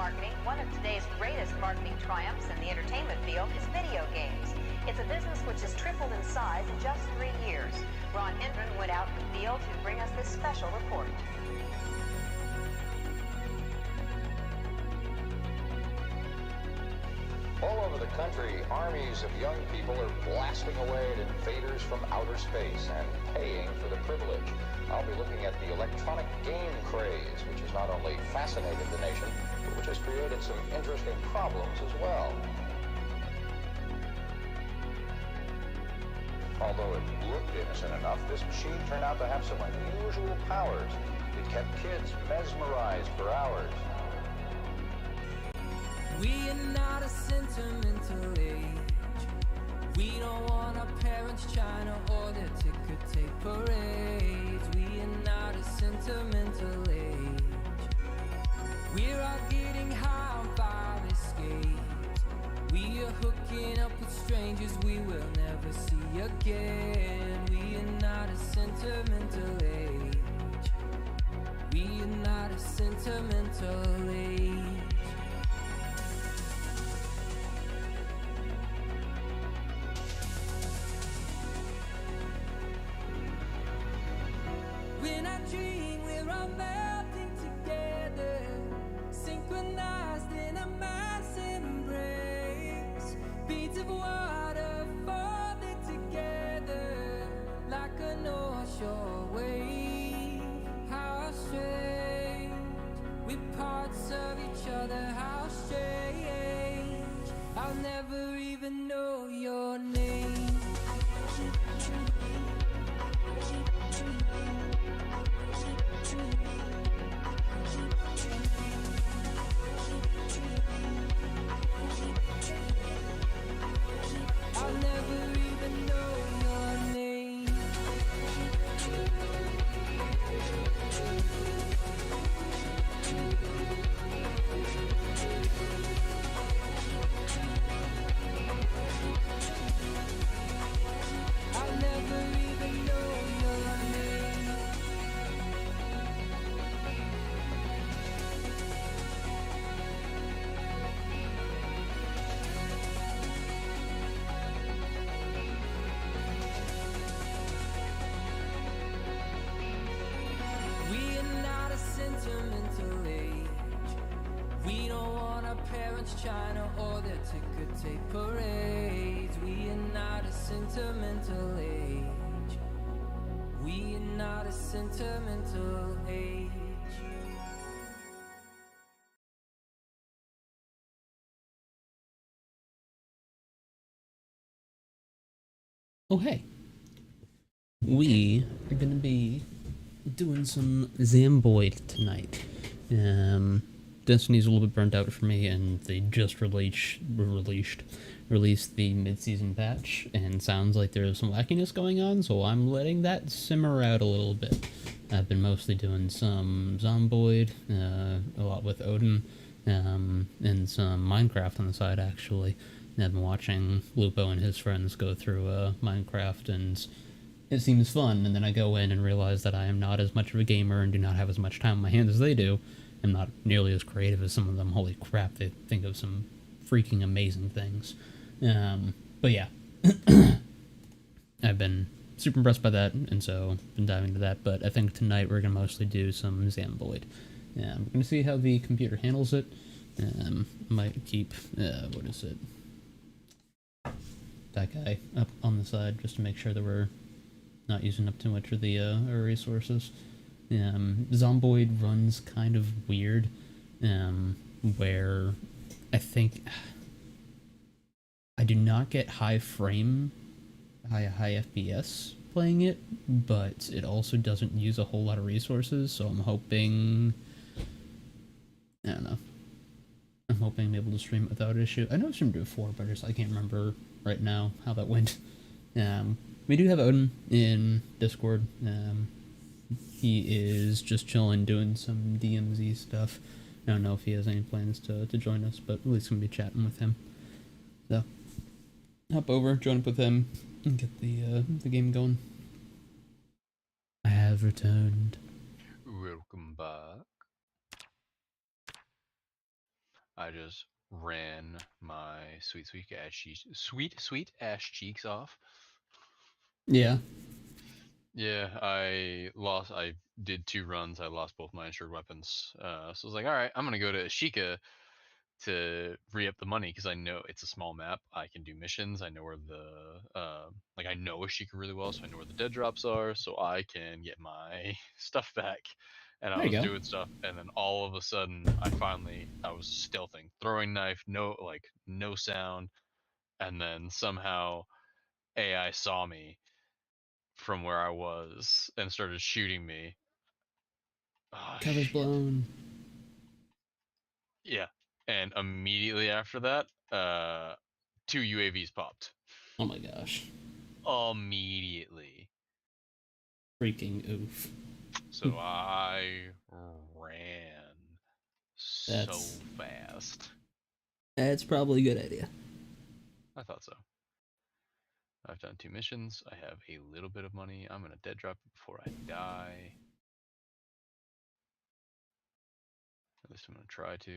marketing, one of today's greatest marketing triumphs in the entertainment field is video games. It's a business which has tripled in size in just 3 years. Ron Hendren went out in the field to bring us this special report. All over the country, armies of young people are blasting away at invaders from outer space and paying for the privilege. I'll be looking at the electronic game craze, which has not only fascinated the nation, but which has created some interesting problems as well. Although it looked innocent enough, this machine turned out to have some unusual powers. It kept kids mesmerized for hours. We are not a sentimental age. We don't want our parents' China or their ticker tape parades. We are not a sentimental age. We're all getting high on fire escapes. We are hooking up with strangers we will never see again. We are not a sentimental age. We are not a sentimental age. When I dream, we're all melting together, synchronized in a mass embrace. Beads of water folded together like a North Shore wave. How strange, we're parts of each other. How strange, I'll never even know your name. I'll never even know your name. I'll never even know your name. We are not a sentimental age. We don't want our parents' China or their ticker tape parades. We are not a sentimental age. We are not a sentimental age. Oh, hey. We are gonna be doing some Zomboid tonight. Destiny's a little bit burnt out for me, and they just released the mid-season patch, and sounds like there's some wackiness going on, so I'm letting that simmer out a little bit. I've been mostly doing some Zomboid, a lot with Odin, and some Minecraft on the side, actually. I've been watching Lupo and his friends go through Minecraft, and it seems fun, and then I go in and realize that I am not as much of a gamer and do not have as much time on my hands as they do. I'm not nearly as creative as some of them. Holy crap, they think of some freaking amazing things. But yeah, I've been super impressed by that, and so been diving into that, but I think tonight we're going to mostly do some Zomboid. We're going to see how the computer handles it. Might keep, what is it? That guy up on the side, just to make sure that we're not using up too much of the our resources. Zomboid runs kind of weird, where I think I do not get high FPS playing it, but it also doesn't use a whole lot of resources, so I'm hoping, I don't know, I'm hoping I'm able to stream it without issue. I know I've streamed it before, but I can't remember right now how that went. We do have Odin in Discord. He is just chilling, doing some DMZ stuff. I don't know if he has any plans to join us, but at least I'm going to be chatting with him. So, hop over, join up with him, and get the game going. I have returned. Welcome back. I just ran my sweet ass cheeks off. Yeah. Yeah, I did 2 runs. I lost both my insured weapons. So I was like, all right, I'm gonna go to Ashika to re-up the money because I know it's a small map. I can do missions. I know where the like I know Ashika really well, so I know where the dead drops are, so I can get my stuff back. And I There you was go. doing stuff, and then all of a sudden, I was stealthing, throwing knife, no sound, and then somehow AI saw me from where I was and started shooting me. Oh Cover's shit. blown. Yeah. And immediately after that, 2 UAVs popped. Oh my gosh. Immediately. Freaking oof. So I ran so That's fast. That's probably a good idea. I thought so. I've done 2 missions. I have a little bit of money. I'm gonna dead drop it before I die. At least I'm gonna try to.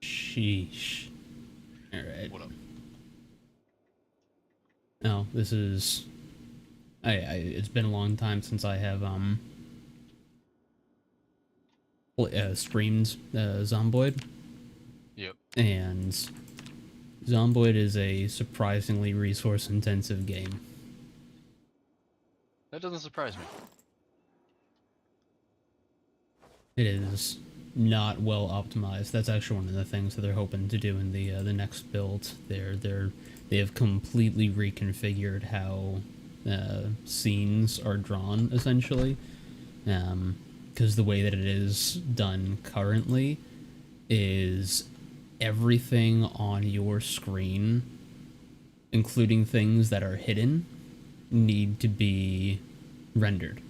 Sheesh. Alright. What up? No, this is... it's been a long time since I have, streamed, Zomboid. Yep. And Zomboid is a surprisingly resource-intensive game. That doesn't surprise me. It is not well optimized. That's actually one of the things that they're hoping to do in the next build. They have completely reconfigured how scenes are drawn, essentially, because the way that it is done currently is everything on your screen, including things that are hidden, need to be rendered.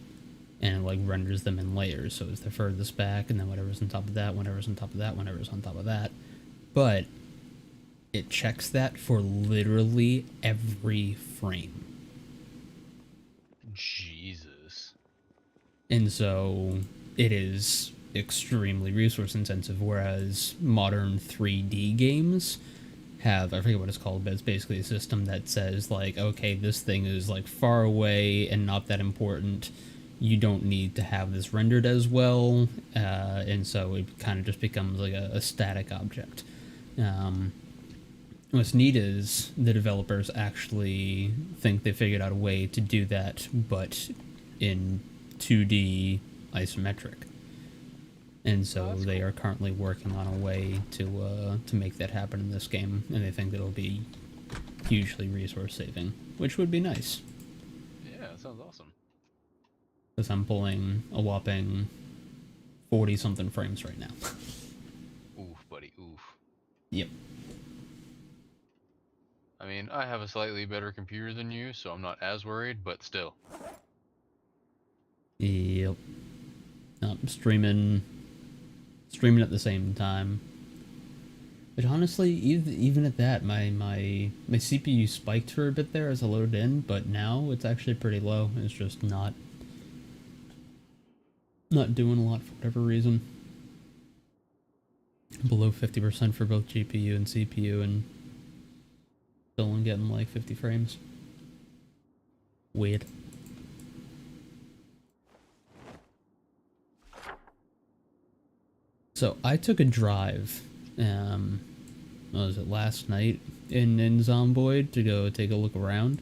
And it, like, renders them in layers, so it's the furthest back, and then whatever's on top of that, whatever's on top of that, whatever's on top of that. But it checks that for literally every frame. Jesus. And so it is extremely resource intensive, whereas modern 3D games have, I forget what it's called, but it's basically a system that says, like, okay, this thing is, like, far away and not that important. You don't need to have this rendered as well, and so it kind of just becomes like a static object. What's neat is the developers actually think they figured out a way to do that, but in 2D isometric. And so they are currently working on a way to make that happen in this game, and they think that it'll be hugely resource saving, which would be nice. Yeah, that sounds awesome. Because I'm pulling a whopping 40-something frames right now. Oof, buddy, oof. Yep. I mean, I have a slightly better computer than you, so I'm not as worried, but still. Yep. I'm streaming at the same time. But honestly, even at that, my CPU spiked for a bit there as I loaded in, but now it's actually pretty low. It's just not doing a lot for whatever reason. Below 50% for both GPU and CPU, and still only getting like 50 frames. Weird. So I took a drive, what was it, last night in Zomboid to go take a look around.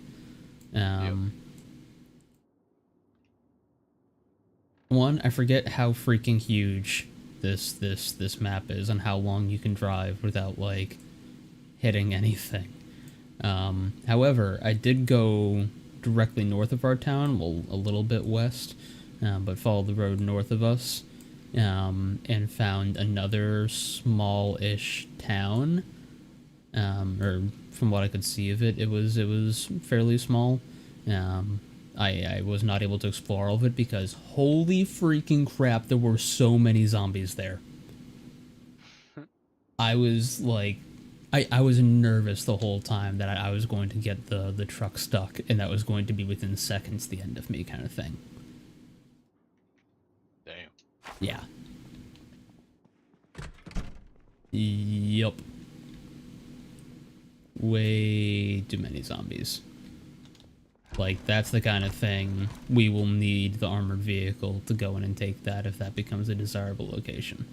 Yep. One, I forget how freaking huge this map is and how long you can drive without, like, hitting anything. However, I did go directly north of our town, well, a little bit west, but followed the road north of us, and found another small-ish town. Or from what I could see of it, it was fairly small. I was not able to explore all of it because holy freaking crap, there were so many zombies there. I was like, I was nervous the whole time that I was going to get the truck stuck and that was going to be within seconds the end of me kind of thing. Damn. Yeah. Yup. Way too many zombies. Like, that's the kind of thing we will need the armored vehicle to go in and take that if that becomes a desirable location.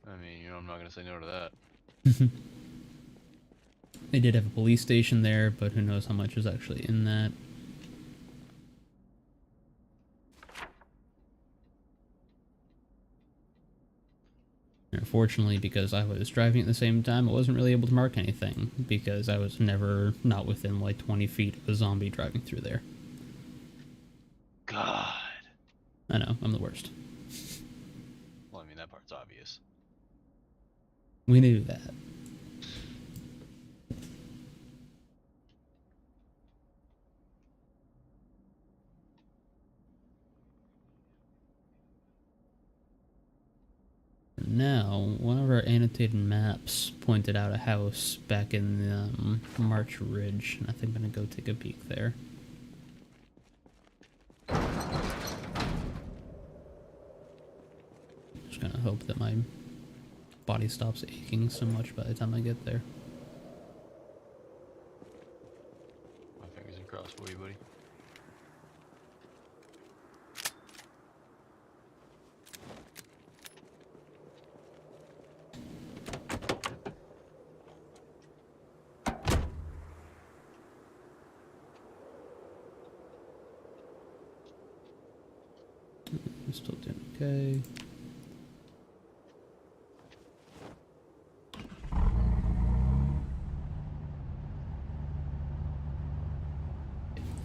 I mean, you know, I'm not gonna say no to that. They did have a police station there, but who knows how much is actually in that. Unfortunately, because I was driving at the same time, I wasn't really able to mark anything, because I was never not within like 20 feet of a zombie driving through there. God. I know, I'm the worst. Well, I mean, that part's obvious. We knew that. Now, one of our annotated maps pointed out a house back in March Ridge, and I think I'm gonna go take a peek there. Just gonna hope that my body stops aching so much by the time I get there. My fingers crossed for you, buddy. I'm still doing okay.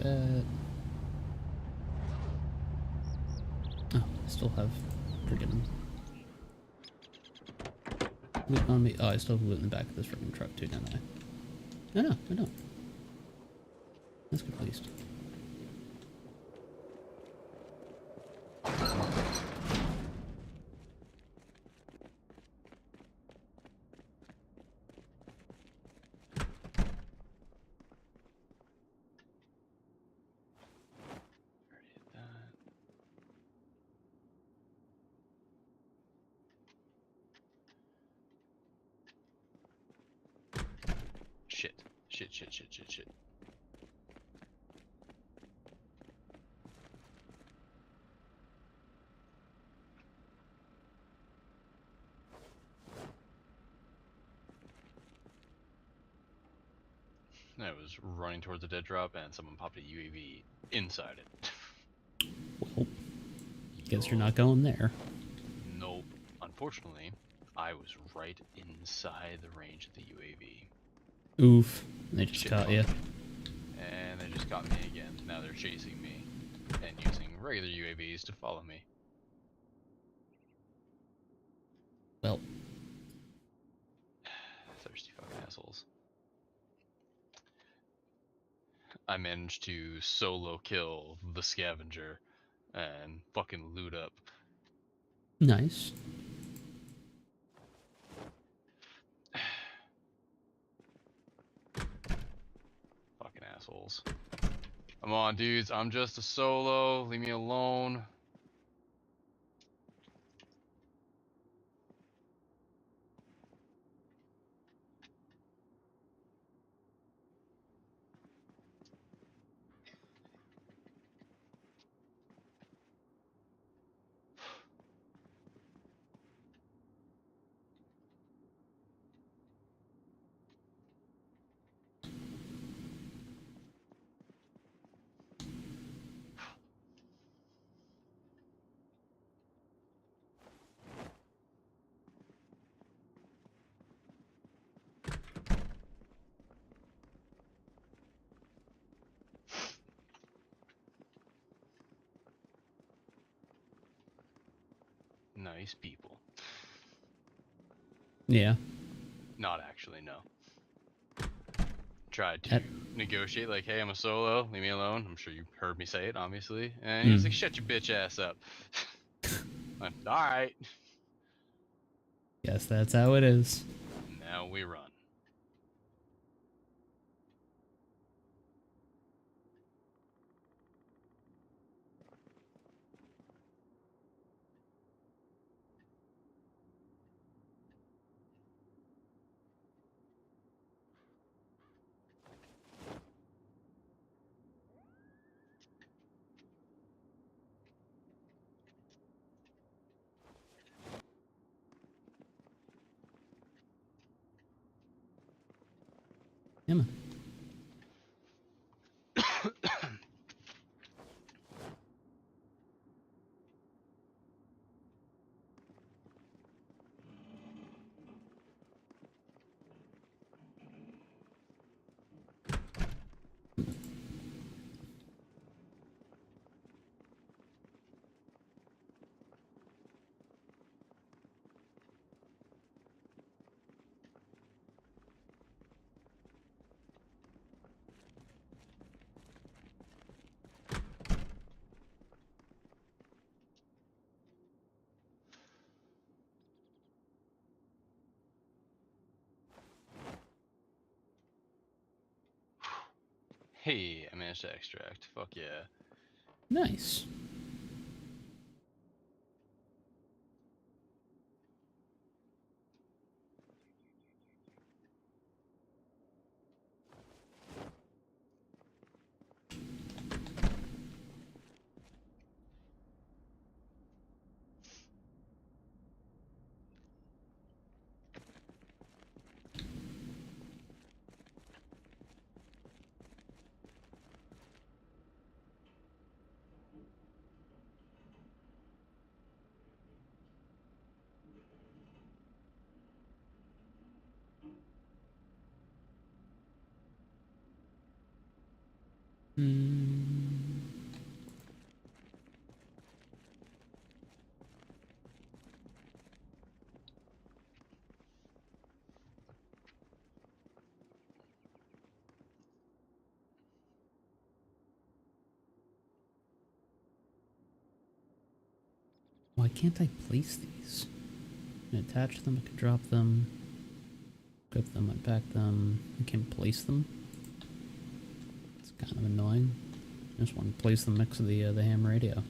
That. Oh, I still have friggin' loot on me. Oh, I still have loot in the back of this friggin' truck too, don't I? No, I don't. That's good, at least. Already hit that. Shit. Shit. I was running towards the dead drop and someone popped a UAV inside it. Well, guess you're not going there. Nope. Unfortunately, I was right inside the range of the UAV. Oof. They just Shit caught you. And they just got me again. Now they're chasing me and using regular UAVs to follow me. Well, Thirsty fucking assholes. I managed to solo kill the scavenger and fucking loot up. nice. Fucking assholes. Come on, dudes. I'm just a solo. Leave me alone. nice people. Yeah. Not actually, no. Tried to That- negotiate, like, hey, I'm a solo, leave me alone. I'm sure you heard me say it, obviously. And he's like, shut your bitch ass up. All right. Guess that's how it is. Now we run. Yeah, man. Hey, I managed to extract. Fuck yeah. Nice. Why can't I place these? I can attach them, I can drop them, equip them, unpack them. I can't place them. It's kind of annoying. I just want to place them next to the ham radio.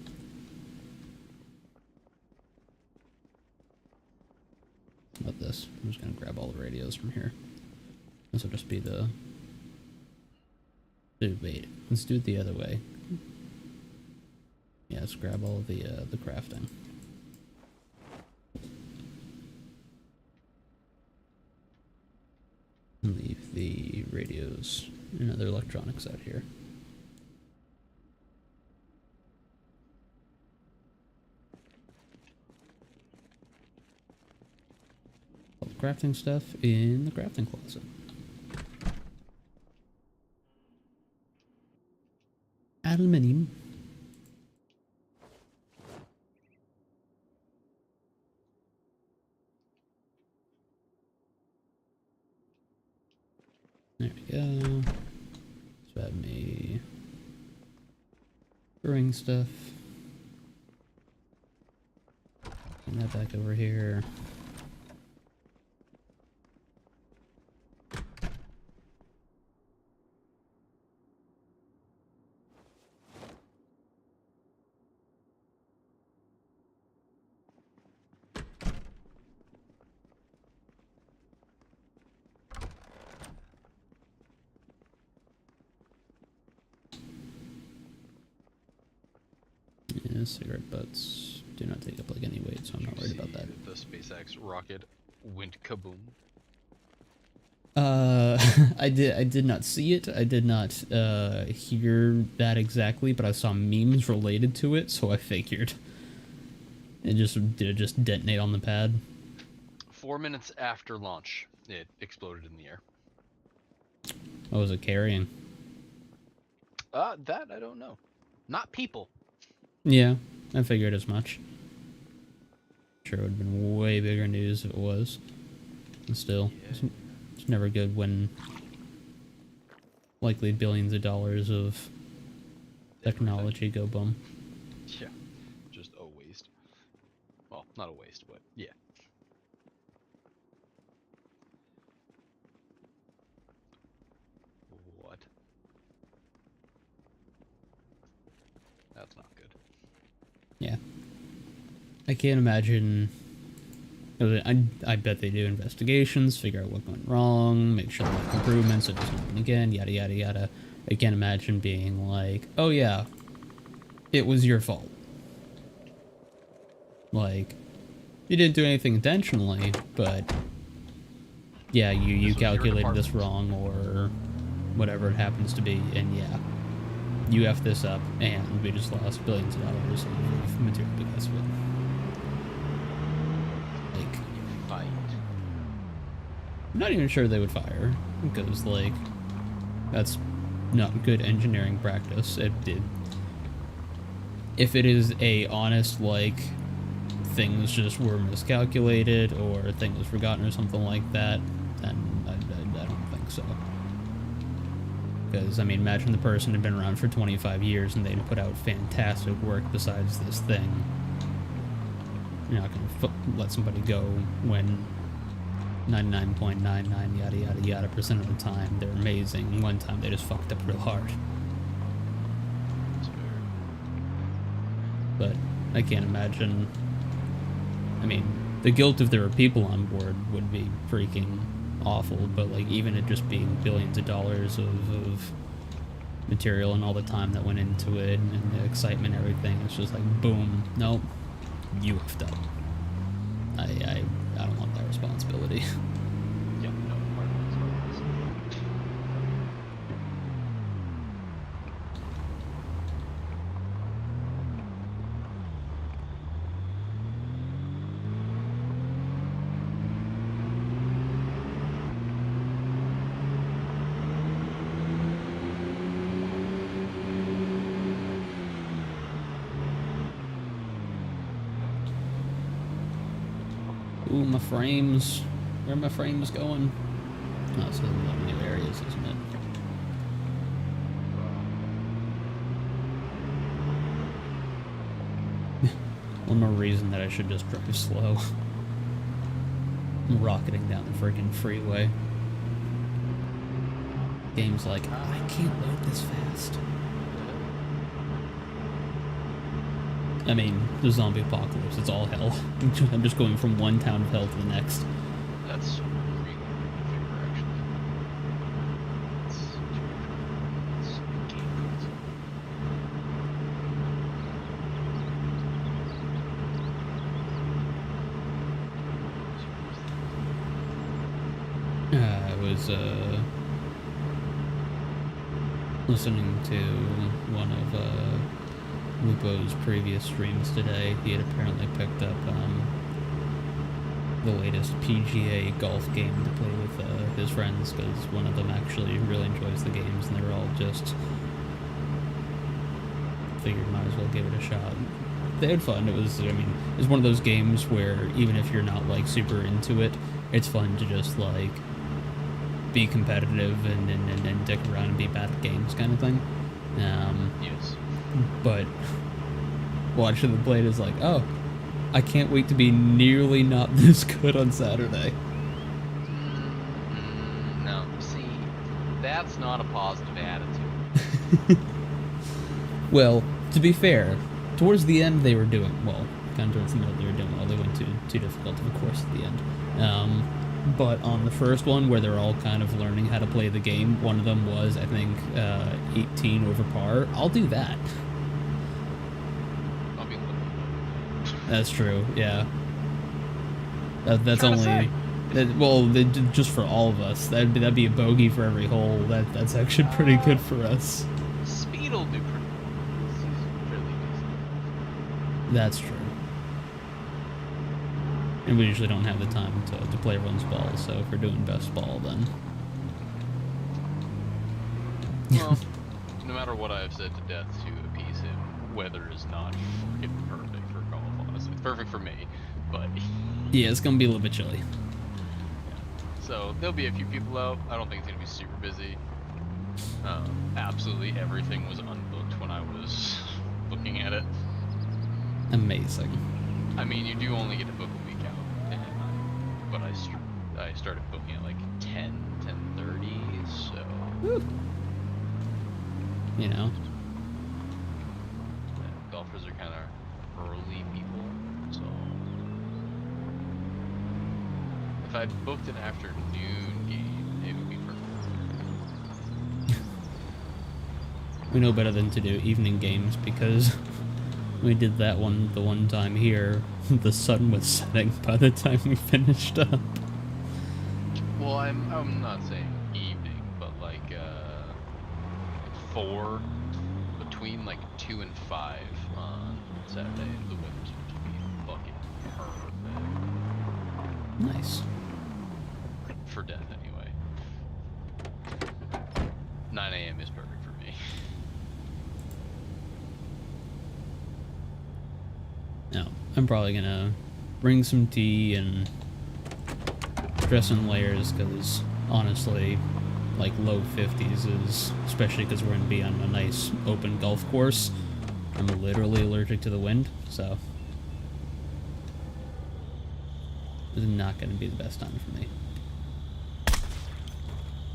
How about this? I'm just gonna grab all the radios from here. This will just be the... Dude, wait. Let's do it the other way. Yeah, let's grab all of the crafting. And leave the radios and other electronics out here. All the crafting stuff in the crafting closet. Aluminium. There we go. So have me brewing stuff. Bring that back over here. Yeah, cigarette butts do not take up like any weight, so I'm not worried about that. The SpaceX rocket went kaboom. I did not see it. I did not hear that exactly, but I saw memes related to it, so I figured. Did it just detonate on the pad? 4 minutes after launch, it exploded in the air. What was it carrying? That I don't know. Not people. Yeah, I figured as much. Sure, it would have been way bigger news if it was. And still, it's never good when likely billions of dollars of technology go bum. Yeah, just a waste. Well, not a waste, but yeah. What? That's not good. Yeah. I can't imagine. I bet they do investigations, figure out what went wrong, make sure they make improvements, so it doesn't happen again, yada yada yada. I can't imagine being like, oh yeah, it was your fault. Like, you didn't do anything intentionally, but yeah, you calculated this wrong or whatever it happens to be, and yeah, you effed this up, and we just lost billions of dollars of material because of it. Like, Fight. I'm not even sure they would fire, because, like, that's not good engineering practice. If it is a honest, like, things just were miscalculated, or thing was forgotten or something like that, then I don't think so. Because, I mean, imagine the person had been around for 25 years and they'd put out fantastic work besides this thing. You're not going to let somebody go when 99.99 yada yada yada % of the time they're amazing. One time they just fucked up real hard. That's fair. But I can't imagine. I mean, the guilt if there were people on board would be freaking awful, but like even it just being billions of dollars of material and all the time that went into it and the excitement and everything, it's just like boom, nope, you effed up. I don't want that responsibility. Yeah, no, part of it's part of this. Ooh, my frames. Where are my frames going? Oh, so there's a lot of new areas, isn't it? One more reason that I should just drive slow. I'm rocketing down the freaking freeway. Game's like, I can't load this fast. I mean, the zombie apocalypse, it's all hell. I'm just going from one town of hell to the next. That's really good figure, actually. It's game concept. I was listening to one of Lupo's previous streams today. He had apparently picked up the latest PGA golf game to play with his friends, because one of them actually really enjoys the games, and they were all just figured might as well give it a shot. They had fun. It was, I mean, it's one of those games where even if you're not like super into it, it's fun to just like be competitive and dick around and be bad at games kind of thing. Yes. But watching the blade is like, oh, I can't wait to be nearly not this good on Saturday. No, see, that's not a positive attitude. Well, to be fair, towards the end they were doing well. Kind of towards the middle they were doing well. They went too difficult, of course, at the end. But on the first one, where they're all kind of learning how to play the game, one of them was, I think, 18 over par. I'll do that. I'll be That's true, yeah. That's Trying to only... well, just for all of us. That'd be a bogey for every hole. That's actually pretty good for us. Speed will do pretty well. He's really decent. That's true. And we usually don't have the time to play everyone's ball, so if we're doing best ball, then... Well, no matter what I've said to death to appease him, weather is not fucking perfect for golf, honestly. It's perfect for me, but Yeah, it's gonna be a little bit chilly. so there'll be a few people out. I don't think it's gonna be super busy. Absolutely everything was unbooked when I was looking at it. Amazing. I mean, you do only get to book a week out, but I started booking at like 10:30, so You know. golfers are kind of early people. So if I'd booked an afternoon game, it would be perfect. We know better than to do evening games because we did that one the one time here. The sun was setting by the time we finished up. Well, I'm not saying evening, but like 4 between like 2 and 5 on Saturday. The weather's supposed to be fucking perfect Nice. for death anyway. 9 a.m. is perfect for me. No, I'm probably gonna bring some tea and dress in layers because honestly, like low 50s is, especially because we're gonna be on a nice open golf course. I'm literally allergic to the wind, so this is not gonna be the best time for me.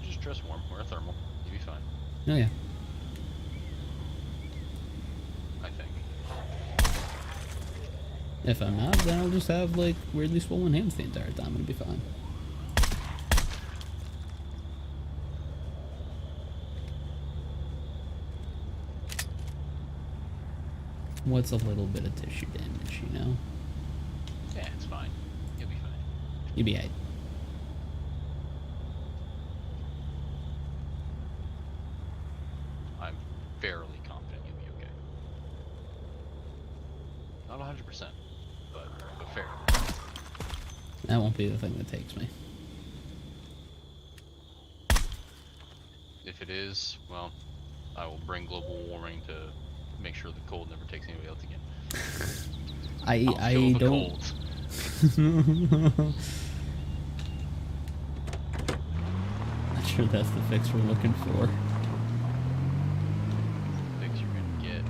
Just dress warm, wear a thermal, you'll be fine. Oh yeah. I think. If I'm not, then I'll just have like weirdly swollen hands the entire time. It'll be fine. What's a little bit of tissue damage, you know? Yeah, it's fine. You'll be fine. You'll be aight. I'm fairly confident you'll be okay. Not 100%, but fair. That won't be the thing that takes me. If it is, well, I will bring global warming to make sure the cold never takes anybody else again. I I'll feel the don't. cold. Not sure that's the fix we're looking for. Things you're gonna get.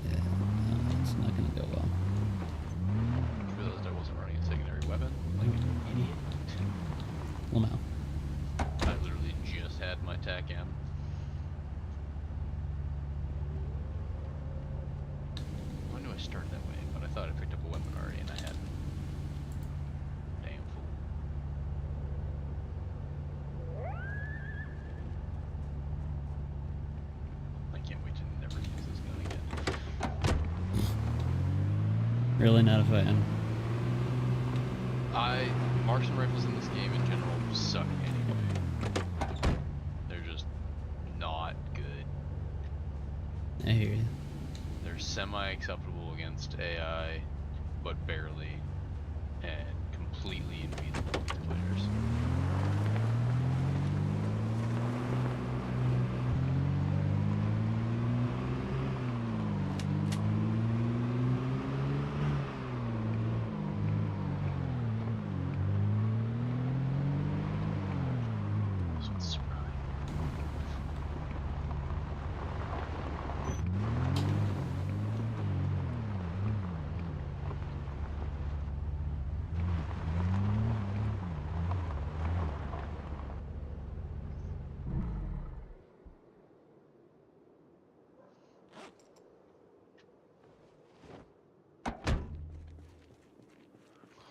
Yeah, no, it's not gonna go well. I realized I wasn't running a secondary weapon. Like an idiot. Well, no. I literally just had my TAC-M. I knew I started that way, but I thought I picked up a weapon already and I hadn't. Damn fool. I can't wait to never use this gun again. Really not a fan. Marksman rifles in this game in general suck anyway. They're just not good. I hear you. They're semi-acceptable against AI, but barely, and completely infeasible against players. This one's super high.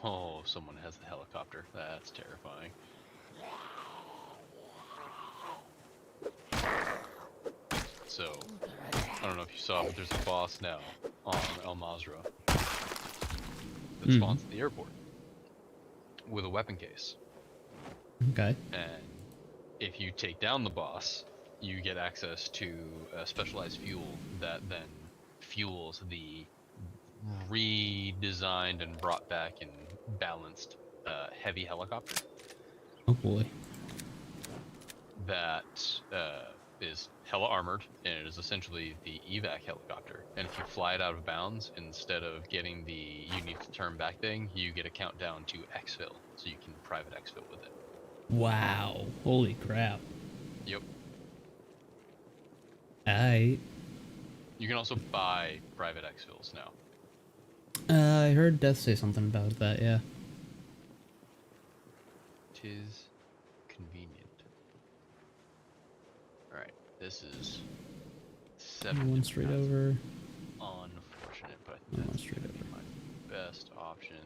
Oh, someone has the helicopter. That's terrifying. So, I don't know if you saw, but there's a boss now on El Mazra that spawns at the airport with a weapon case. Okay. And if you take down the boss, you get access to a specialized fuel that then fuels the redesigned and brought back and balanced heavy helicopter Oh boy. that is hella armored, and it is essentially the evac helicopter. And if you fly it out of bounds, instead of getting the you need to turn back thing, you get a countdown to exfil, so you can private exfil with it. Wow. Holy crap. Yep. I You can also buy private exfils now. I heard Death say something about that, yeah. Tis convenient. Alright, this is One straight 70,000. over. Unfortunate, but I think One that's straight gonna be over. my best option.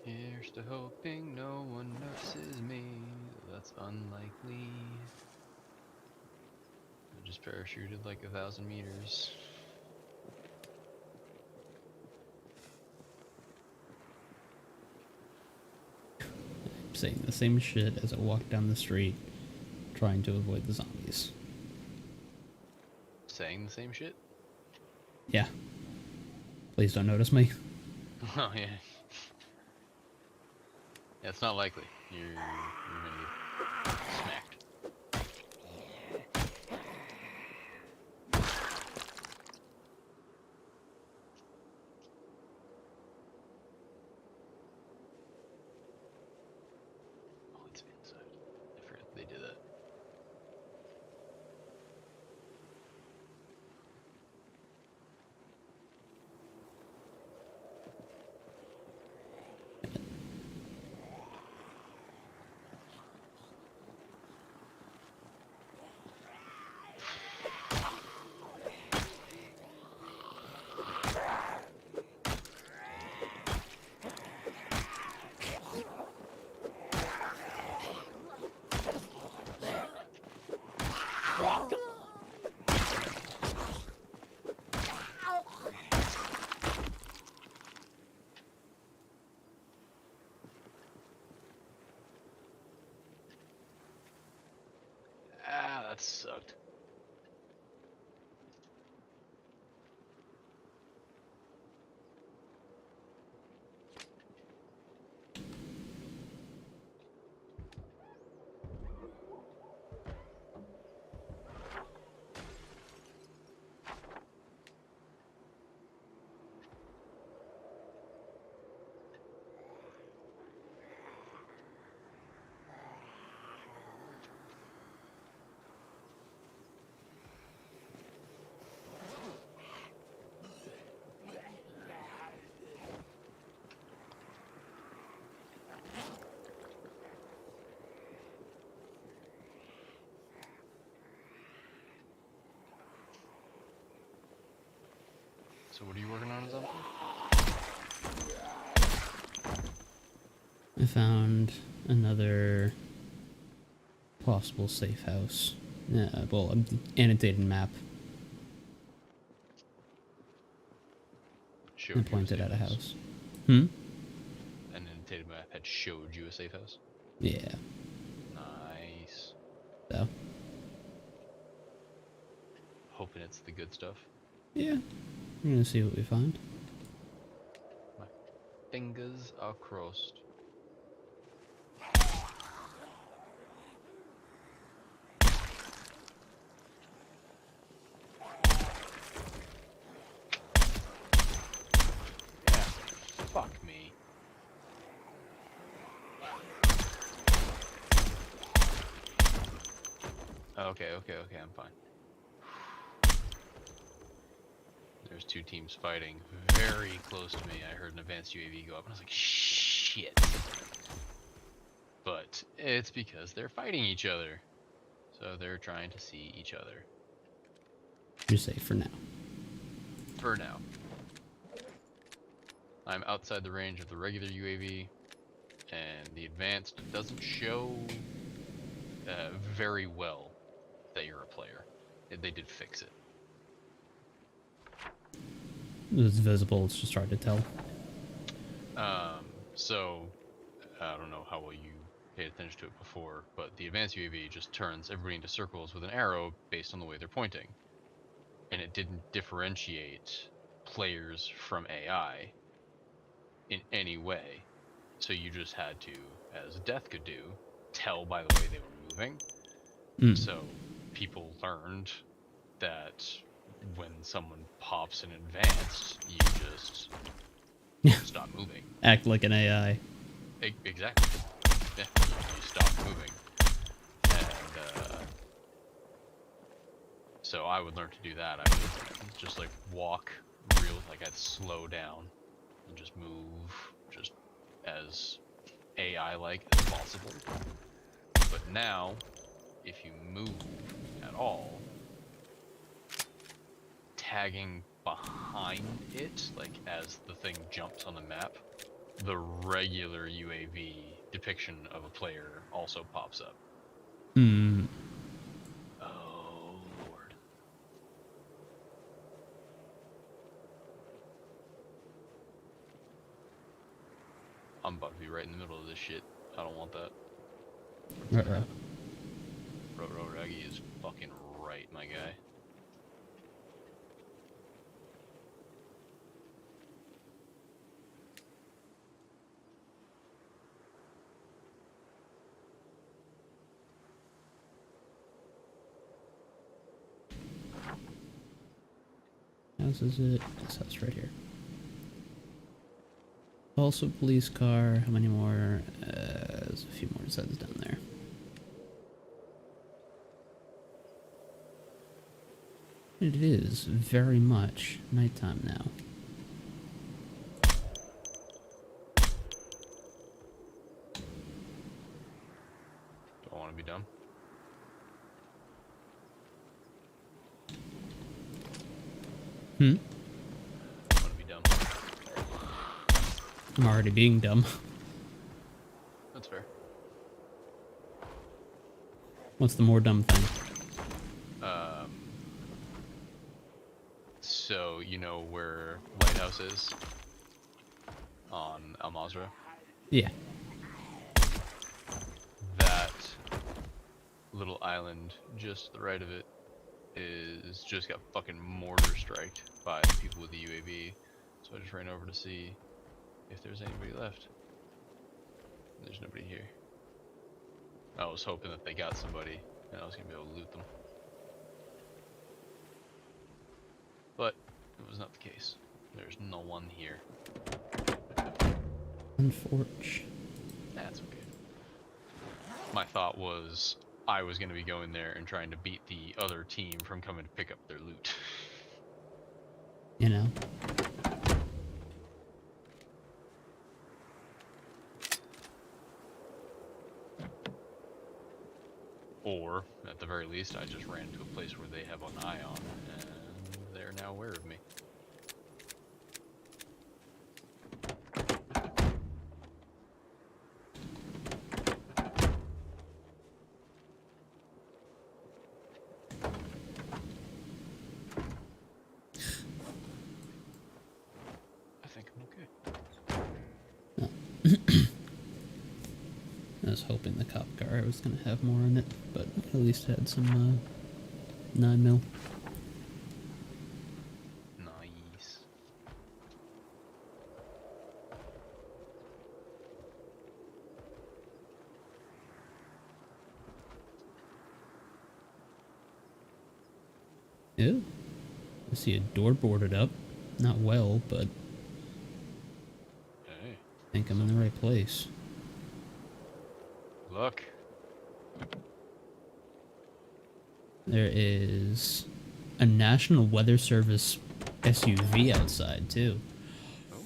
Here's to hoping no one notices me. That's unlikely. I just parachuted like 1,000 meters. Saying the same shit as I walk down the street, trying to avoid the zombies. Saying the same shit? Yeah. Please don't notice me. Oh yeah. Yeah, it's not likely. You're gonna get smacked. Oh, it's inside. I forgot they did that. Ah, that sucked. So what are you working on, Azumpo? I found another possible safe house. Well, an annotated map. Showed And you pointed safe at a house. Hmm? An annotated map had showed you a safe house. Yeah. Nice. So. Hoping it's the good stuff. Yeah. We're gonna see what we find. My fingers are crossed. Yeah, fuck me. Okay, I'm fine. There's two teams fighting very close to me. I heard an advanced UAV go up and I was like, shit. But it's because they're fighting each other. So they're trying to see each other. You're safe for now. For now. I'm outside the range of the regular UAV, and the advanced doesn't show very well that you're a player. They did fix it. It's visible, it's just hard to tell. So I don't know how well you paid attention to it before, but the advanced UAV just turns everybody into circles with an arrow based on the way they're pointing. And it didn't differentiate players from AI in any way. So you just had to, as Death could do, tell by the way they were moving. So people learned that when someone pops in advanced, you just stop moving. Act like an AI. Exactly. Yeah, you stop moving. And so I would learn to do that. I would just like walk real, like I'd slow down and just move just as AI-like as possible. But now, if you move at all, tagging behind it, like as the thing jumps on the map, the regular UAV depiction of a player also pops up. Oh, Lord. I'm about to be right in the middle of this shit. I don't want that. Raggy is fucking right, my guy. House is it? This house right here. Also police car. How many more? There's a few more sets down there. It is very much nighttime now. Do I want to be dumb? I want to be dumb. I'm already being dumb. That's fair. What's the more dumb thing? So you know where Lighthouse is on Al Mazrah? Yeah. That little island just to the right of it is just got fucking mortar striked by people with the UAV. So I just ran over to see if there's anybody left. There's nobody here. I was hoping that they got somebody and I was gonna be able to loot them. But it was not the case. There's no one here. Unfortunate. That's okay. My thought was I was going to be going there and trying to beat the other team from coming to pick up their loot. You know? Or, at the very least, I just ran to a place where they have an eye on, and they're now aware of me. I think I'm okay. I was hoping the cop car was going to have more in it, but at least had some 9mm. Nice. Ew. I see a door boarded up. Not well, but Hey, I think I'm in the right place. look. There is a National Weather Service SUV outside, too. Oh,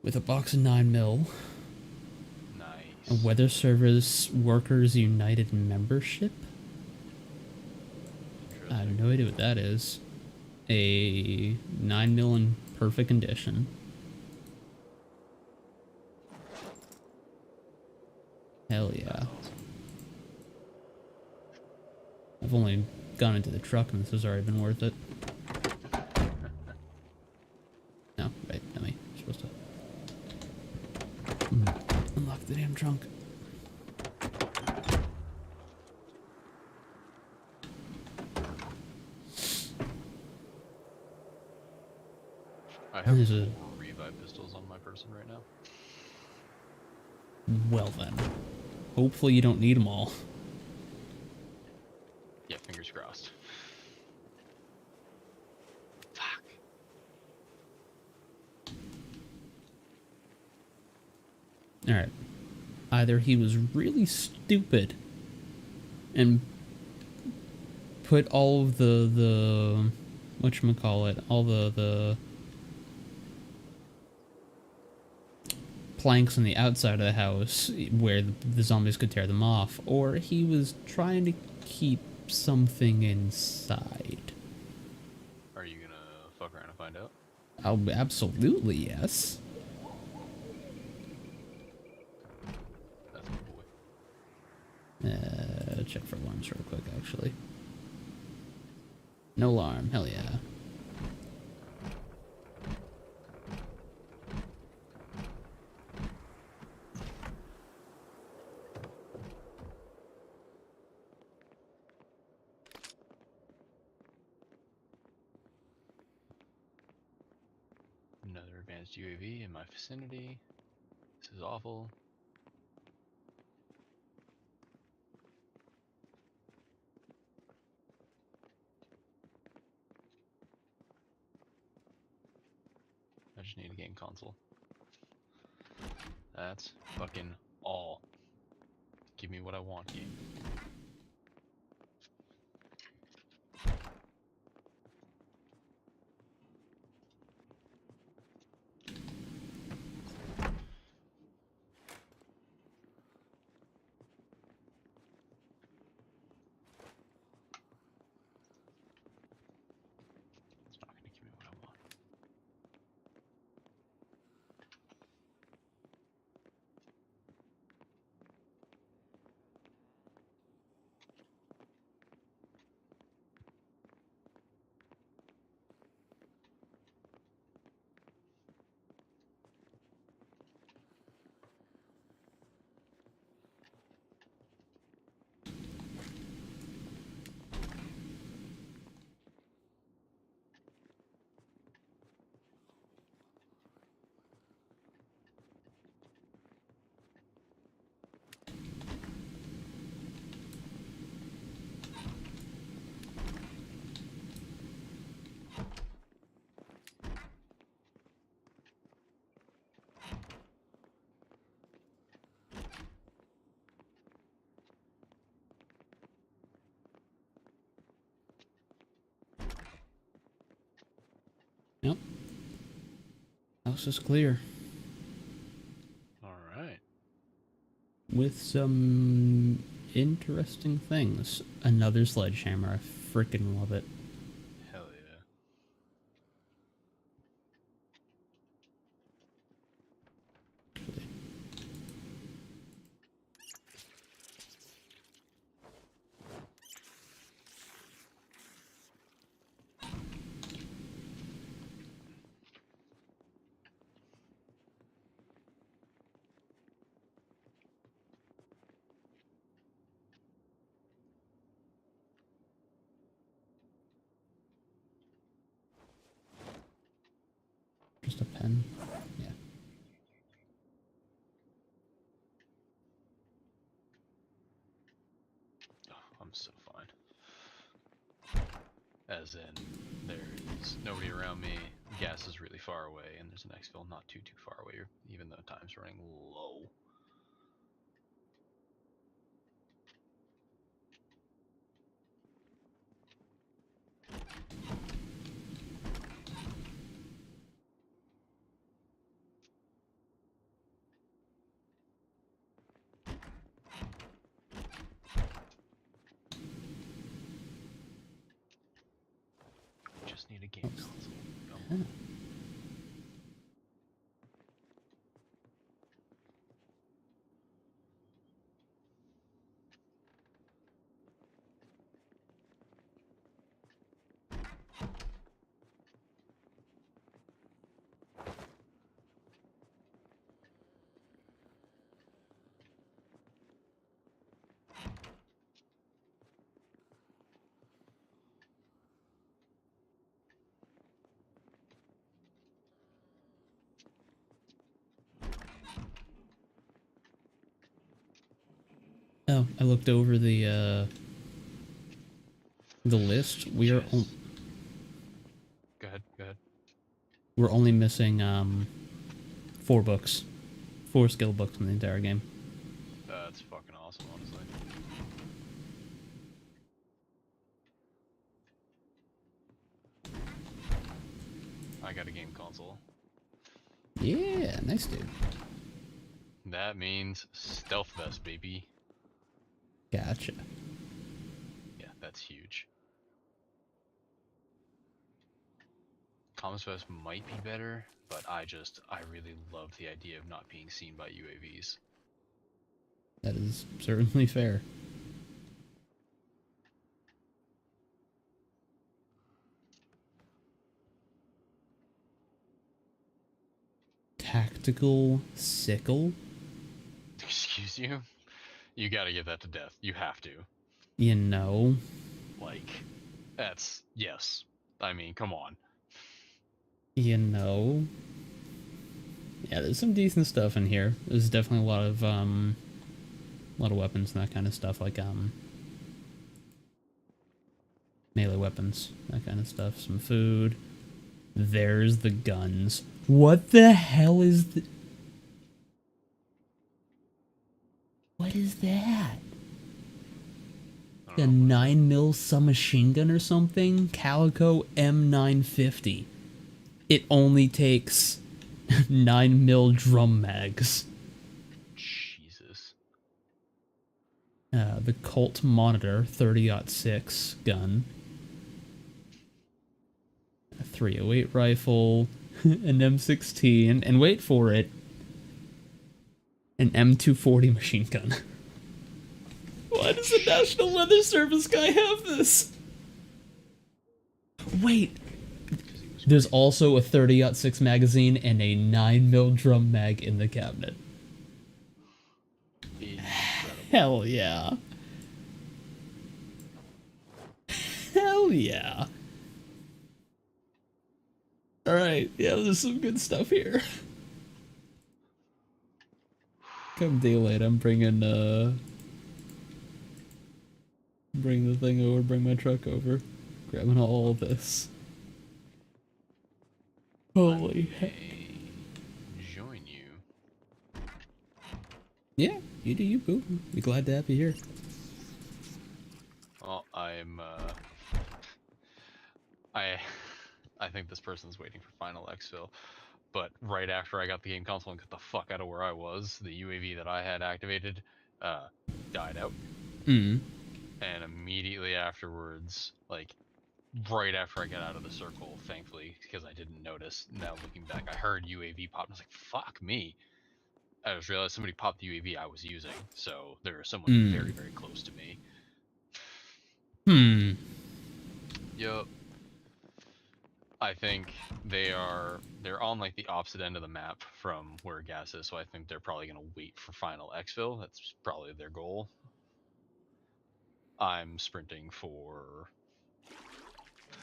With a box of 9mm. A nice. Weather Service Workers United membership? I have no idea what that is. A 9mm in perfect condition. Hell yeah. I've only gone into the truck and this has already been worth it. No, right, not me. You're supposed to unlock the damn trunk. have There's a 4 revive pistols on my person right now. well then. Hopefully you don't need them all. Yeah, fingers crossed. Fuck. All right. Either he was really stupid and put all of the whatchamacallit, all the planks on the outside of the house where the zombies could tear them off, or he was trying to keep something inside. Are you gonna fuck around and find out? Oh, absolutely yes. That's my boy. Check for alarms real quick, actually. No alarm, hell yeah. Another advanced UAV in my vicinity. This is awful. I just need a game console. That's fucking all. Give me what I want, game. It's not gonna give me what I want. Yep. House is clear. Alright. With some interesting things. Another sledgehammer. I freaking love it. Hell yeah. Just a pen. Yeah. Oh, I'm so fine. As in, there's nobody around me, gas is really far away, and there's an exfil not too far away, even though time's running low. Just need a game console. No. Yeah. Oh, I looked over the list. We are Yes. Go ahead. Go ahead. we're only missing 4 books, 4 skill books in the entire game. That's fucking awesome, honestly. I got a game console. Yeah, nice dude. That means stealth vest, baby. Gotcha. Yeah, that's huge. Comms vest might be better, but I really love the idea of not being seen by UAVs. That is certainly fair. Tactical sickle? Excuse you? You gotta give that to death. You have to. You know. Like, yes. I mean, come on. You know. Yeah, there's some decent stuff in here. There's definitely a lot of weapons and that kind of stuff, like melee weapons, that kind of stuff. Some food. There's the guns. What the hell is what is that? A 9mm submachine gun or something? Calico M950. It only takes 9mm drum mags. Jesus. The Colt Monitor 30-06 gun. A 308 rifle. An M16. And wait for it. An M240 machine gun. Why does the National Weather Service guy have this? Wait. There's also a 30-06 magazine and a 9mm drum mag in the cabinet. Incredible. Hell yeah. Hell yeah. Alright, yeah, there's some good stuff here. Come daylight, I'm bringing, bring the thing over, bring my truck over. Grabbing all of this. Holy heck. Join you. Yeah, you do you, boo. Be glad to have you here. Well, I think this person's waiting for final exfil, but right after I got the game console and got the fuck out of where I was, the UAV that I had activated died out. And immediately afterwards, like right after I got out of the circle, thankfully, because I didn't notice, now looking back, I heard UAV pop and I was like, fuck me. I just realized somebody popped the UAV I was using, so there was someone very, very close to me. Yup. I think they're on like the opposite end of the map from where gas is, so I think they're probably gonna wait for final exfil. That's probably their goal. I'm sprinting for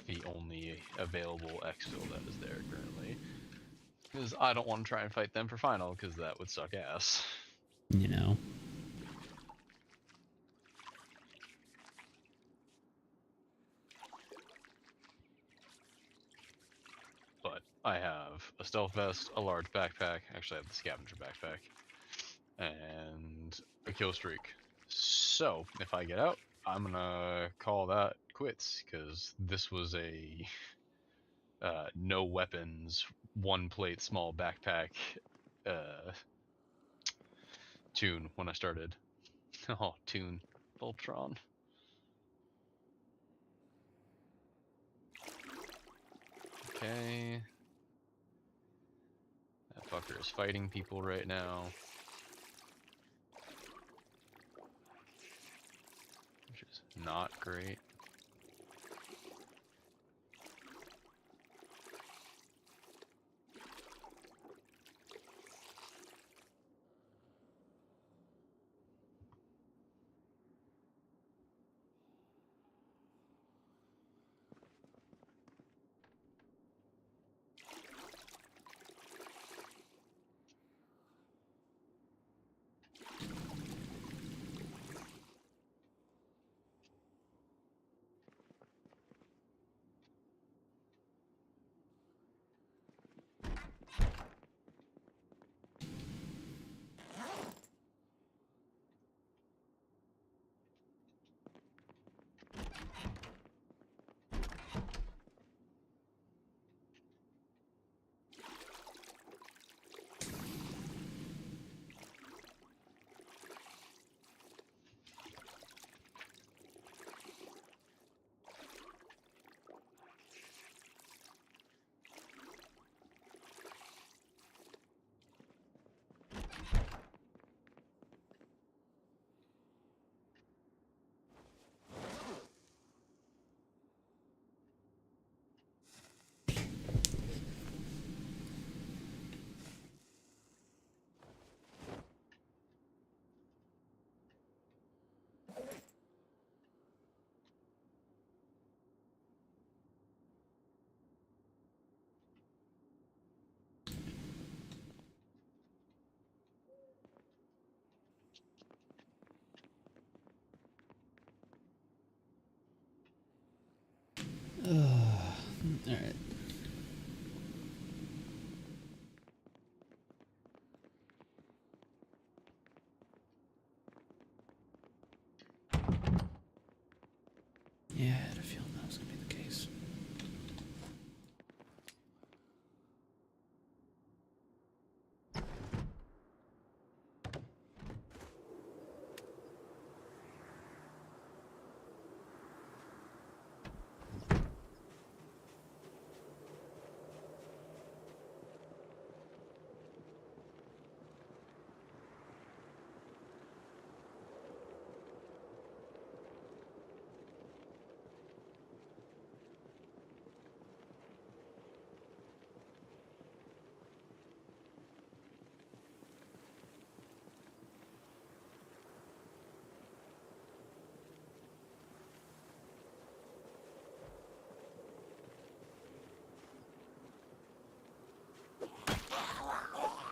the only available exfil that is there currently, because I don't want to try and fight them for final, because that would suck ass. You know. But I have a stealth vest, a large backpack, actually I have the scavenger backpack, and a kill streak. So, if I get out, I'm gonna call that quits, because this was a no weapons, 1 plate, small backpack tune when I started. Oh, tune. Voltron. Okay. That fucker is fighting people right now. Which is not great.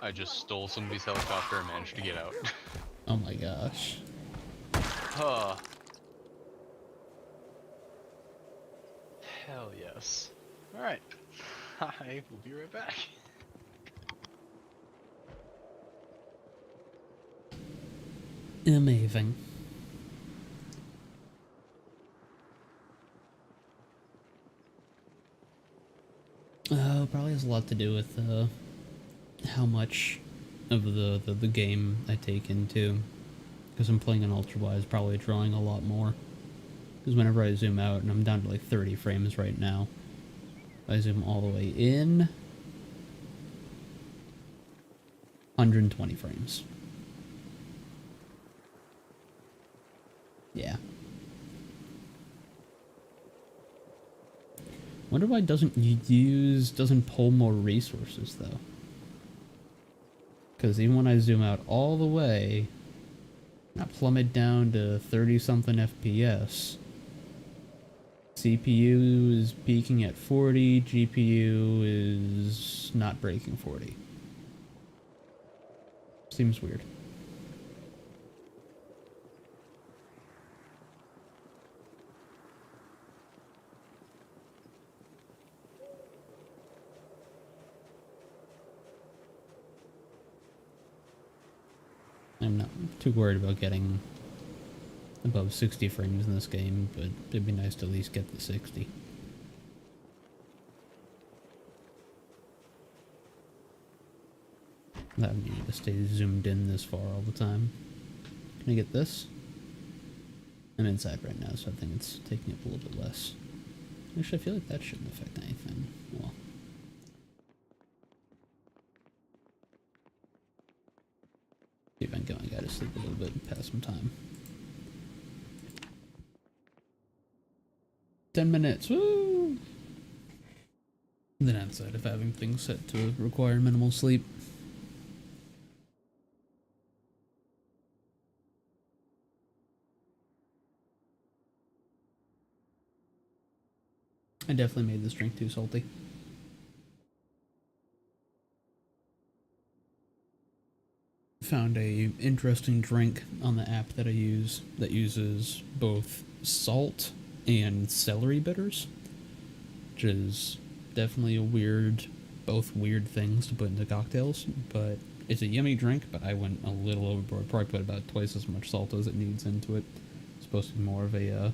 I just stole somebody's helicopter and managed to get out. Oh my gosh. Huh. Hell yes. Alright. I will be right back. Amazing. Probably has a lot to do with how much of the game I take into. Because I'm playing on ultra wide, probably drawing a lot more. Because whenever I zoom out, and I'm down to like 30 frames right now, I zoom all the way in, 120 frames. Yeah. Wonder why it doesn't pull more resources though. Because even when I zoom out all the way, I plummet down to 30 something FPS. CPU is peaking at 40, GPU is not breaking 40. Seems weird. I'm not too worried about getting above 60 frames in this game, but it'd be nice to at least get the 60. I don't need to stay zoomed in this far all the time. Can I get this? I'm inside right now, so I think it's taking up a little bit less. Actually, I feel like that shouldn't affect anything. Well. See if I'm going, I gotta sleep a little bit and pass some time. 10 minutes, woo! The downside of having things set to require minimal sleep. I definitely made this drink too salty. Found a interesting drink on the app that I use that uses both salt and celery bitters, which is definitely both weird things to put into cocktails, but it's a yummy drink. But I went a little overboard, probably put about twice as much salt as it needs into it. It's supposed to be more of a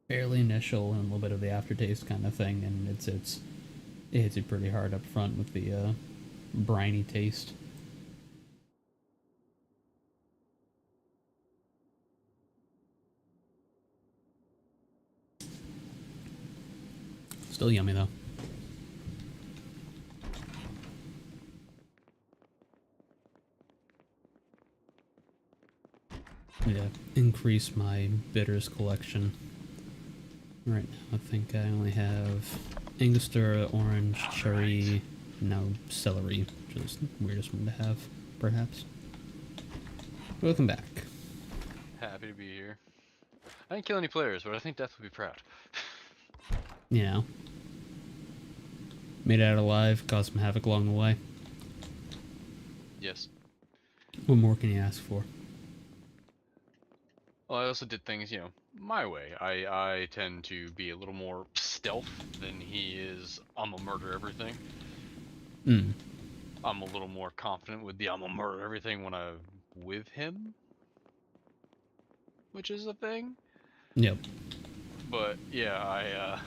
fairly initial and a little bit of the aftertaste kind of thing, and it hits you pretty hard up front with the briny taste. Still yummy though. Yeah, increase my bitters collection. Right now I think I only have Angostura, orange, cherry, now celery, which is the weirdest one to have, perhaps. Welcome back. Happy to be here. I didn't kill any players, but I think Death would be proud. You know. Made it out alive, caused some havoc along the way. Yes. What more can you ask for? Well, I also did things, my way. I tend to be a little more stealth than he is. I'm gonna murder everything. Hmm. I'm a little more confident with the I'm gonna murder everything when I'm with him, which is a thing. Yep. But yeah,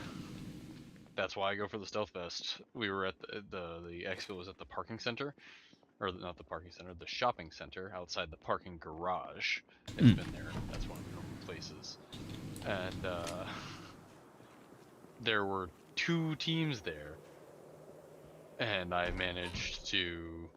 that's why I go for the stealth vest. We were at the expo was at the parking center, or not the parking center, the shopping center outside the parking garage. It's been there. That's one of the normal places. And there were 2 teams there, and I managed to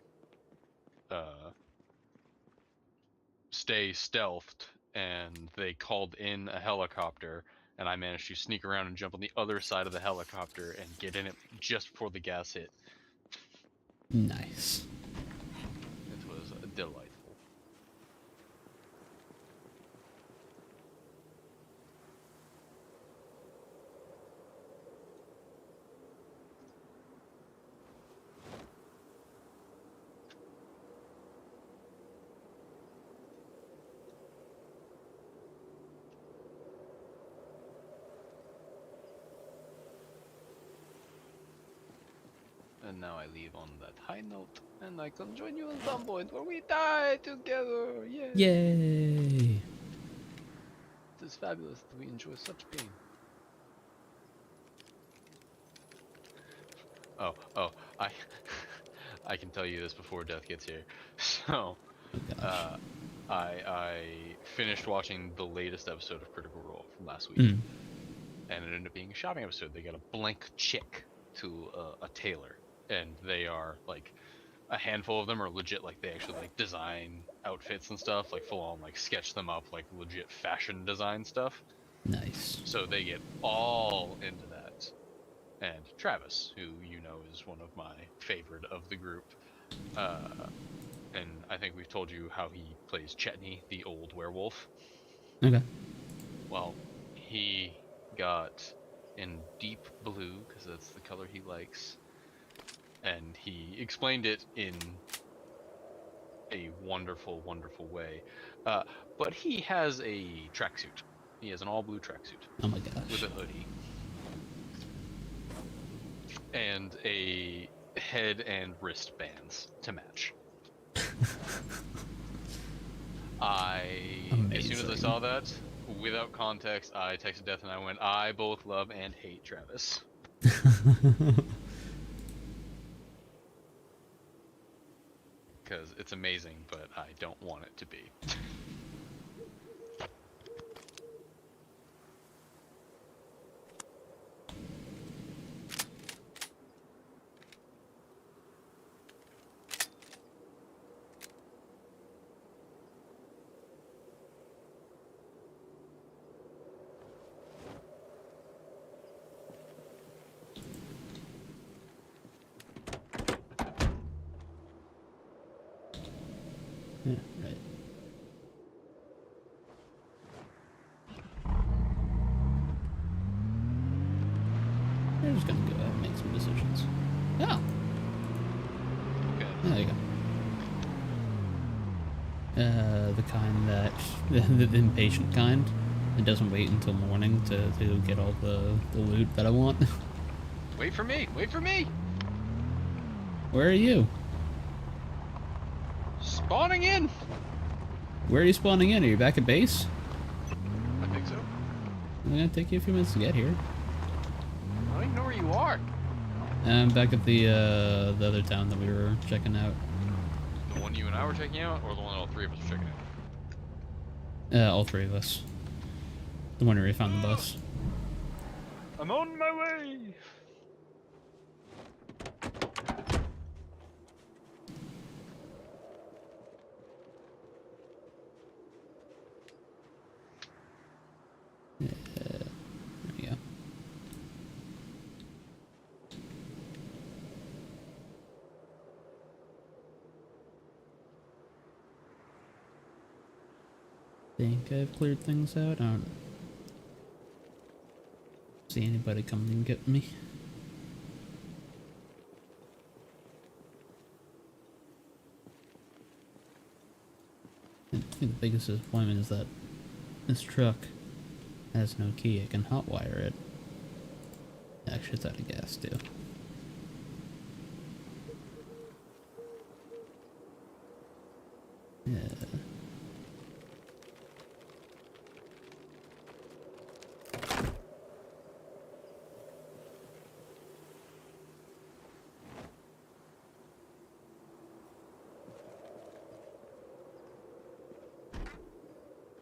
stay stealthed, and they called in a helicopter, and I managed to sneak around and jump on the other side of the helicopter and get in it just before the gas hit. Nice. It was delightful. and now I leave on that high note, and I can join you at some point where we die together. Yay! Yay! It is fabulous that we enjoy such pain. Oh, I I can tell you this before death gets here. So, Oh gosh. I finished watching the latest episode of Critical Role from last week, Mm. and it ended up being a shopping episode. They got a blank check to a tailor, and they are like a handful of them are legit, like they actually like design outfits and stuff, like full on like sketch them up, like legit fashion design stuff. Nice. So they get all into that. And Travis, who you know is one of my favorite of the group, and I think we've told you how he plays Chetney, the old werewolf. Okay. Well, he got in deep blue because that's the color he likes, and he explained it in a wonderful, wonderful way. But he has a tracksuit. He has an all-blue tracksuit Oh my gosh. with a hoodie and a head and wristbands to match. As soon as I Amazing. saw that, without context, I texted Death and I went, I both love and hate Travis. Because it's amazing, but I don't want it to be. Yeah, right. We're just gonna go ahead and make some decisions. Oh, Okay. there you go. The kind that the impatient kind. It doesn't wait until morning to get all the loot that I want. Wait for me! Wait for me! Where are you? Spawning in! Where are you spawning in? Are you back at base? I think so. It's gonna take you a few minutes to get here. I don't even know where you are. I'm back at the other town that we were checking out. The one you and I were checking out, or the one all three of us were checking out? All three of us. The one where we found the bus. I'm on my way! There you go. Think I've cleared things out. I don't see anybody coming and get me. I think the biggest disappointment is that this truck has no key. I can hotwire it. Actually, it's out of gas too. Yeah.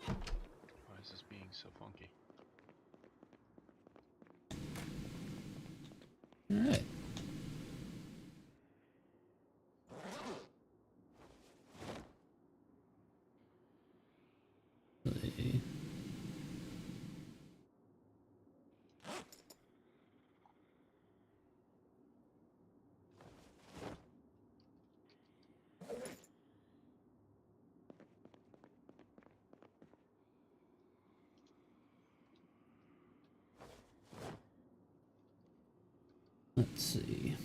Why is this being so funky? All right. See. Let's see.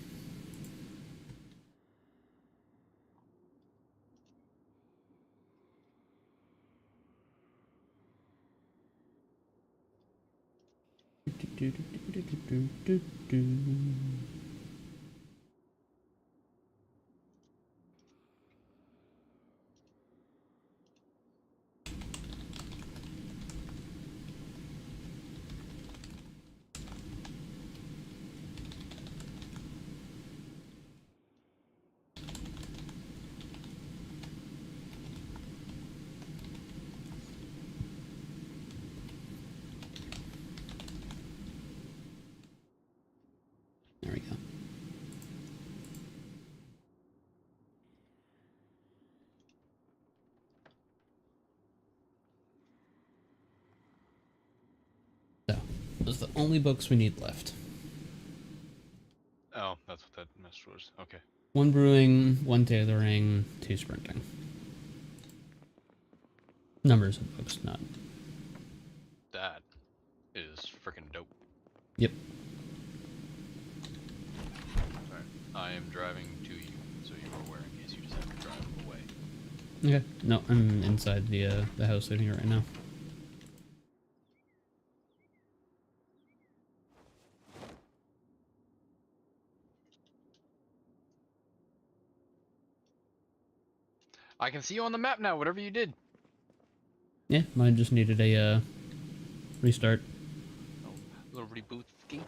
is the only books we need left. Oh, that's what that message was. Okay. 1 brewing, 1 tailoring, 2 sprinting. Numbers of books, not. That is freaking dope. Yep. Alright. I am driving to you, so you are aware in case you just have to drive away. Okay. No, I'm inside the house sitting here right now. I can see you on the map now, whatever you did. Yeah, mine just needed a restart. Oh, little reboot ski.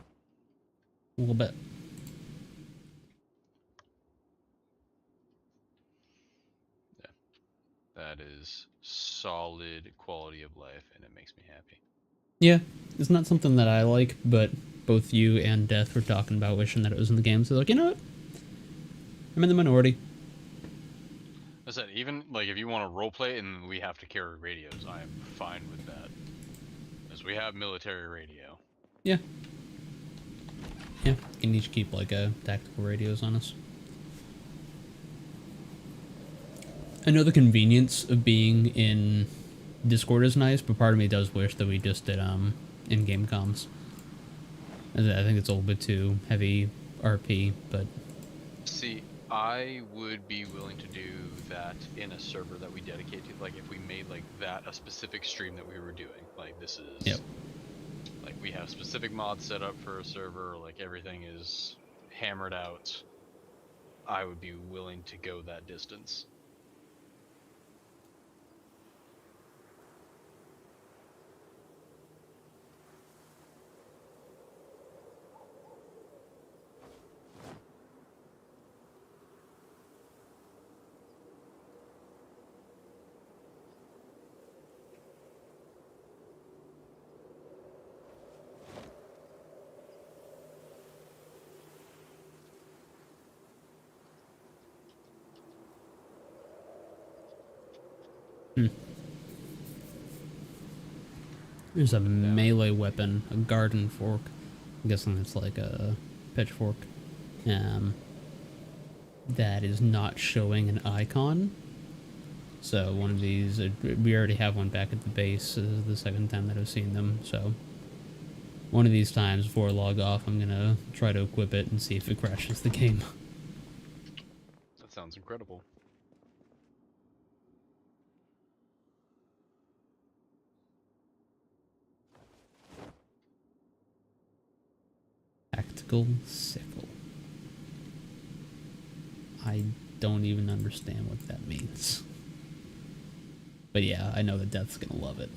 A little bit. That is solid quality of life, and it makes me happy. Yeah, it's not something that I like, but both you and Death were talking about wishing that it was in the game, so like, you know what? I'm in the minority. I said, even like if you want to roleplay and we have to carry radios, I am fine with that. Because we have military radio. Yeah. Yeah, we can each keep like tactical radios on us. I know the convenience of being in Discord is nice, but part of me does wish that we just did in-game comms. I think it's a little bit too heavy RP, but See, I would be willing to do that in a server that we dedicate to. Like if we made like that a specific stream that we were doing. Like this is Yep. like we have specific mods set up for a server, like everything is hammered out. I would be willing to go that distance. there's a melee weapon, a garden fork. I'm guessing it's like a pitchfork. That is not showing an icon. So one of these, we already have one back at the base. This is the second time that I've seen them. So one of these times before I log off, I'm gonna try to equip it and see if it crashes the game. That sounds incredible. Tactical sickle. I don't even understand what that means. But yeah, I know that Death's gonna love it.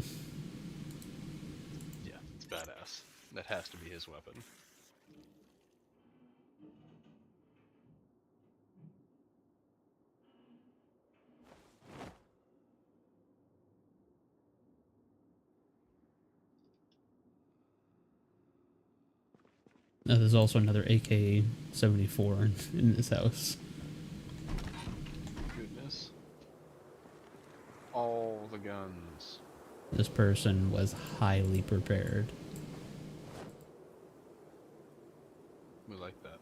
Yeah, it's badass. That has to be his weapon. Now, there's also another AK-74 in this house. Goodness. All the guns. This person was highly prepared. We like that.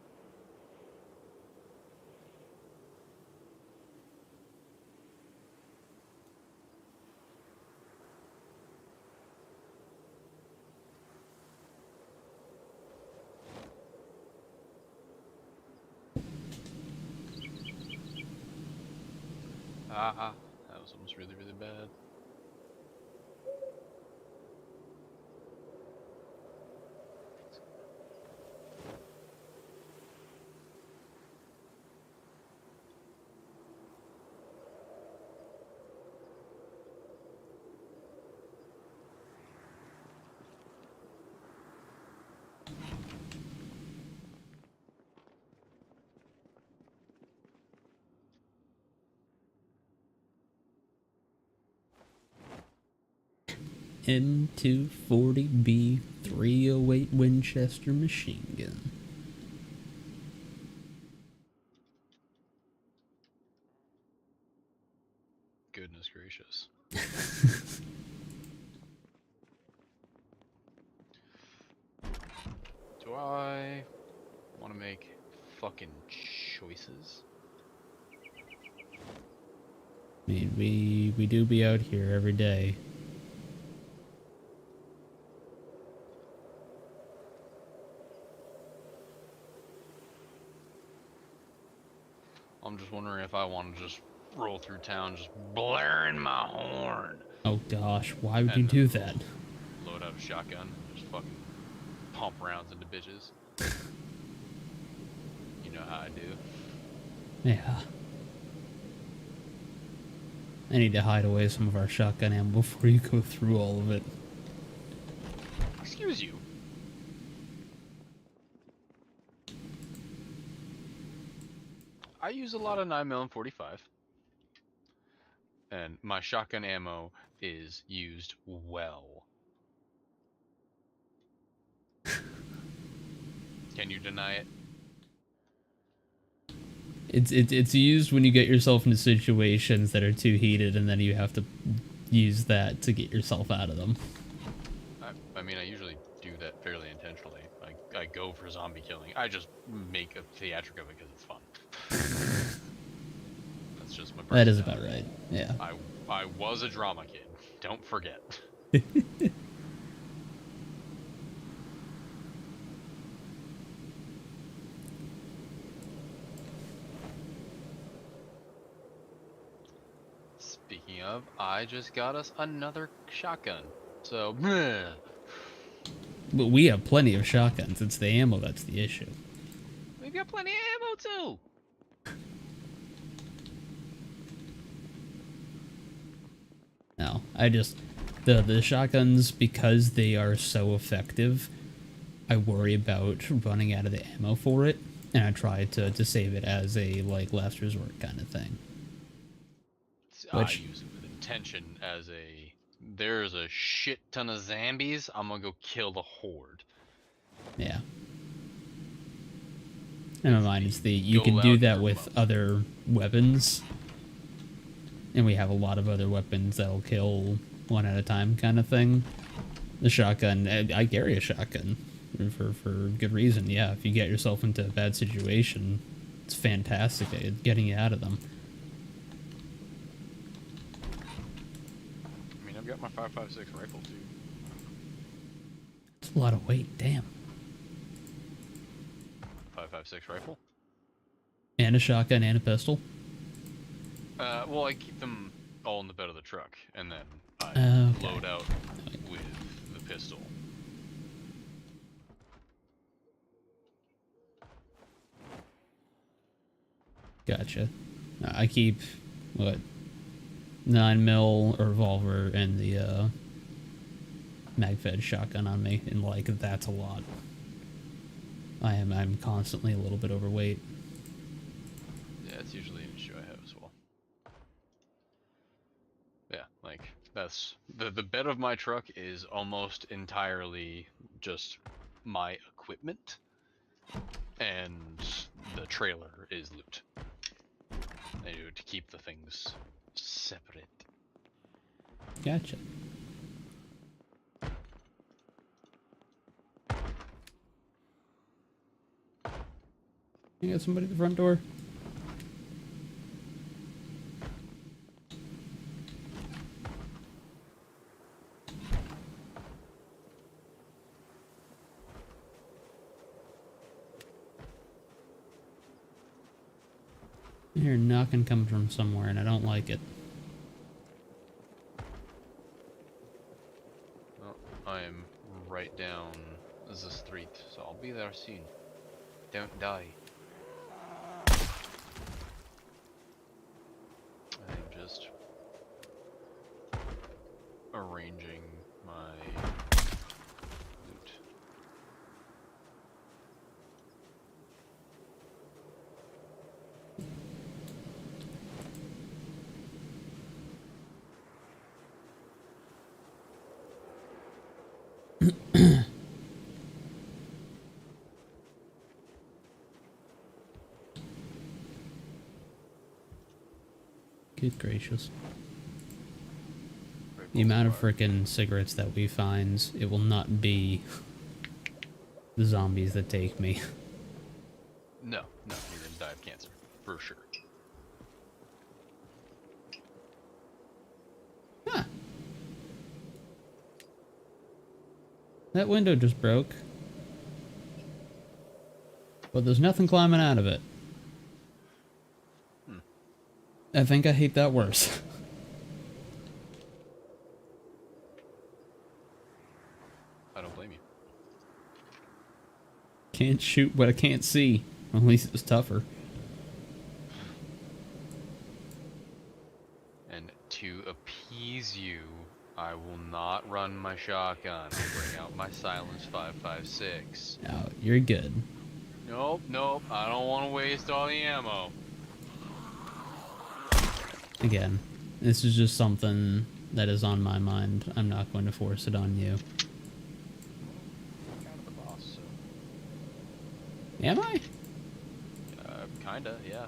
That was almost really, really bad. M240B 308 Winchester machine gun. Goodness gracious. fucking choices. I mean, we do be out here every day. I'm just wondering if I want to just roll through town just blaring my horn. Oh gosh, why would you And do that? Load out a shotgun and just fucking pump rounds into bitches. You know how I do. Yeah. I need to hide away some of our shotgun ammo before you go through all of it. Excuse you. I use a lot of 9mm 45. And my shotgun ammo is used well. Can you deny it? It's used when you get yourself into situations that are too heated, and then you have to use that to get yourself out of them. I mean, I usually do that fairly intentionally. I go for zombie killing. I just make a theatric of it because it's fun. That's just my That is personality. about right. Yeah. I was a drama kid. Don't forget. Speaking of, I just got us another shotgun. So, meh. But we have plenty of shotguns. It's the ammo that's the issue. We've got plenty of ammo too. No, I just the shotguns, because they are so effective, I worry about running out of the ammo for it, and I try to save it as a like last resort kind of thing. I Which- use it with intention as there's a shit ton of zombies. I'm gonna go kill the horde. Yeah. And my mind is you Go can do out that your with mouth. other weapons, and we have a lot of other weapons that'll kill one at a time kind of thing. The shotgun, I carry a shotgun for good reason. Yeah, if you get yourself into a bad situation, it's fantastic at getting you out of them. I mean, I've got my 5.56 rifle too. It's a lot of weight, damn. 5.56 rifle. And a shotgun and a pistol. Well, I keep them all in the bed of the truck, and then I Okay. load out with the pistol. Gotcha. I keep, what, 9mm revolver and the mag-fed shotgun on me, and like that's a lot. I'm constantly a little bit overweight. Yeah, it's usually an issue I have as well. Yeah, like that's the bed of my truck is almost entirely just my equipment, and the trailer is loot. I do to keep the things separate. Gotcha. You got somebody at the front door? I hear knocking coming from somewhere, and I don't like it. Well, I am right down the street, so I'll be there soon. Don't die. I'm just arranging my loot. Good gracious. The amount of frickin' cigarettes that we find, it will not be the zombies that take me. No, no, he didn't die of cancer. For sure. Huh. That window just broke. But there's nothing climbing out of it. I think I hate that worse. I don't blame you. Can't shoot what I can't see. At least it was tougher. And to appease you, I will not run my shotgun. I'll bring out my Silence 5.56. No, you're good. Nope, nope. I don't want to waste all the ammo. Again, this is just something that is on my mind. I'm not going to force it on you. Kind of the boss, so. Am I? Kinda, yeah.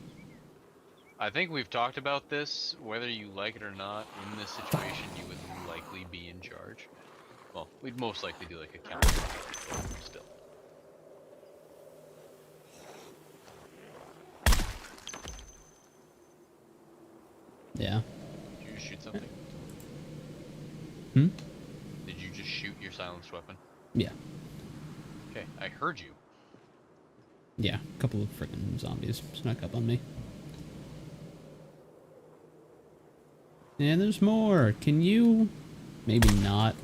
I think we've talked about this. Whether you like it or not, in this situation, you would likely be in charge. Well, we'd most likely do like a counter. Still. Yeah. Did you shoot something? Hmm? Did you just shoot your silenced weapon? Yeah. Okay, I heard you. Yeah, a couple of freaking zombies snuck up on me. And there's more. Can you... Maybe not.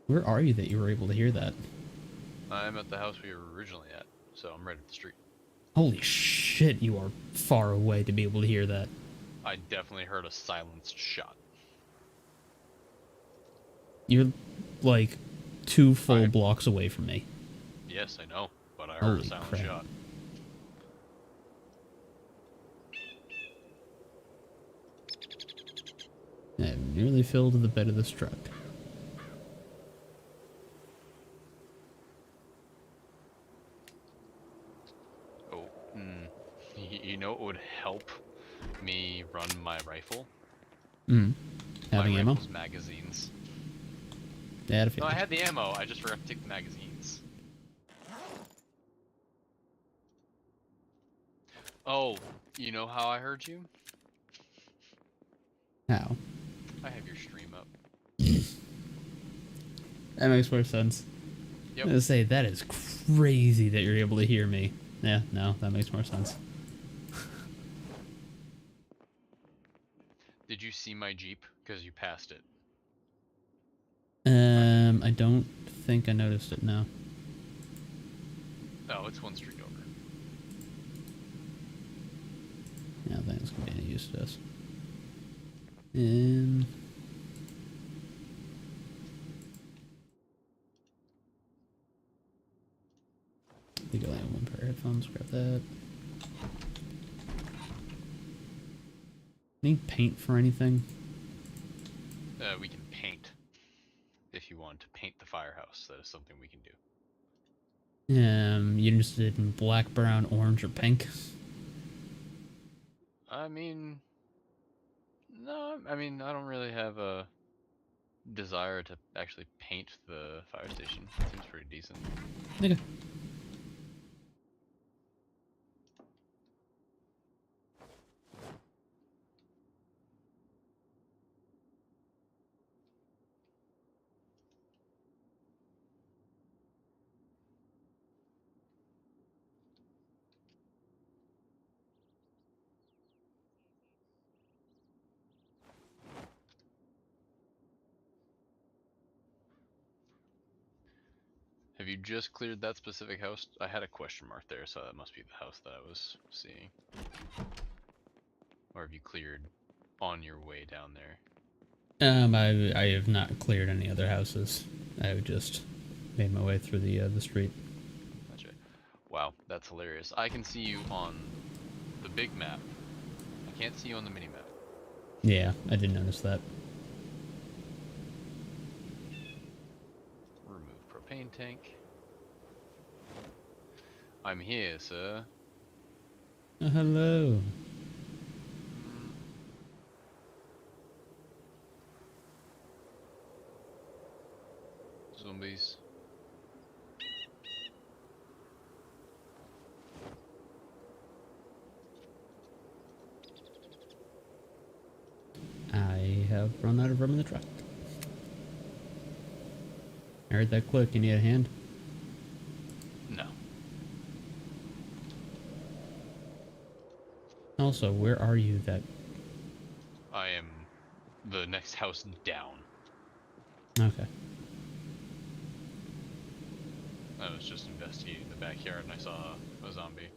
Where are you that you were able to hear that? I'm at the house we were originally at, so I'm right at the street. Holy shit, you are far away to be able to hear that. I definitely heard a silenced shot. You're like 2 full blocks away from me. Yes, I know, but I heard Holy a silenced crap. shot. I've nearly filled the bed of this truck. Oh, you know what would help me run my rifle? Having my ammo? rifle's magazines. Yeah, No, I had the ammo, I just forgot to take the magazines. Oh, you know how I heard you? How? I have your stream up. That makes more sense. Yep. I'm gonna say, that is crazy that you're able to hear me. Yeah, no, that makes more sense. Did you see my Jeep? Because you passed it. I don't think I noticed it, no. Oh, it's one street over. Yeah, I think it's gonna be any use to this. I think I only have 1 pair of headphones, grab that. Need paint for anything? We can paint. If you want to paint the firehouse, that is something we can do. You interested in black, brown, orange, or pink? I mean, no, I mean, I don't really have a desire to actually paint the fire station. It seems pretty decent. Okay. Have you just cleared that specific house? I had a question mark there, so that must be the house that I was seeing. Or have you cleared on your way down there? I have not cleared any other houses. I've just made my way through the street. Gotcha. Wow, that's hilarious. I can see you on the big map. I can't see you on the mini map. Yeah, I did notice that. Remove propane tank. I'm here, sir. Hello. zombies. I have run out of room in the truck. I heard that click. You need a hand? No. Also, where are you that... I am the next house down. Okay. I was just investigating the backyard and I saw a zombie.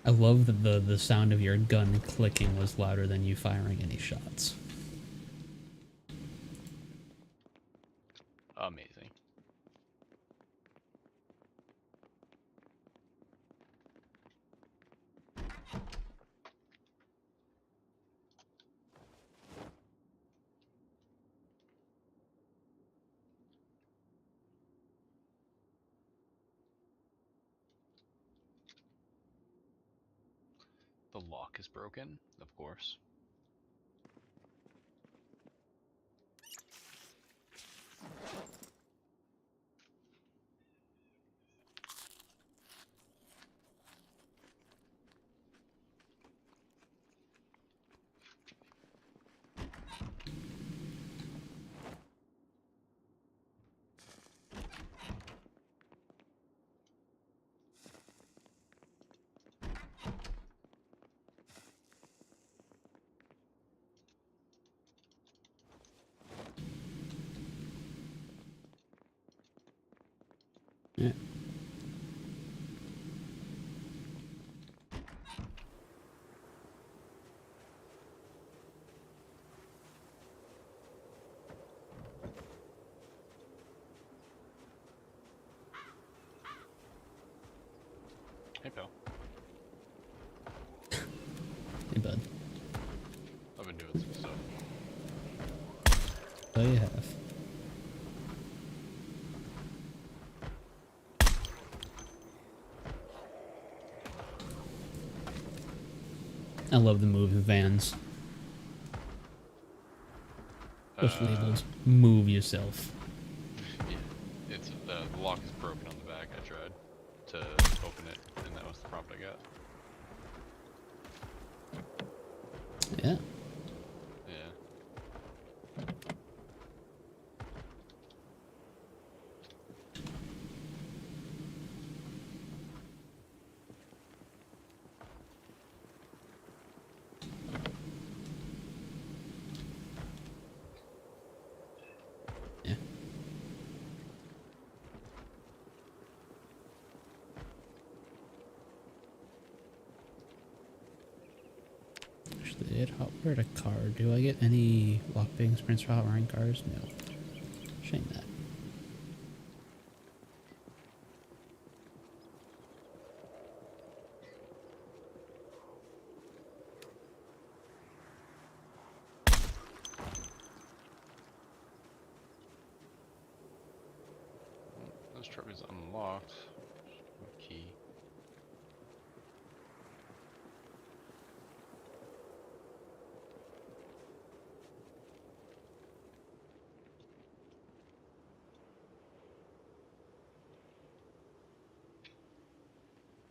I love that the sound of your gun clicking was louder than you firing any shots. Amazing. The lock is broken, of course. Yeah. Hey, pal. Hey, bud. I've been doing some stuff. So you have. I love the moving vans. Just labels. Move yourself. Yeah, it's the lock is broken on the back. I tried to open it, and that was the prompt I got. Yeah. Yeah. Yeah. Actually, it hotwired a car. Do I get any lockpicking sprints for hotwiring cars? No. Shame that. This truck is unlocked. No key.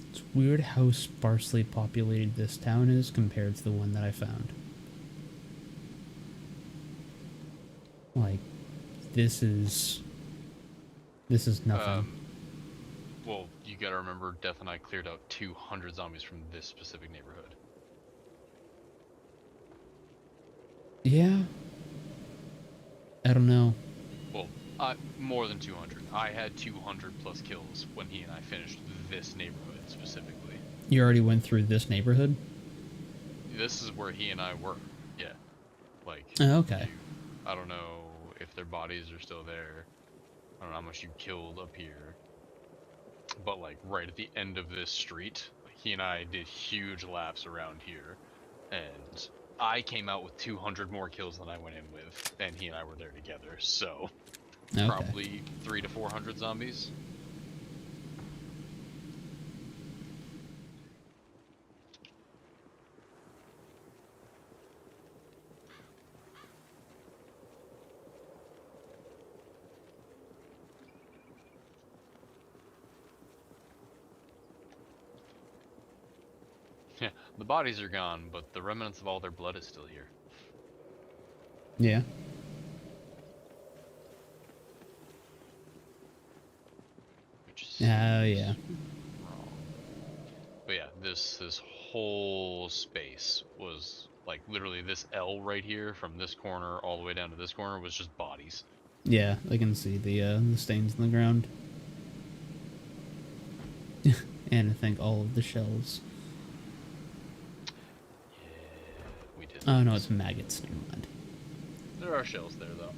It's weird how sparsely populated this town is compared to the one that I found. Like, this is nothing. Well, you gotta remember, Death and I cleared out 200 zombies from this specific neighborhood. Yeah. I don't know. Well, more than 200. I had 200 plus kills when he and I finished this neighborhood specifically. You already went through this neighborhood? This is where he and I were. Yeah. Like. Oh, okay. I don't know if their bodies are still there. I don't know how much you killed up here. But like right at the end of this street, he and I did huge laps around here. And I came out with 200 more kills than I went in with. And he and I were there together. So Okay. probably 300 to 400 zombies. The bodies are gone, but the remnants of all their blood is still here. Yeah. Which is Oh, yeah. wrong. But yeah, this whole space was like literally this L right here from this corner all the way down to this corner was just bodies. Yeah, I can see the stains in the ground. And I think all of the shells. Yeah, we did. Oh, no, lose. it's maggots. Never mind. There are shells there though.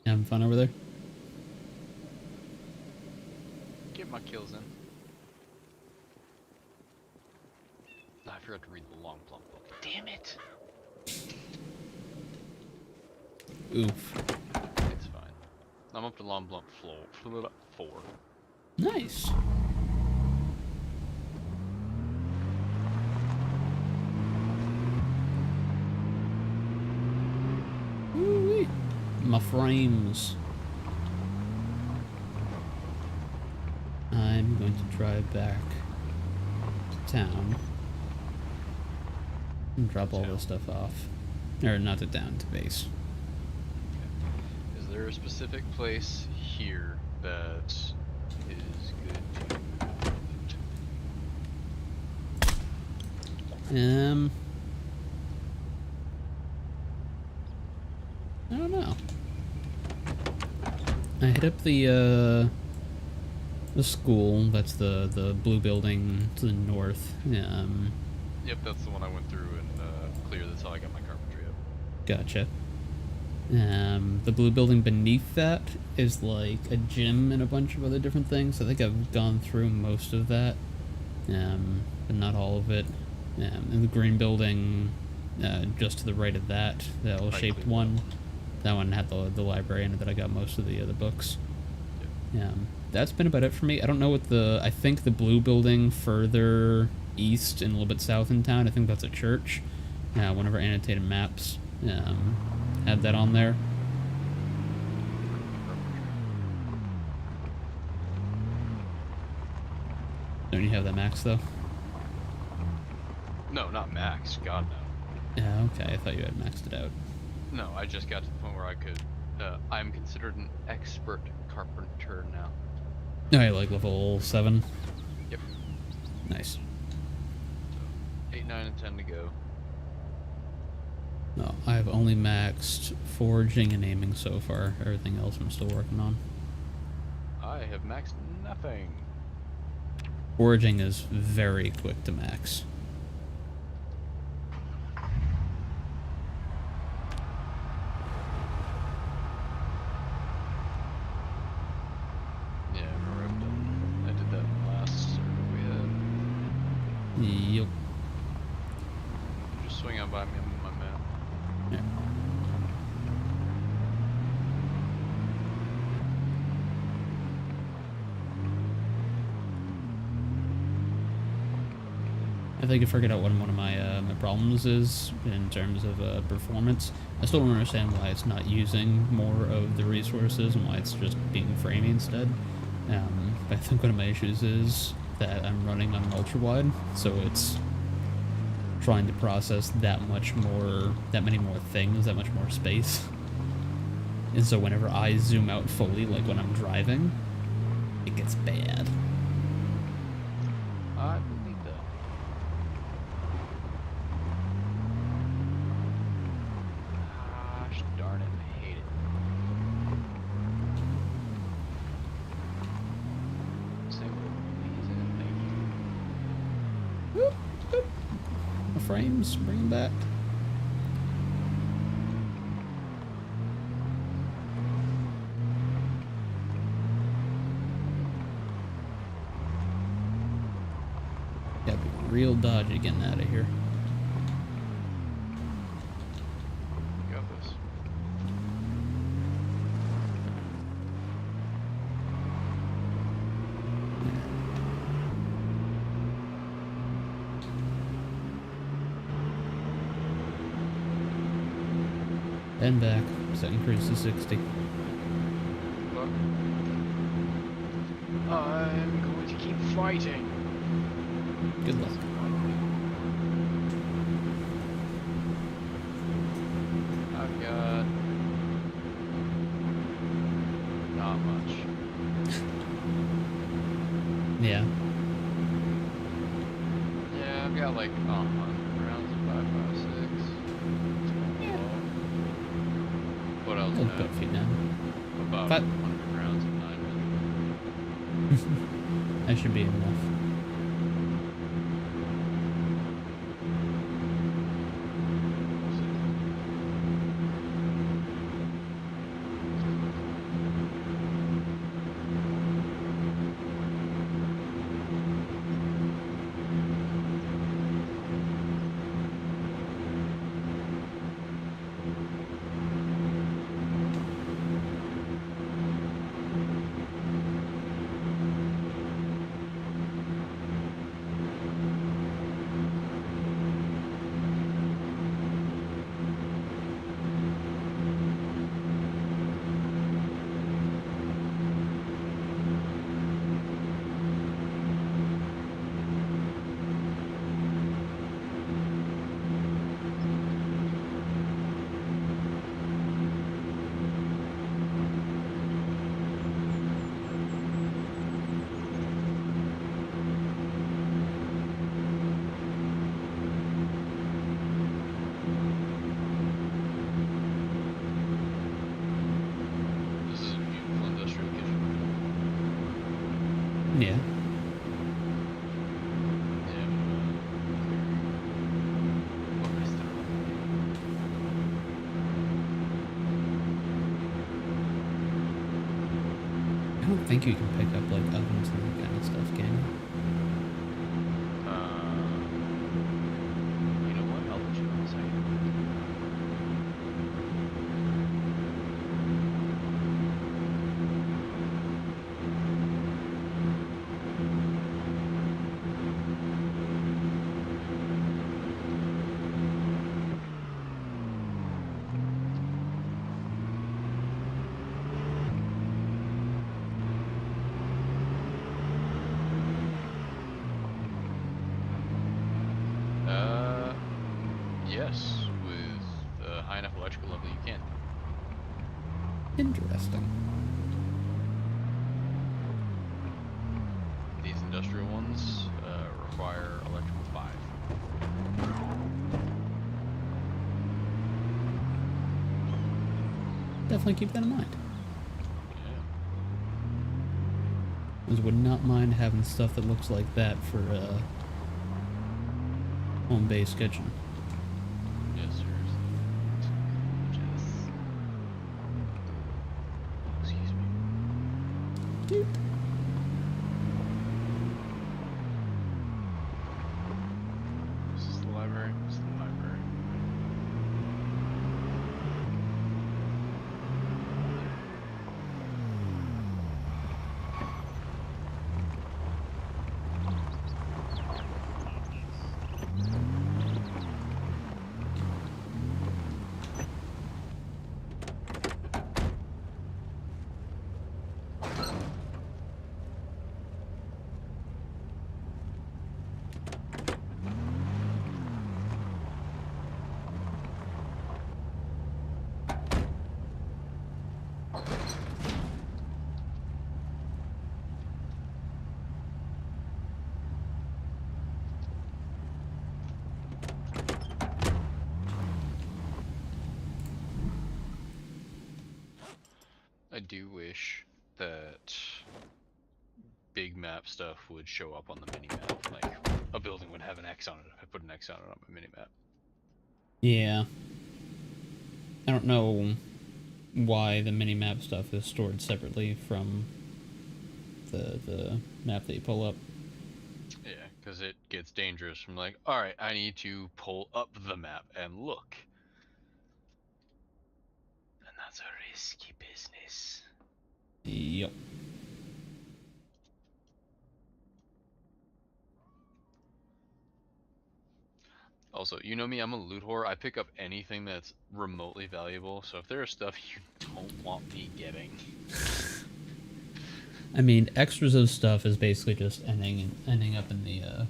Having fun over there? Get my kills in. I forgot to read the long plump book. Damn it! Oof. It's fine. I'm up to long plump floor 4. Nice. Woo-wee. My frames. I'm going to drive back to town and drop all this stuff off. Or not to town, to base. Is there a specific place here that is good to I don't know. I hit up the school. That's the blue building to the north. Yep, that's the one I went through and cleared. That's how I got my carpentry up. Gotcha. The blue building beneath that is like a gym and a bunch of other different things. I think I've gone through most of that, but not all of it. And the green building, just to the right of that, the L-shaped cleared one. That one had the library in it that I got most of the books. That's been about it for me. I don't know what I think the blue building further east and a little bit south in town, I think that's a church. One of our annotated maps had that on there. Don't you have that max though? No, not max. God, no. Yeah, okay. I thought you had maxed it out. No, I just got to the point where I could. I'm considered an expert carpenter now. Oh, you're like level 7? Yep. Nice. 8, 9, and 10 to go. No, I've only maxed forging and aiming so far. Everything else I'm still working on. I have maxed nothing. Forging is very quick to max. Yeah, I remember I did that in the last server we had. Yep. Just swing on by me on my map. Yeah. I definitely figured out what one of my problems is in terms of performance. I still don't understand why it's not using more of the resources and why it's just being framey instead. But I think one of my issues is that I'm running on an ultra wide, so it's trying to process that many more things, that much more space. And so whenever I zoom out fully, like when I'm driving, it gets bad. I believe that. Gosh darn it, I hate it. Single, please, and thank you. Whoop, whoop. The frames, bring them back. Gotta be real dodgy getting out of here. Got this. And back. So increase to 60. Fuck. I'm going to keep fighting. Good luck. I've got not much. Yeah. Yeah, I've got like 100 rounds of 5.56. What else? I'll do I put have? feet down. About But- 100 rounds of 9mm. That should be enough. This is a beautiful industrial kitchen. Yeah. Yeah. What restaurant? I don't think you can pick up like ovens and that kind of stuff, can you? You know what? I'll let you know in a second. Yes, with a high enough electrical level, you can. Interesting. These industrial ones require electrical 5. Definitely keep that in mind. Yeah. I would not mind having stuff that looks like that for home-based kitchen. Yes, seriously. Just... Excuse me. Doop. This is the library. This is the library. I do wish that big map stuff would show up on the mini map. Like a building would have an X on it if I put an X on it on my mini map. Yeah. I don't know why the mini-map stuff is stored separately from the map that you pull up. Yeah, because it gets dangerous from like, alright, I need to pull up the map and look. And that's a risky business. Yep. Also, you know me, I'm a loot whore. I pick up anything that's remotely valuable, so if there's stuff you don't want me getting... I mean, extras of stuff is basically just ending up in the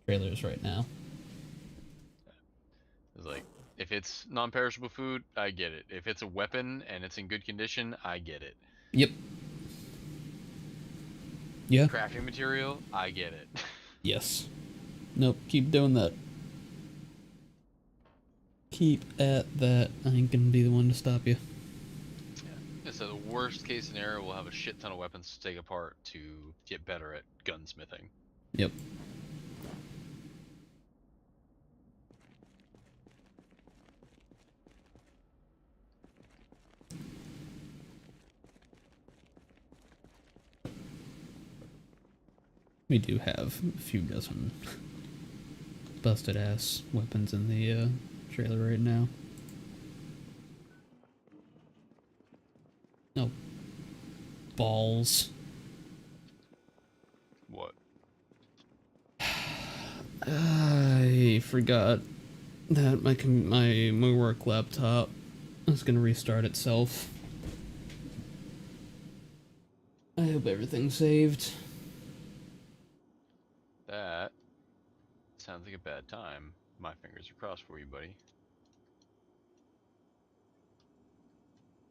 trailers right now. It's like, if it's non-perishable food, I get it. If it's a weapon and it's in good condition, I get it. Yep. Yeah. Crafting material, I get it. Yes. Nope, keep doing that. Keep at that. I ain't gonna be the one to stop you. Yeah. So the worst case scenario, we'll have a shit ton of weapons to take apart to get better at gunsmithing. Yep. We do have a few dozen busted ass weapons in the trailer right now. No. Balls. What? I forgot that my work laptop is gonna restart itself. I hope everything's saved. That sounds like a bad time. My fingers are crossed for you, buddy.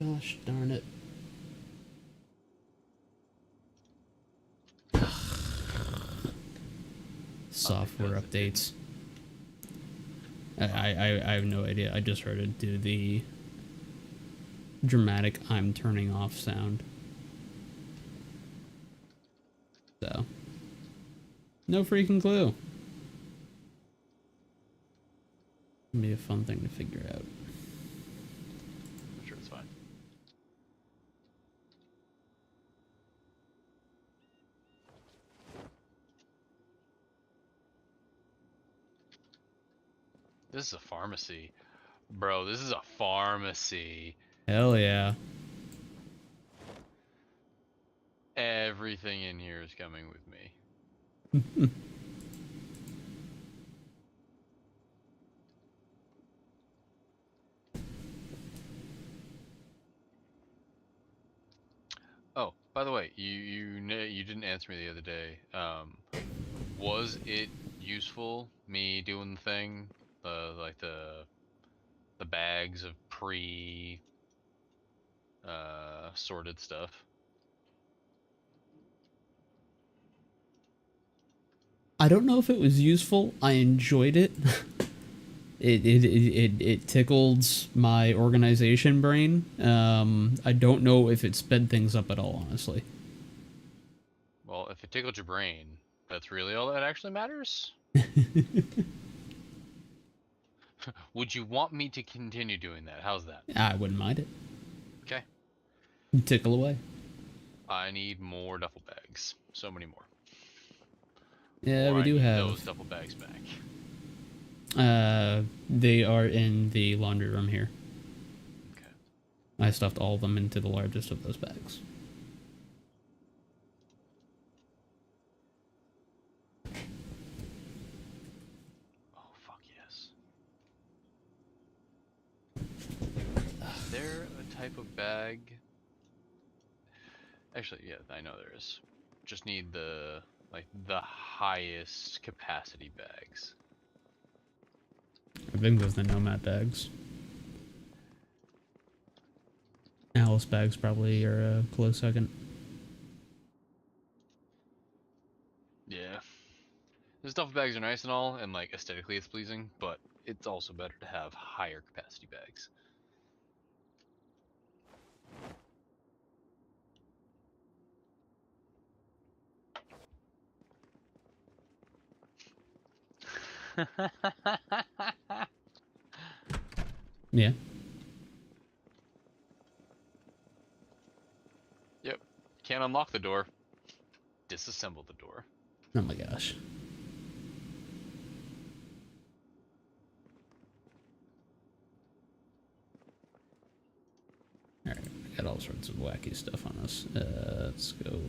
Gosh darn it. Software updates. I have no idea. I just heard it do the dramatic I'm turning off sound. So, no freaking clue. It'll be a fun thing to figure out. I'm sure it's fine. This is a pharmacy. Bro, this is a pharmacy. Hell yeah. Everything in here is coming with me. Oh, by the way, you didn't answer me the other day. Was it useful me doing the thing, like the bags of sorted stuff? I don't know if it was useful. I enjoyed it. It tickled my organization brain. I don't know if it sped things up at all, honestly. Well, if it tickled your brain, that's really all that actually matters. Would you want me to continue doing that? How's that? I wouldn't mind it. Okay. Tickle away. I need more duffel bags. So many more. Yeah, Or we I do need have. those duffel bags back. They are in the laundry room here. Okay. I stuffed all of them into the largest of those bags. Oh, fuck yes. Is there a type of bag? Actually, yeah, I know there is. Just need the highest capacity bags. I think those are the Nomad bags. Alice bags probably are a close second. Yeah. The duffel bags are nice and all, and like aesthetically it's pleasing, but it's also better to have higher capacity bags. Yeah. Yep. Can't unlock the door. Disassemble the door. Oh my gosh. Alright, we got all sorts of wacky stuff on us. Let's go.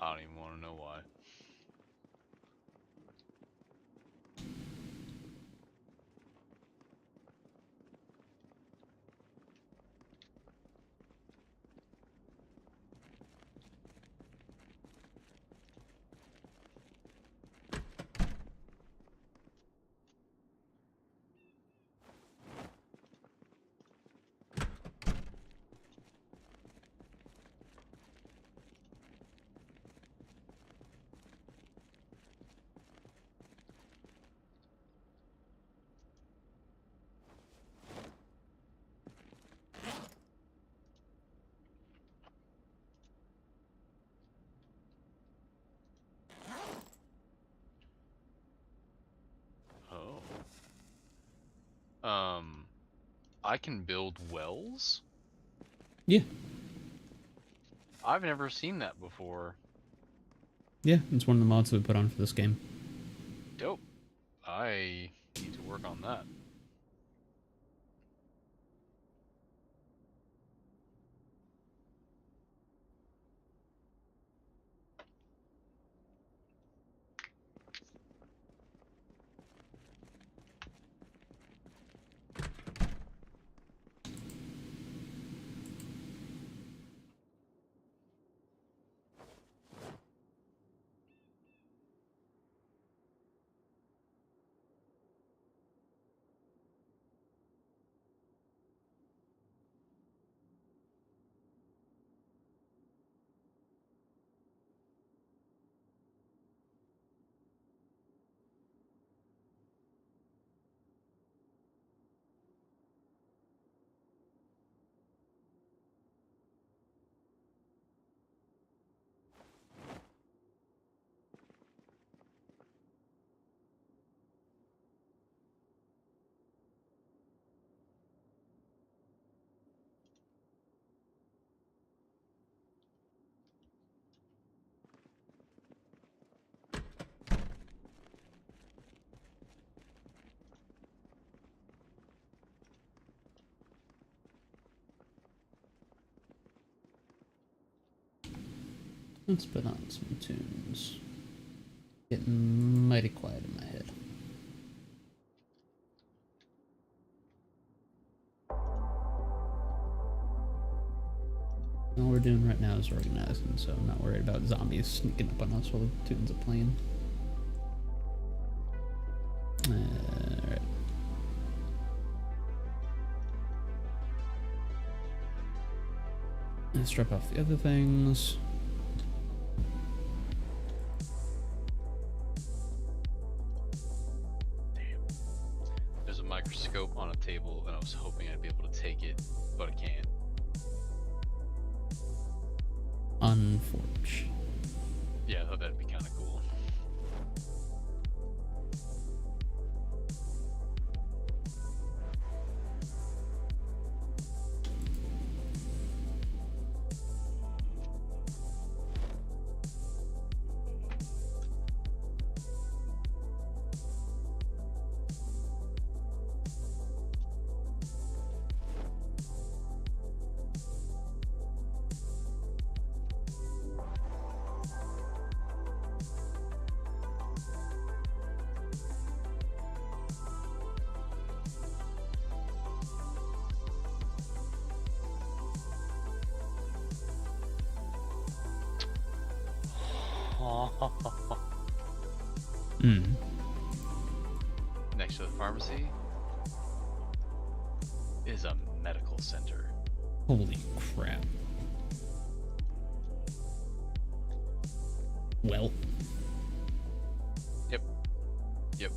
I don't even want to know why. I can build wells? Yeah. I've never seen that before. Yeah, it's one of the mods we put on for this game. Dope. I need to work on that. Let's put on some tunes. Getting mighty quiet in my head. All we're doing right now is organizing, so I'm not worried about zombies sneaking up on us while the tunes are playing. Alright. Let's drop off the other things. There's a microscope on a table, and I was hoping I'd be able to take it, but I can't. Unforge. Yeah, I thought that'd be kind of cool. Hmm. Next to the pharmacy is a medical center. Holy crap. Well. Yep. Yep.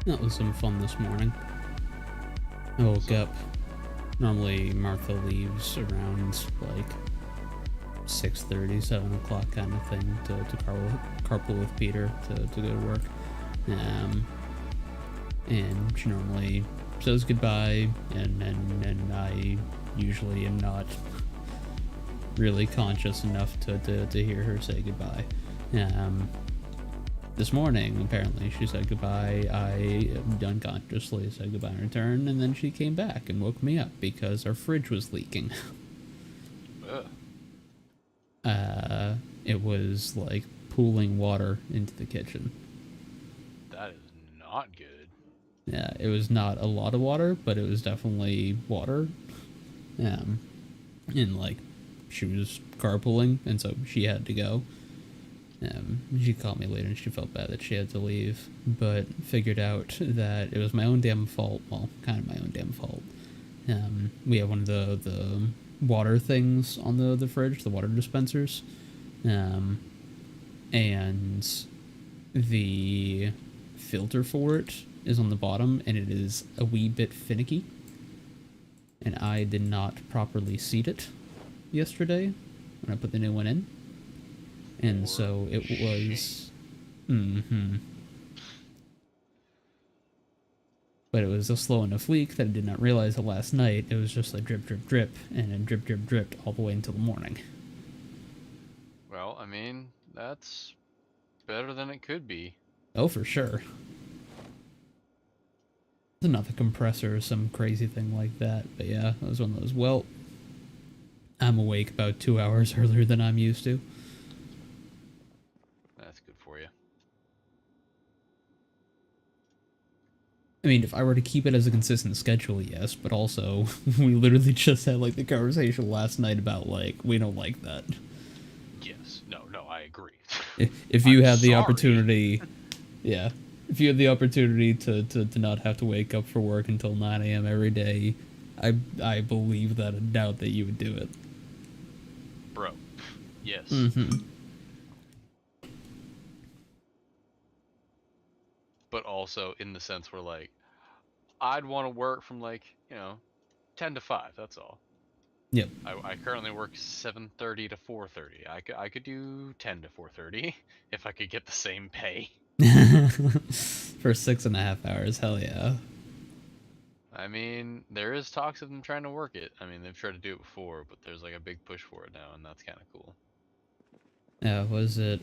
That was some fun this morning. I woke up. Normally Martha leaves around like 6:30, 7 o'clock kind of thing to carpool with Peter to go to work. And she normally says goodbye, and I usually am not really conscious enough to hear her say goodbye. This morning, apparently, she said goodbye. I unconsciously said goodbye in return, and then she came back and woke me up because our fridge was leaking. It was like pooling water into the kitchen. That is not good. Yeah, it was not a lot of water, but it was definitely water. And like, she was carpooling, and so she had to go. She called me later and she felt bad that she had to leave, but figured out that it was my own damn fault. Well, kind of my own damn fault. We have one of the water things on the fridge, the water dispensers. And the filter for it is on the bottom, and it is a wee bit finicky. And I did not properly seat it yesterday when I put the new one in. And so it was... But it was a slow enough leak that I did not realize that last night it was just like drip, drip, drip, and then drip, drip, dripped all the way until the morning. Well, I mean, that's better than it could be. Oh, for sure. Another compressor or some crazy thing like that. But yeah, that was one of those, well, I'm awake about 2 hours earlier than I'm used to. That's good for you. I mean, if I were to keep it as a consistent schedule, yes, but also, we literally just had, like, the conversation last night about, like, we don't like that. Yes. No, I agree. If you I'm had the sorry. opportunity, yeah, if you had the opportunity to not have to wake up for work until 9 a.m. every day, I believe that I doubt that you would do it. Bro. Yes. Mm-hmm. But also in the sense where, like, I'd want to work from, like, 10 to 5, that's all. Yep. I currently work 7:30 to 4:30. I could do 10 to 4:30 if I could get the same pay. For 6.5 hours, hell yeah. I mean, there is talks of them trying to work it. I mean, they've tried to do it before, but there's like a big push for it now, and that's kind of cool. Yeah, was it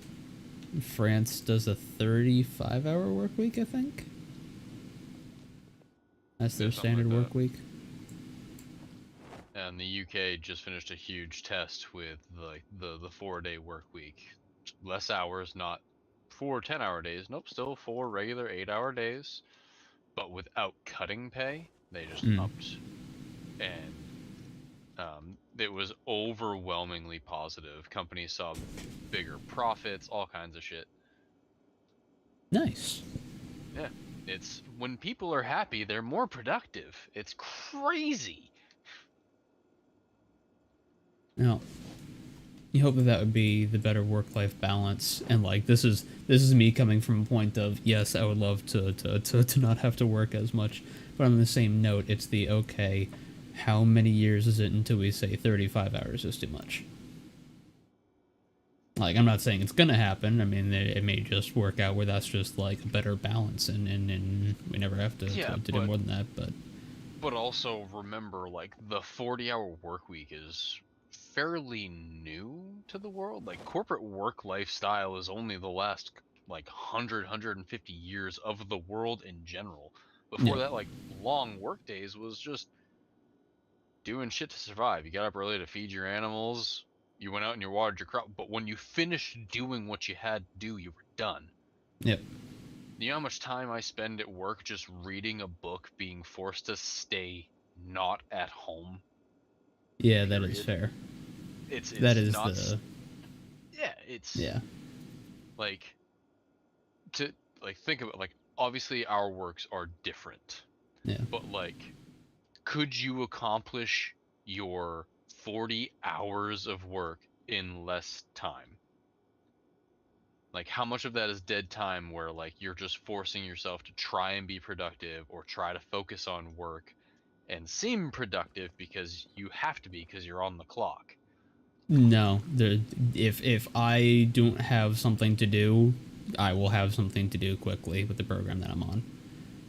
France does a 35-hour work week, I think? That's their Something like standard work that. week. And the UK just finished a huge test with like the 4-day work week. Less hours, not 4 10-hour days. Nope, still 4 regular 8-hour days, but without cutting pay. They just upped, and it was overwhelmingly positive. Companies saw bigger profits, all kinds of shit. Nice. Yeah, it's when people are happy, they're more productive. It's crazy. Now, you hope that that would be the better work-life balance, and like this is me coming from a point of yes, I would love to not have to work as much, but on the same note, it's the okay, how many years is it until we say 35 hours is too much? Like, I'm not saying it's gonna happen. I mean, it may just work out where that's just like a better balance, and we never have to do more than that. But also remember, like, the 40-hour work week is fairly new to the world. Like, corporate work lifestyle is only the last like 150 years of the world in general. Before that, like, long work days was just doing shit to survive. You got up early to feed your animals, you went out and you watered your crop, but when you finished doing what you had to do, you were done. Yep. You know how much time I spend at work just reading a book, being forced to stay not at home? Yeah, that is fair. It's that is not, the... Yeah, it's... Yeah. Like, to, like, think about, like, obviously our works are different. Yeah. But, like, could you accomplish your 40 hours of work in less time? Like, how much of that is dead time where, like, you're just forcing yourself to try and be productive or try to focus on work and seem productive because you have to be because you're on the clock? No, if I don't have something to do, I will have something to do quickly with the program that I'm on.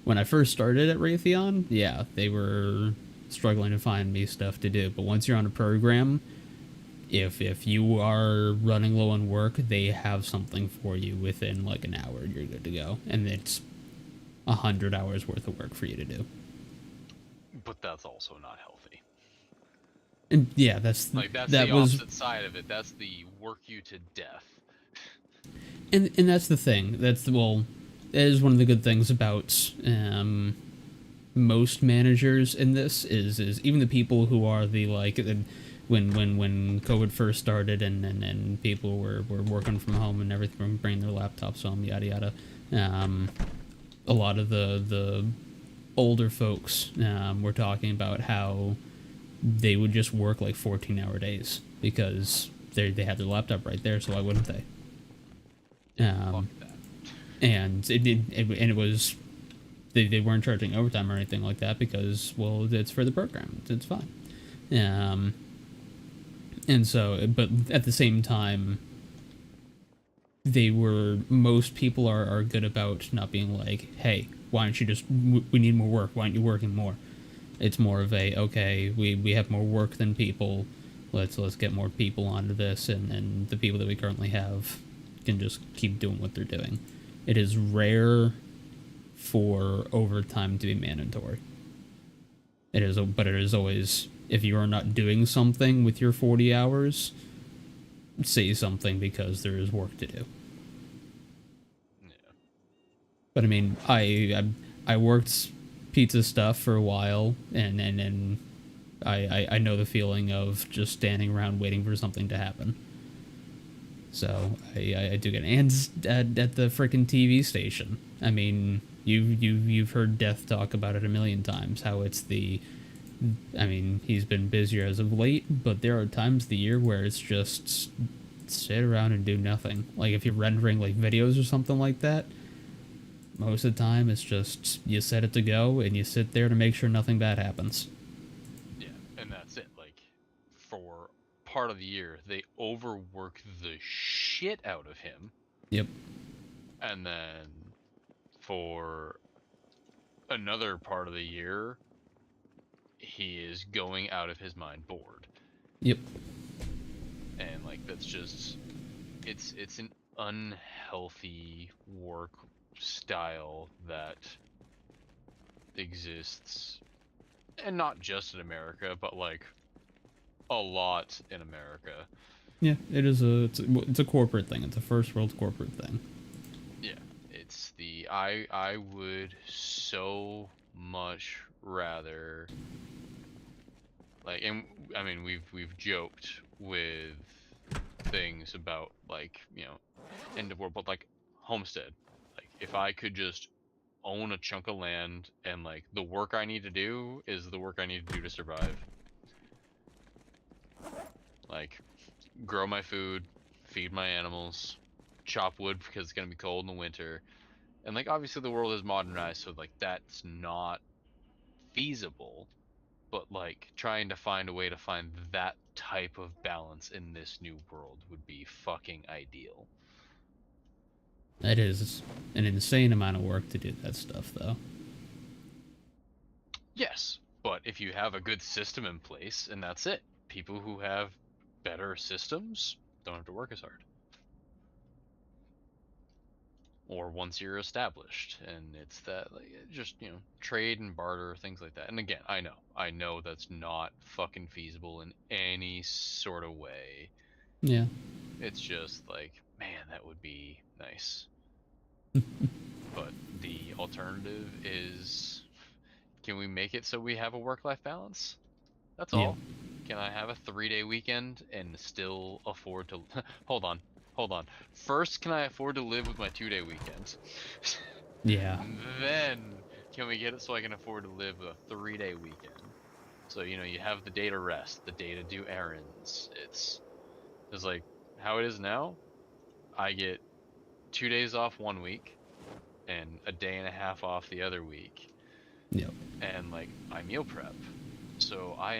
When I first started at Raytheon, yeah, they were struggling to find me stuff to do. But once you're on a program, if you are running low on work, they have something for you within like an hour. You're good to go, and it's 100 hours worth of work for you to do. But that's also not healthy. And yeah, that's the opposite side of it. That's the work you to death. And that's the thing. That is one of the good things about most managers in this is even the people who are the like when COVID first started and people were working from home and everything, bringing their laptops home, yada yada. A lot of the older folks were talking about how they would just work like 14-hour days because they had their laptop right there, so why wouldn't they? And it was they weren't charging overtime or anything like that because, well, it's for the program. It's fine. And so, but at the same time, most people are good about not being like, hey, why don't you just, we need more work, why aren't you working more? It's more of a, okay, we have more work than people, let's get more people onto this, and the people that we currently have can just keep doing what they're doing. It is rare for overtime to be mandatory. But it is always, if you are not doing something with your 40 hours, say something because there is work to do. Yeah. But I mean, I worked pizza stuff for a while, and I know the feeling of just standing around waiting for something to happen. So I do get, and at the freaking TV station. I mean, you've heard Death talk about it a million times. How it's the, I mean, he's been busier as of late, but there are times of the year where it's just sit around and do nothing. Like if you're rendering like videos or something like that, most of the time it's just you set it to go and you sit there to make sure nothing bad happens. Yeah, and that's it. Like, for part of the year, they overwork the shit out of him, Yep. and then for another part of the year, he is going out of his mind bored. Yep. And like that's just it's an unhealthy work style that exists, and not just in America, but like a lot in America. Yeah, it is it's a corporate thing. It's a first world corporate thing. Yeah, it's the I would so much rather, like, and I mean we've joked with things about, like, you know, end of world, but like homestead, like if I could just own a chunk of land and like the work I need to do is the work I need to do to survive, like grow my food, feed my animals, chop wood because it's going to be cold in the winter. And like obviously the world is modernized, so like that's not feasible, but like trying to find a way to find that type of balance in this new world would be fucking ideal. That is an insane amount of work to do that stuff, though. Yes, but if you have a good system in place and that's it, people who have better systems don't have to work as hard. Or once you're established, and it's that, like, just, you know, trade and barter, things like that. And again, I know that's not fucking feasible in any sort of way. Yeah. It's just like, man, that would be nice. But the alternative is, can we make it so we have a work-life balance? That's Yeah. all. Can I have a 3-day weekend and still afford to hold on. First, can I afford to live with my 2-day weekends? Yeah. Then can we get it so I can afford to live a 3-day weekend? So, you know, you have the day to rest, the day to do errands. It's like how it is now. I get 2 days off one week and a day and a half off the other week. Yep. And like I meal prep. So I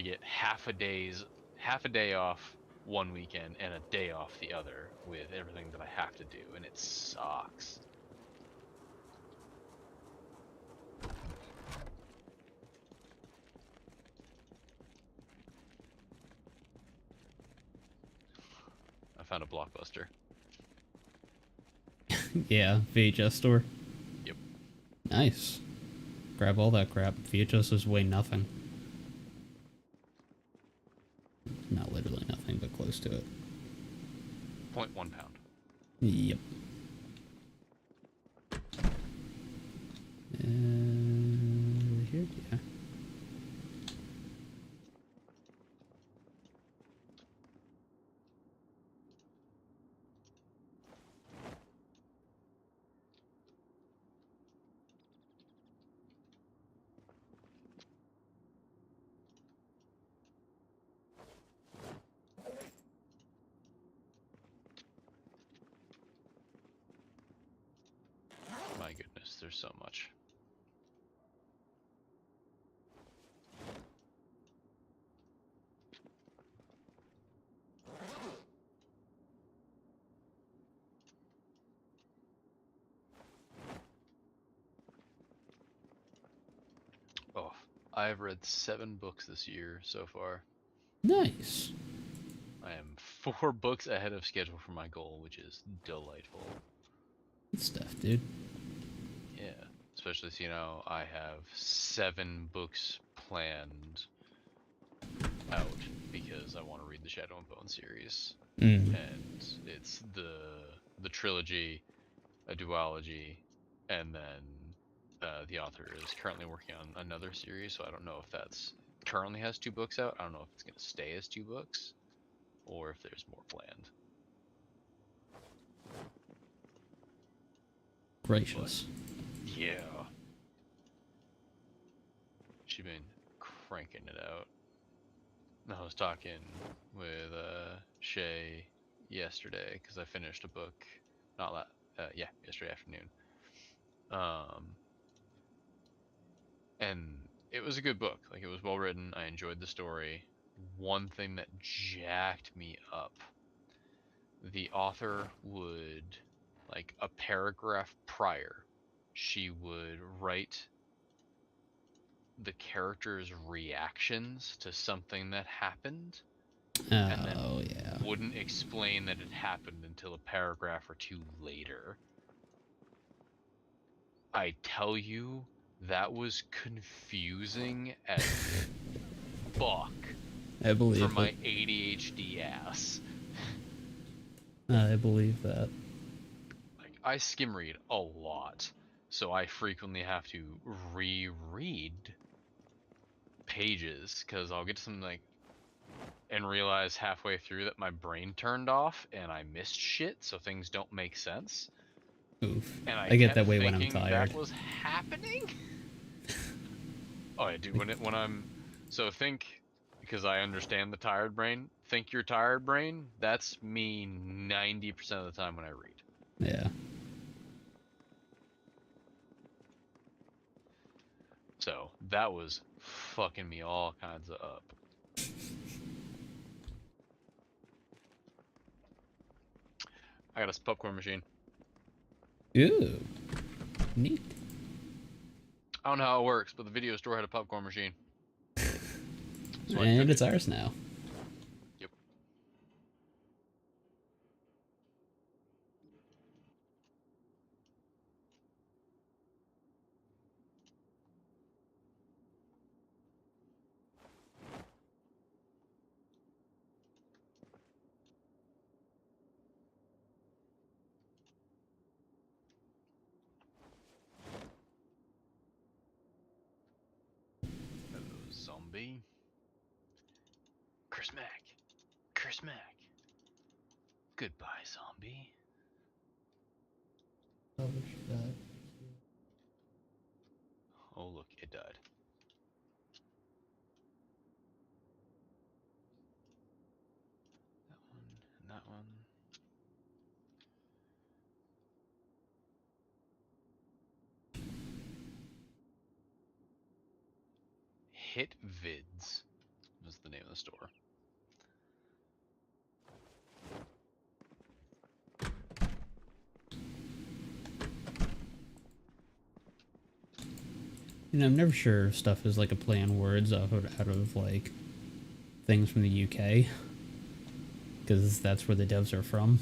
get half a day off one weekend and a day off the other with everything that I have to do, and it sucks. I found a Blockbuster. Yeah. VHS store. Yep. Nice. Grab all that crap. VHS is weigh nothing. Not literally nothing, but close to it. 0.1 pound. Yep. Over here? Yeah. My goodness, there's so much. Oh, I've read 7 books this year so far. Nice. I am 4 books ahead of schedule for my goal, which is delightful. Good stuff, dude. Yeah, especially so, you know, I have 7 books planned out because I want to read the Shadow and Bone series, Mm. and it's the trilogy, a duology, and then the author is currently working on another series, so I don't know if that's currently has 2 books out. I don't know if it's gonna stay as 2 books. or if there's more planned. Gracious. Yeah. She's been cranking it out. I was talking with Shay yesterday because I finished a book, yesterday afternoon. And it was a good book. Like, it was well written. I enjoyed the story. One thing that jacked me up, the author would, like, a paragraph prior, she would write the character's reactions to something that happened, and then Oh, yeah. wouldn't explain that it happened until a paragraph or two later. I tell you, that was confusing as fuck I believe for my it. ADHD ass. I believe that. Like, I skim read a lot, so I frequently have to reread pages because I'll get to something like and realize halfway through that my brain turned off and I missed shit, so things don't make sense. Oof. And I get kept that way when I'm thinking tired. that was happening. Oh, I do when I'm so think, because I understand the tired brain. Think your tired brain. That's me 90% of the time when I read. Yeah. So that was fucking me all kinds of up. I got a popcorn machine. Ooh. Neat. I don't know how it works, but the video store had a popcorn machine. So I And took it's it. ours now. Yep. Hello, zombie. Chris Mack. Chris Mack. Goodbye, zombie. Oh, look, it died. That one and that one. Hit Vids was the name of the store. You know, I'm never sure if stuff is like a play on words out of like things from the UK, because that's where the devs are from.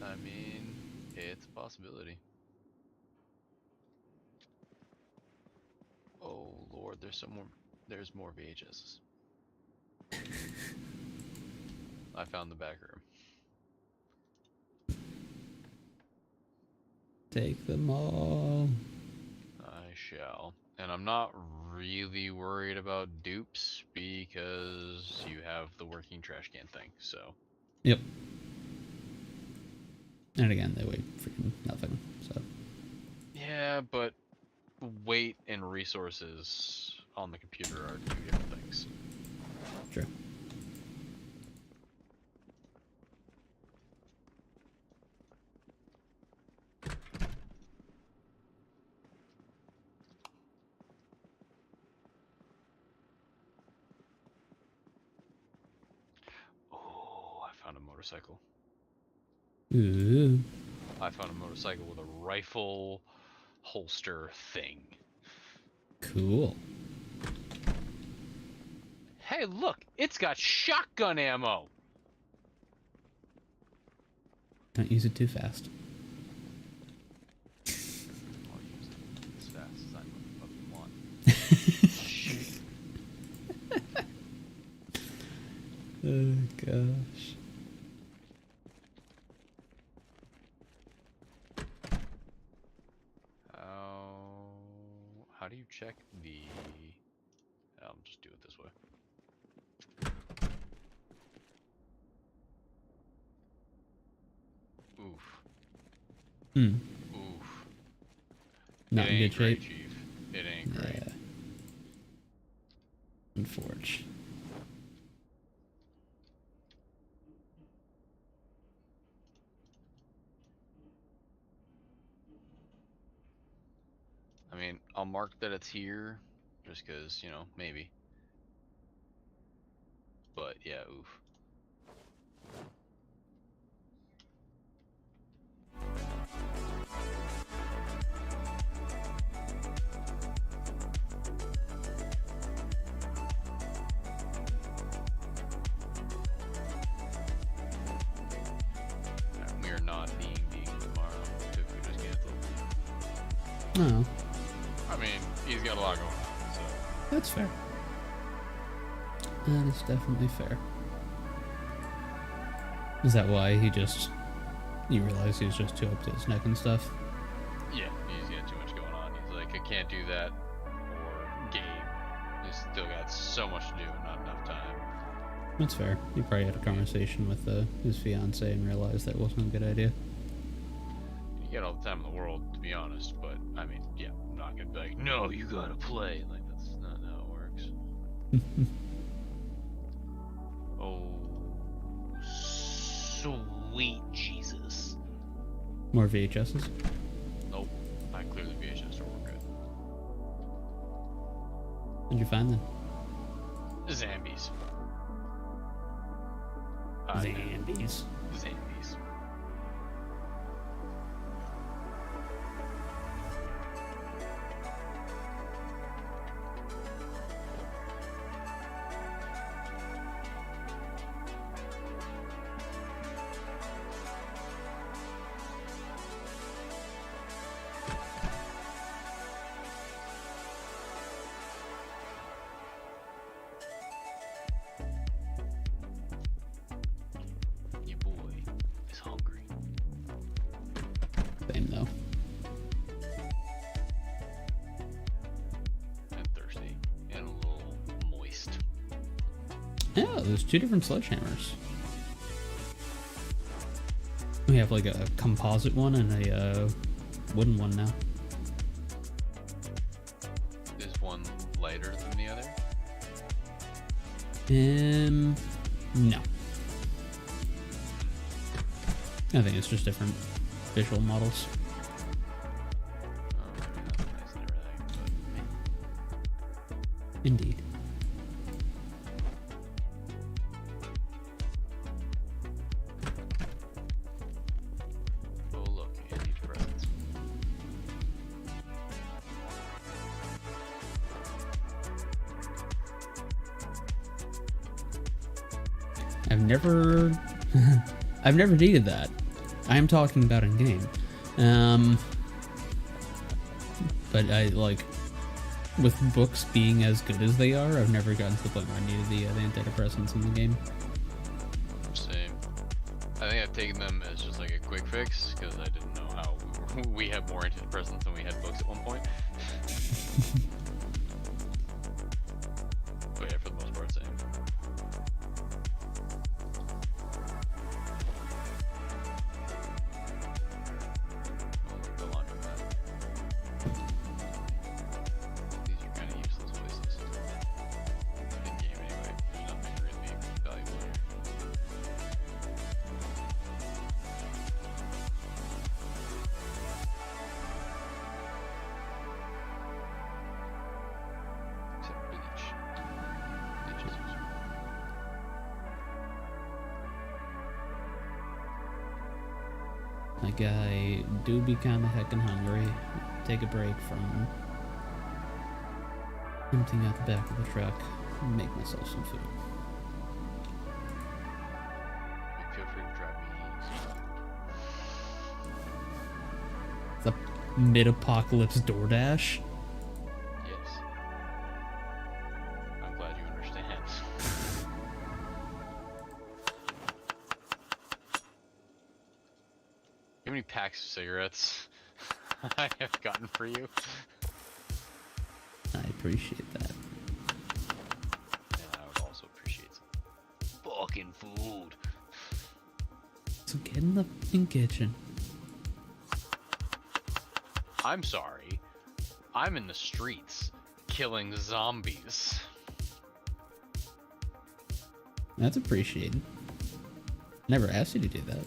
I mean, it's a possibility. Oh Lord, there's more VHSs. I found the back room. Take them all. I shall. And I'm not really worried about dupes because you have the working trash can thing, so. Yep. And again, they weigh freaking nothing, so. Yeah, but weight and resources on the computer are two different things. True. Oh, I found a motorcycle. Ooh. I found a motorcycle with a rifle holster thing. Cool. Hey, look! It's got shotgun ammo! Don't use it too fast. I'll use it as fast as I fucking want. Oh gosh. How do you check the... I'll just do it this way. Hmm. Oof. Not It in good ain't great, shape. Chief. It ain't great. Yeah. Unfortunate. I mean, I'll mark that it's here, just because, you know, maybe. But yeah, oof. We are not D&D tomorrow. Tifu just canceled. Oh, I mean, he's got a lot going on, so. that's fair. That is definitely fair. Is that why you realize he was just too up to his neck and stuff? Yeah, he's got too much going on. He's like, I can't do that or game. He's still got so much to do and not enough time. That's fair. He probably had a conversation with his fiance and realized that wasn't a good idea. You get all the time in the world, to be honest, but I mean, yeah, I'm not gonna be like, no, you gotta play. Like, that's not how it works. Oh, sweet Jesus. More VHSs? Nope, I cleared the VHS store. We're good. What'd you find then? Zambies. Zambies. Zambies. Your boy is hungry. Same though. And thirsty. And a little moist. Yeah, there's two different sledgehammers. We have like a composite one and a wooden one now. Is one lighter than the other? No. I think it's just different visual models. Oh, maybe that's nice and everything, but Indeed. oh look, antidepressants. I've never needed that. I am talking about in game. But I like with books being as good as they are, I've never gotten to the point where I needed the antidepressants in the game. Same. I think I've taken them as just like a quick fix because I didn't know how we had more antidepressants than we had books at one point. But yeah, for the most part, same. The laundromat. These are kind of useless places. In game anyway. There's nothing really valuable here. Except bleach. Bleach is useful. Like I do be kinda heckin' hungry. Take a break from emptying out the back of the truck and make myself some food. Feel free to drive me The mid-apocalypse DoorDash? Yes. I'm glad you understand. How many packs of cigarettes I have gotten for you? I appreciate that. And I would also appreciate some fucking food. So get in the fucking kitchen. I'm sorry. I'm in the streets killing zombies. That's appreciated. Never asked you to do that.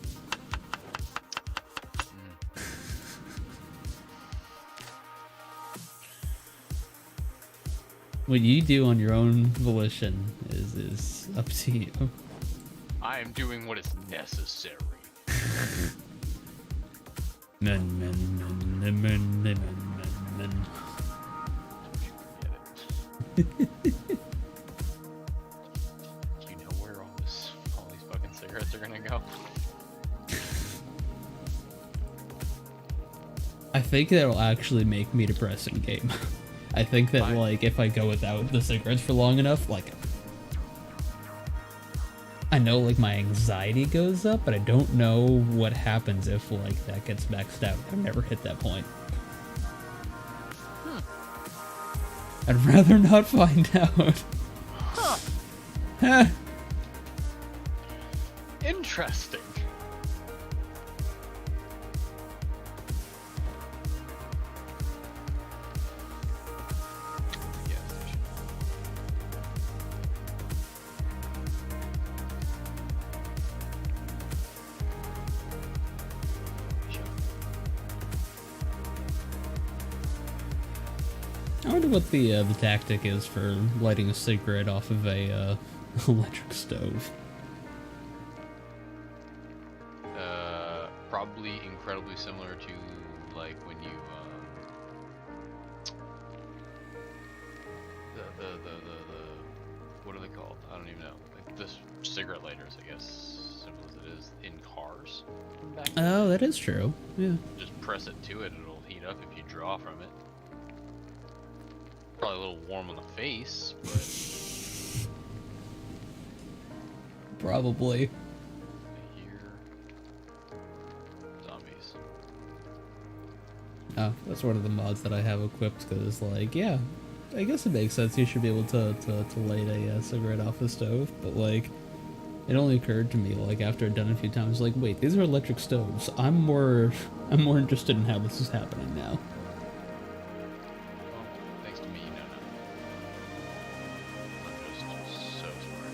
What you do on your own volition is up to you. I am doing what is necessary. Men, men, men, men, men, men, men, men. Get it. Do you know where all these fucking cigarettes are gonna go? I think that'll actually make me depressed in game. I think that, Fine. like, if I go without the cigarettes for long enough, like, I know, like, my anxiety goes up, but I don't know what happens if, like, that gets maxed out. I've never hit that point. I'd rather not find out. Huh. Interesting. Gas station. I wonder what the tactic is for lighting a cigarette off of a electric stove. Probably incredibly similar to like when you the what are they called? I don't even know. Like this cigarette lighters, I guess, simple as it is, in cars. Back in the Oh, day. that is true. Yeah. Just press it to it, it'll heat up if you draw from it. Probably a little warm on the face, but Probably. here, zombies. Oh, that's one of the mods that I have equipped because, like, yeah, I guess it makes sense. You should be able to light a cigarette off the stove, but, like, it only occurred to me, like, after I'd done it a few times, like, wait, these are electric stoves. I'm more interested in how this is happening now. Well, thanks to me, you know now. I'm just so smart.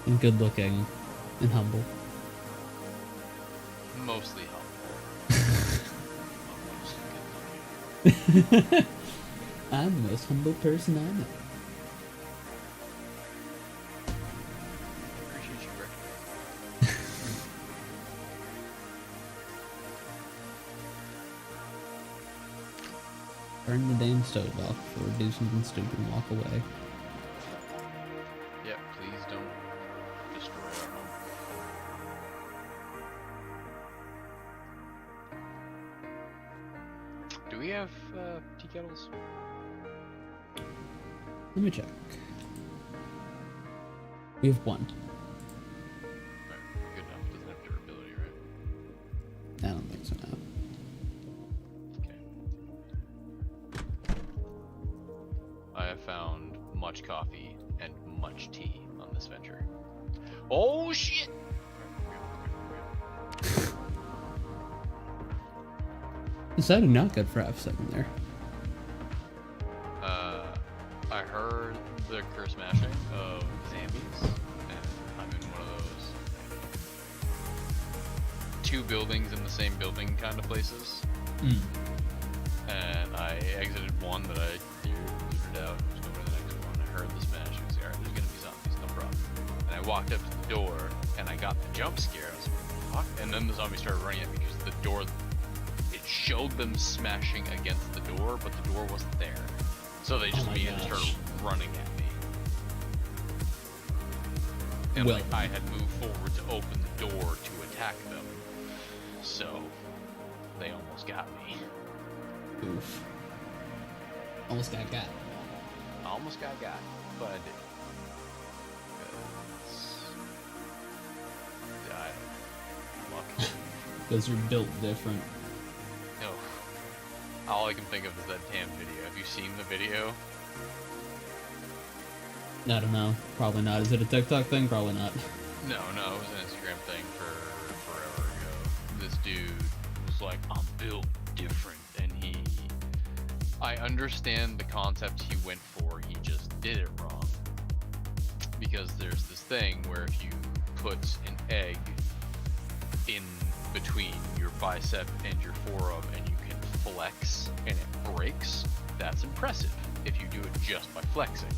And good looking and humble. Mostly helpful. Mostly good looking. I'm the most humble person I know. Appreciate you, Rick. Turn the damn stove off before I do something stupid and walk away. Yep, please don't destroy our home. Do we have tea kettles? Let me check. We have one. Right, good enough. Doesn't have durability, right? I don't think so now. Okay. I have found much coffee and much tea on this venture. Oh shit! It sounded not good for half a second there. I heard the curse smashing of zombies, and I'm in one of those two buildings in the same building kind of places. And I exited one that I looted out and was going to the next one. I heard the smashing. I was like, alright, there's gonna be zombies, no problem. And I walked up to the door and I got the jump scare. I was like, fuck. And then the zombies started running at me because the door, it showed them smashing against the door, but the door wasn't there. So they just Oh my immediately gosh. started running at me. And Well- like I had moved forward to open the door to attack them. So they almost got me. Oof. Almost got. I almost got, but I didn't. 'Cause I luck. Because you're built different. No. All I can think of is that damn video. Have you seen the video? I don't know. Probably not. Is it a TikTok thing? Probably not. No, it was an Instagram thing for forever ago. this dude was like, I'm built different, and I understand the concept he went for, he just did it wrong. Because there's this thing where if you put an egg in between your bicep and your forearm and you can flex and it breaks, that's impressive if you do it just by flexing.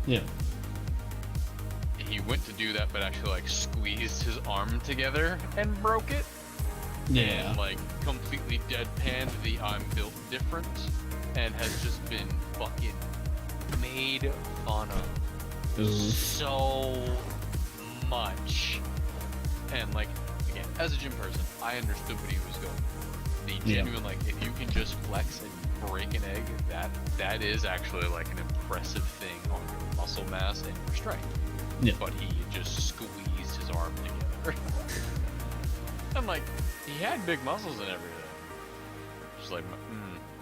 Yeah. He went to do that, but actually like squeezed his arm together and broke it. Yeah. And like completely deadpanned the I'm built different, and has just been fucking made fun of Ooh. so much. And like, again, as a gym person, I understood what he was going for. The genuine, like, if you can just flex and break an egg, that is actually like an impressive thing on your muscle mass and your strength. Yeah. But he just squeezed his arm together. I'm like, he had big muscles and everything. Just like,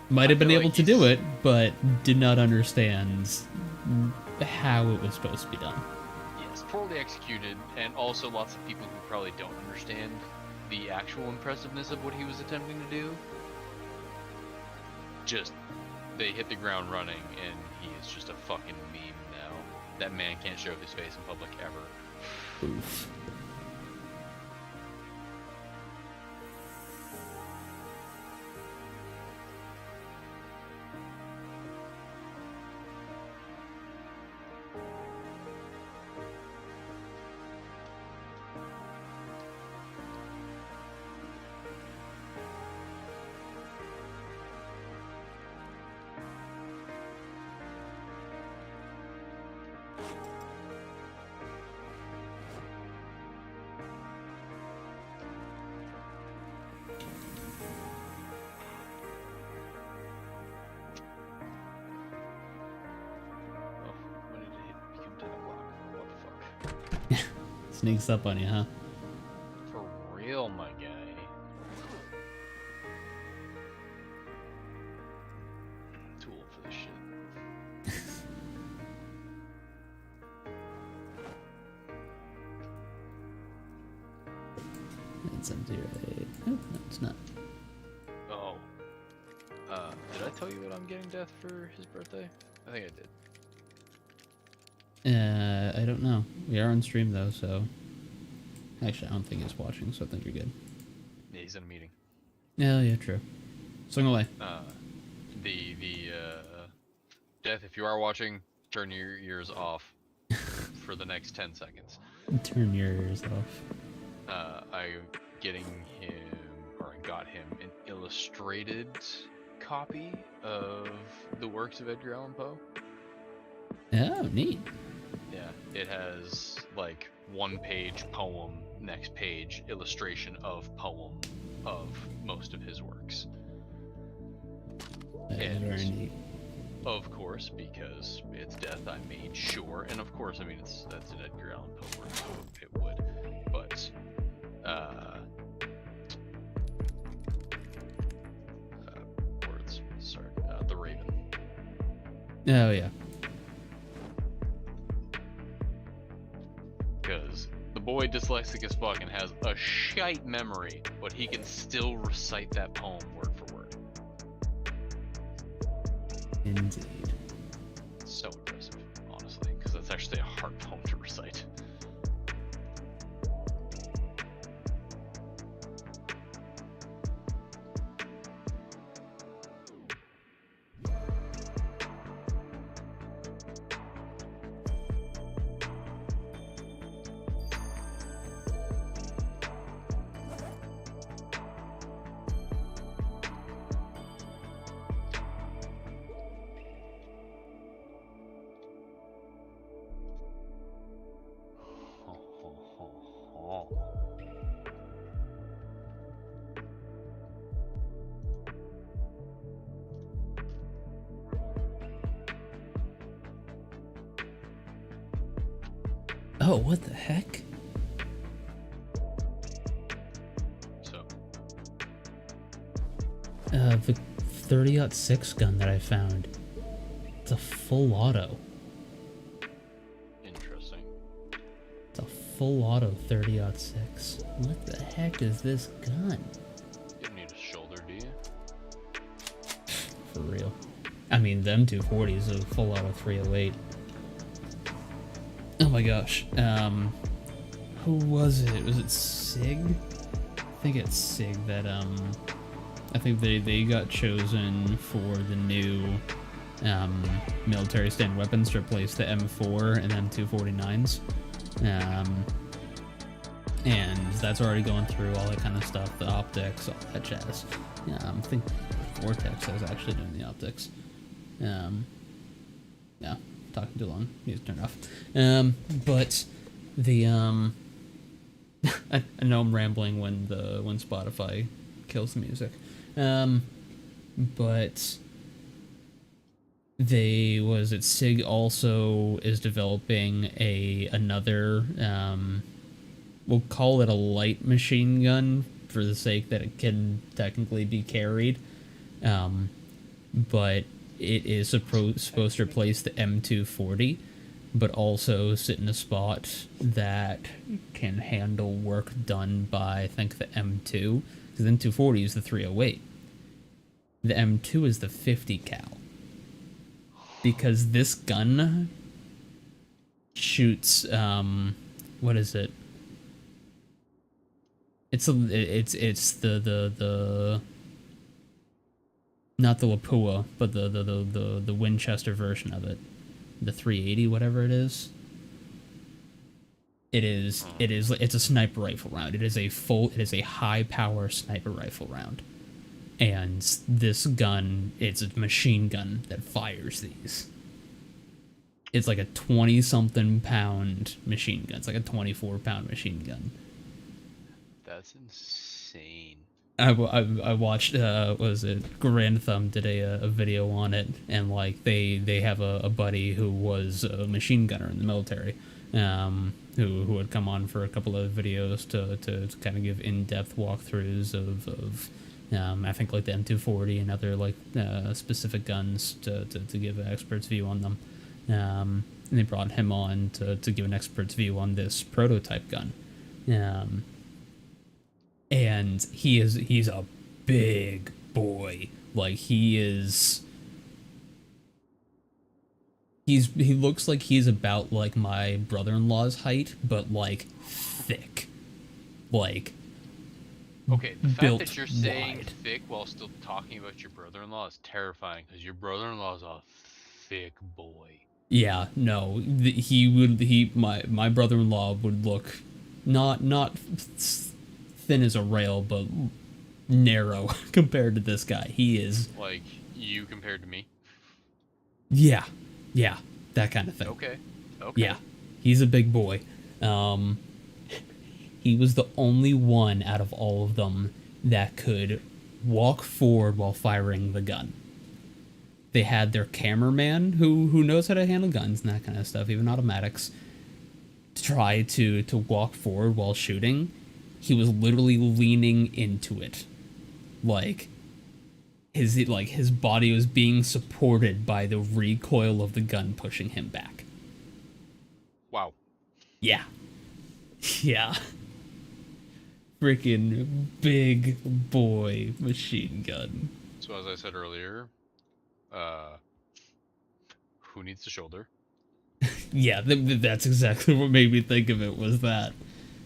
Might have I been feel able like to he's- do it, but did not understand how it was supposed to be done. yes, poorly executed, and also lots of people who probably don't understand the actual impressiveness of what he was attempting to do. Just, they hit the ground running, and he is just a fucking meme now. That man can't show his face in public ever. Oof. Oh, when did it become 10 o'clock? What the fuck? Sneaks up on you, huh? For real, my guy. Too old for this shit. It's empty, right? Oh, no, it's not. Oh. Did I tell you what I'm getting Death for his birthday? I think I did. I don't know. We are on stream, though, so... Actually, I don't think he's watching, so I think you're good. Yeah, he's in a meeting. Yeah, true. Swing away. Death, if you are watching, turn your ears off for the next 10 seconds. Turn your ears off. I'm getting him, or I got him, an illustrated copy of the works of Edgar Allan Poe. Oh, neat. Yeah, it has like 1-page poem, next page illustration of poem of most of his works. That is very neat. Of course, because it's Death, I made sure, and of course, I mean, that's an Edgar Allan Poe work, so it would. But, words, sorry, The Raven. Oh, yeah. Because the boy dyslexic as fuck and has a shite memory, but he can still recite that poem word for word. Indeed. So impressive, honestly, because that's actually a hard poem to recite. Oh, what the heck? So, The 30-06 gun that I found. It's a full auto. interesting. It's a full auto 30-06. What the heck is this gun? You don't need a shoulder, do you? For real. I mean, the M240 is a full auto 308. Oh my gosh. Who was it? Was it SIG? I think it's SIG that, I think they got chosen for the new, military stand weapons to replace the M4 and M249s. And that's already going through all that kind of stuff, the optics, all that jazz. I think Vortex is actually doing the optics. Yeah, talking too long. Need to turn it off. But the I know I'm rambling when Spotify kills the music. But SIG also is developing another we'll call it a light machine gun for the sake that it can technically be carried. But it is supposed to replace the M240, but also sit in a spot that can handle work done by, I think, the M2. Because the M240 is the 308. The M2 is the 50 cal. Because this gun shoots, what is it? It's the not the Lapua, but the Winchester version of it. The 380, whatever it is. It's a sniper rifle round. It is a high power sniper rifle round. And this gun, it's a machine gun that fires these. It's like a 20-something pound machine gun. It's like a 24-pound machine gun. That's insane. I watched, was it, Grand Thumb did a video on it, and like they have a buddy who was a machine gunner in the military, who had come on for a couple of videos to kind of give in-depth walkthroughs of I think like the M240 and other like specific guns to give an expert's view on them. And they brought him on to give an expert's view on this prototype gun. And he's a big boy. Like he looks like he's about like my brother-in-law's height, but like thick. Like okay, the fact built that you're saying wide. thick while still talking about your brother-in-law is terrifying, because your brother-in-law is a thick boy. Yeah, no, my brother-in-law would look not thin as a rail, but narrow compared to this guy. He is Like you compared to me. yeah, that kind of thing. Okay. Yeah, he's a big boy. He was the only one out of all of them that could walk forward while firing the gun. They had their cameraman who knows how to handle guns and that kind of stuff, even automatics, to try to walk forward while shooting. He was literally leaning into it. Like his body was being supported by the recoil of the gun pushing him back. Wow. Yeah. Yeah. Freaking big boy machine gun. So as I said earlier, who needs the shoulder? Yeah, that's exactly what made me think of it, was that.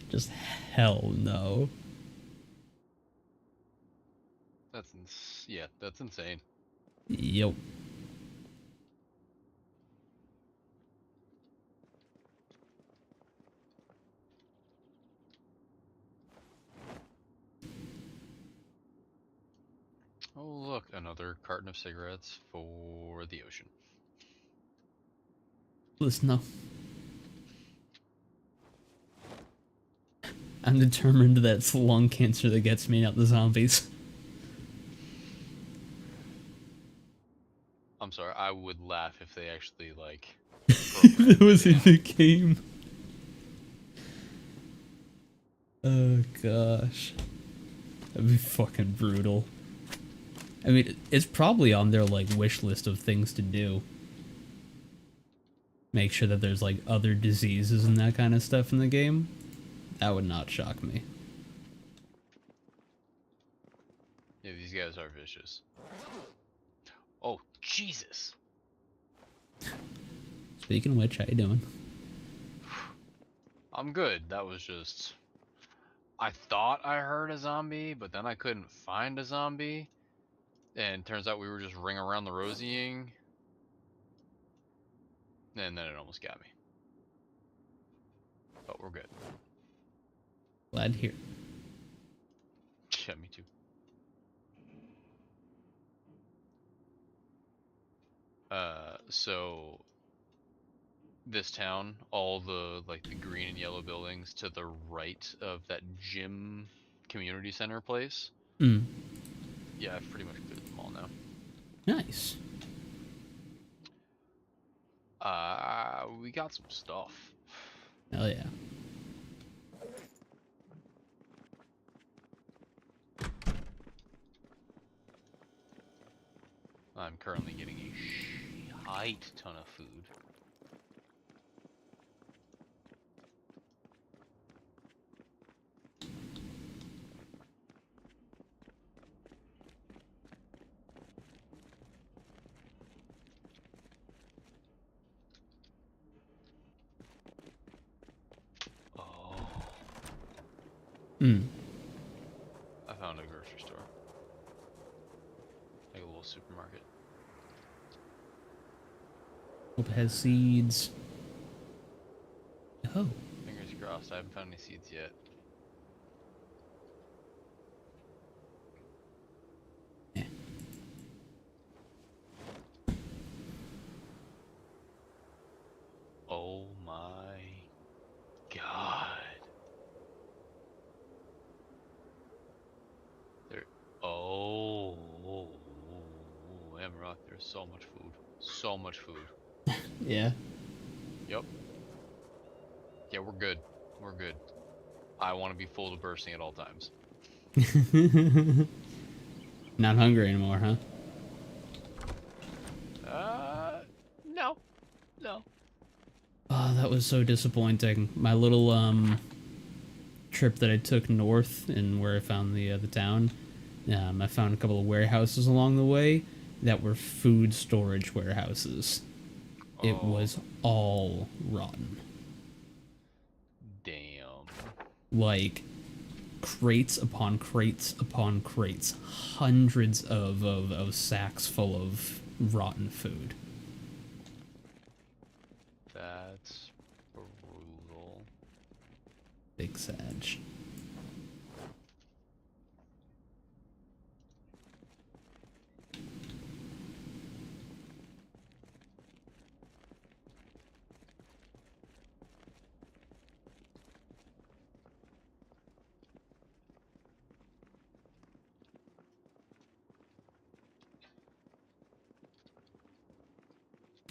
Just hell no. That's insane. Yep. Oh look, another carton of cigarettes for the ocean. Listen up. I'm determined that it's lung cancer that gets me, not the zombies. I'm sorry, I would laugh if they actually, like... That was in the game. Oh gosh. That'd be fucking brutal. I mean, it's probably on their, like, wish list of things to do. Make sure that there's, like, other diseases and that kind of stuff in the game. That would not shock me. Yeah, these guys are vicious. Oh, Jesus! Speaking of which, how you doing? I'm good. That was just... I thought I heard a zombie, but then I couldn't find a zombie. And turns out we were just ring around the rosieing. And then it almost got me. But we're good. Glad to hear. Yeah, me too. So this town, all the like the green and yellow buildings to the right of that gym community center place. Hmm. Yeah, I've pretty much cleared them all now. Nice. We got some stuff. Hell yeah. I'm currently getting a shite ton of food. Oh, Hmm. I found a grocery store. Like a little supermarket. Hope it has seeds. Oh. Fingers crossed, I haven't found any seeds yet. Yeah. Oh my god. There. Oh. Amrock, there's so much food. So much food. Yeah. Yep. Yeah, we're good. We're good. I want to be full to bursting at all times. Not hungry anymore, huh? No. No. Oh, that was so disappointing. My little trip that I took north and where I found the town. I found a couple of warehouses along the way that were food storage warehouses. It Oh. was all rotten. Damn. Like crates upon crates upon crates, hundreds of sacks full of rotten food. That's brutal. Big Sag.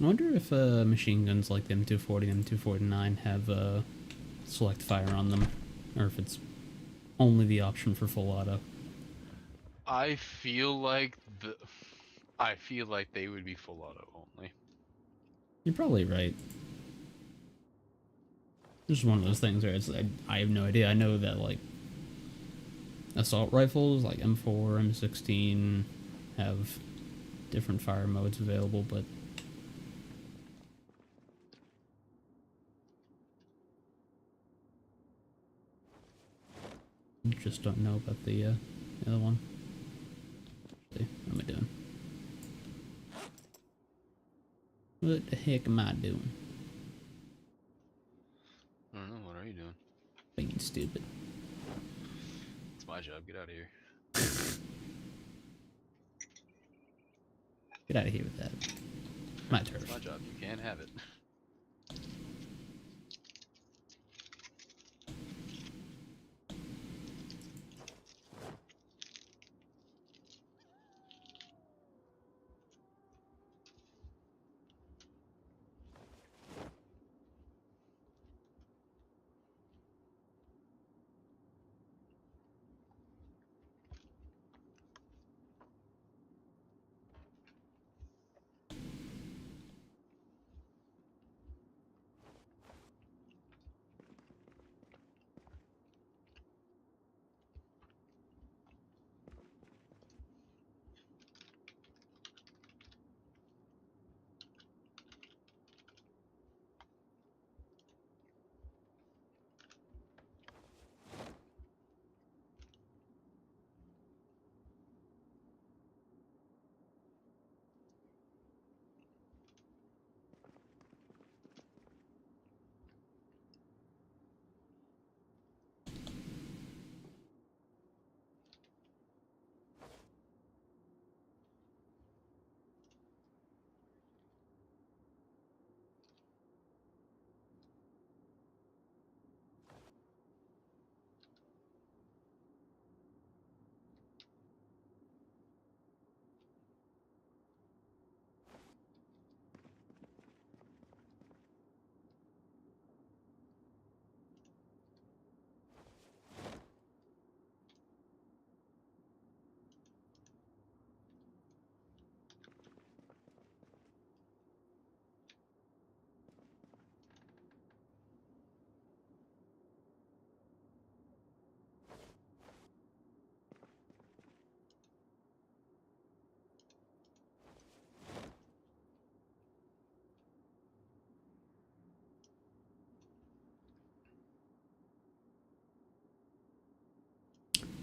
I wonder if machine guns like the M240 and M249 have select fire on them, or if it's only the option for full auto. I feel like they would be full auto only. You're probably right. It's just one of those things where it's I have no idea. I know that like assault rifles like M4, M16 have different fire modes available, but just don't know about the other one. Let's see, what am I doing? What the heck am I doing? I don't know. What are you doing? Being stupid. It's my job. Get out of here. Get out of here with that. My turf. It's my job. You can't have it.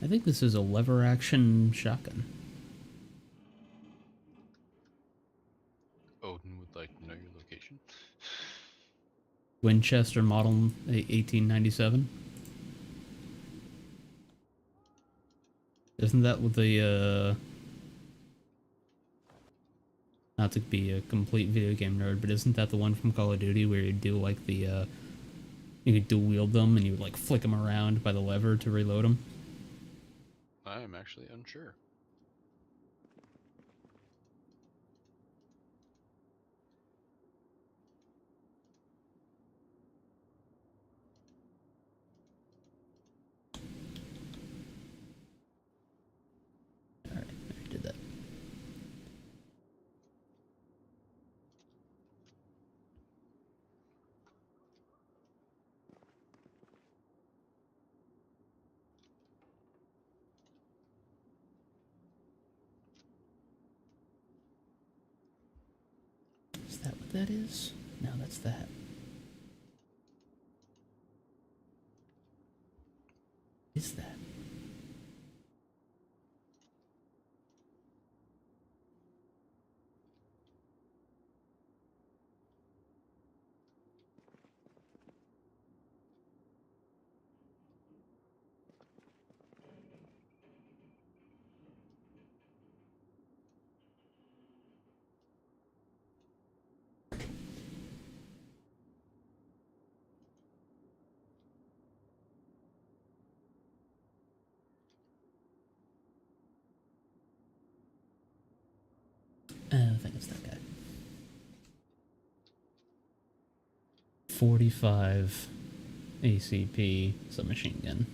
I think this is a lever action shotgun. Odin would like to know your location. Winchester model 1897. Isn't that what the not to be a complete video game nerd, but isn't that the one from Call of Duty where you do like the you could dual wield them and you would like flick them around by the lever to reload them? I am actually unsure. Alright, I did that. Is that what that is? No, that's that. Is that? I think it's that guy. 45 ACP submachine gun.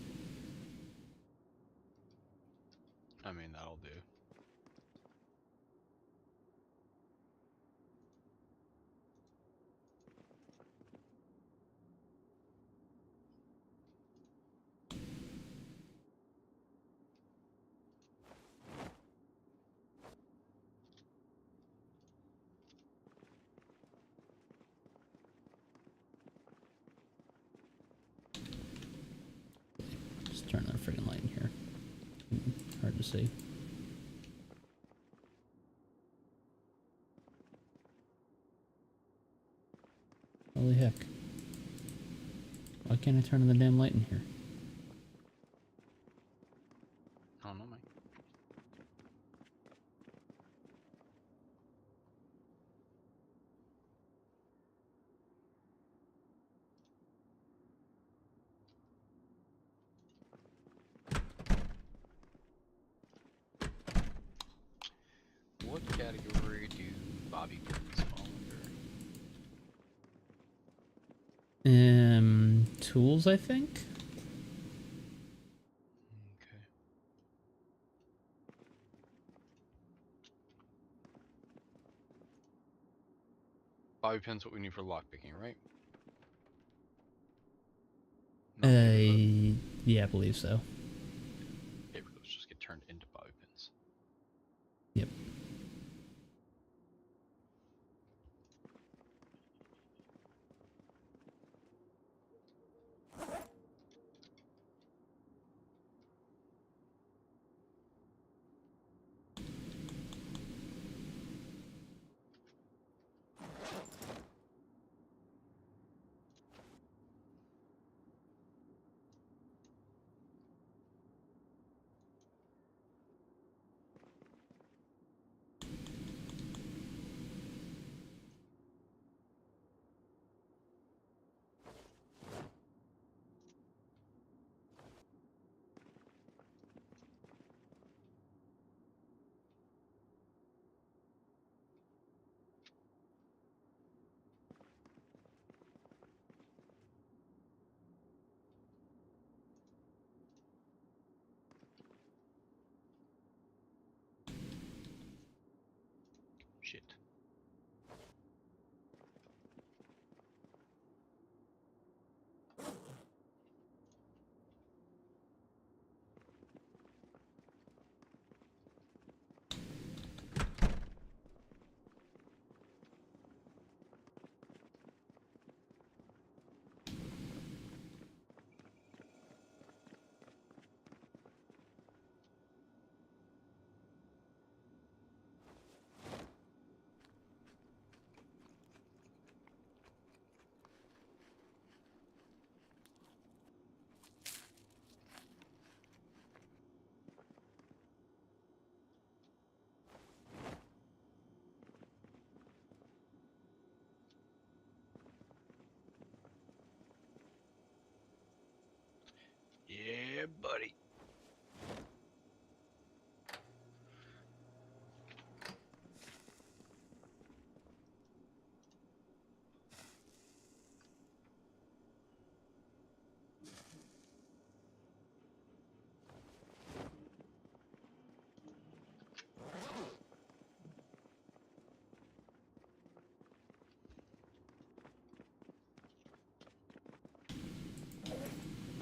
I mean, that'll do. Just turn that friggin' light in here. Hard to see. Holy heck. Why can't I turn on the damn light in here? I don't know, Mike. What category do bobby pins fall under? Tools, I think? Okay. Bobby pins what we need for lockpicking, right? Not paperclip? Yeah, I believe so. Paperclips just get turned into bobby pins. Yep. Shit.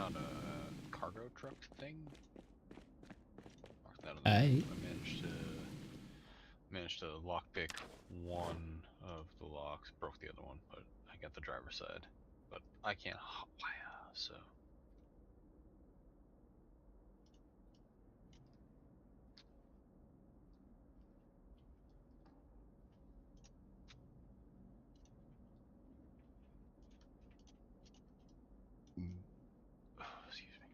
found a cargo truck thing. Mark that on the Aye. map. I managed to lockpick one of the locks, broke the other one, but I got the driver's side. But I can't hotwire, so. Excuse me.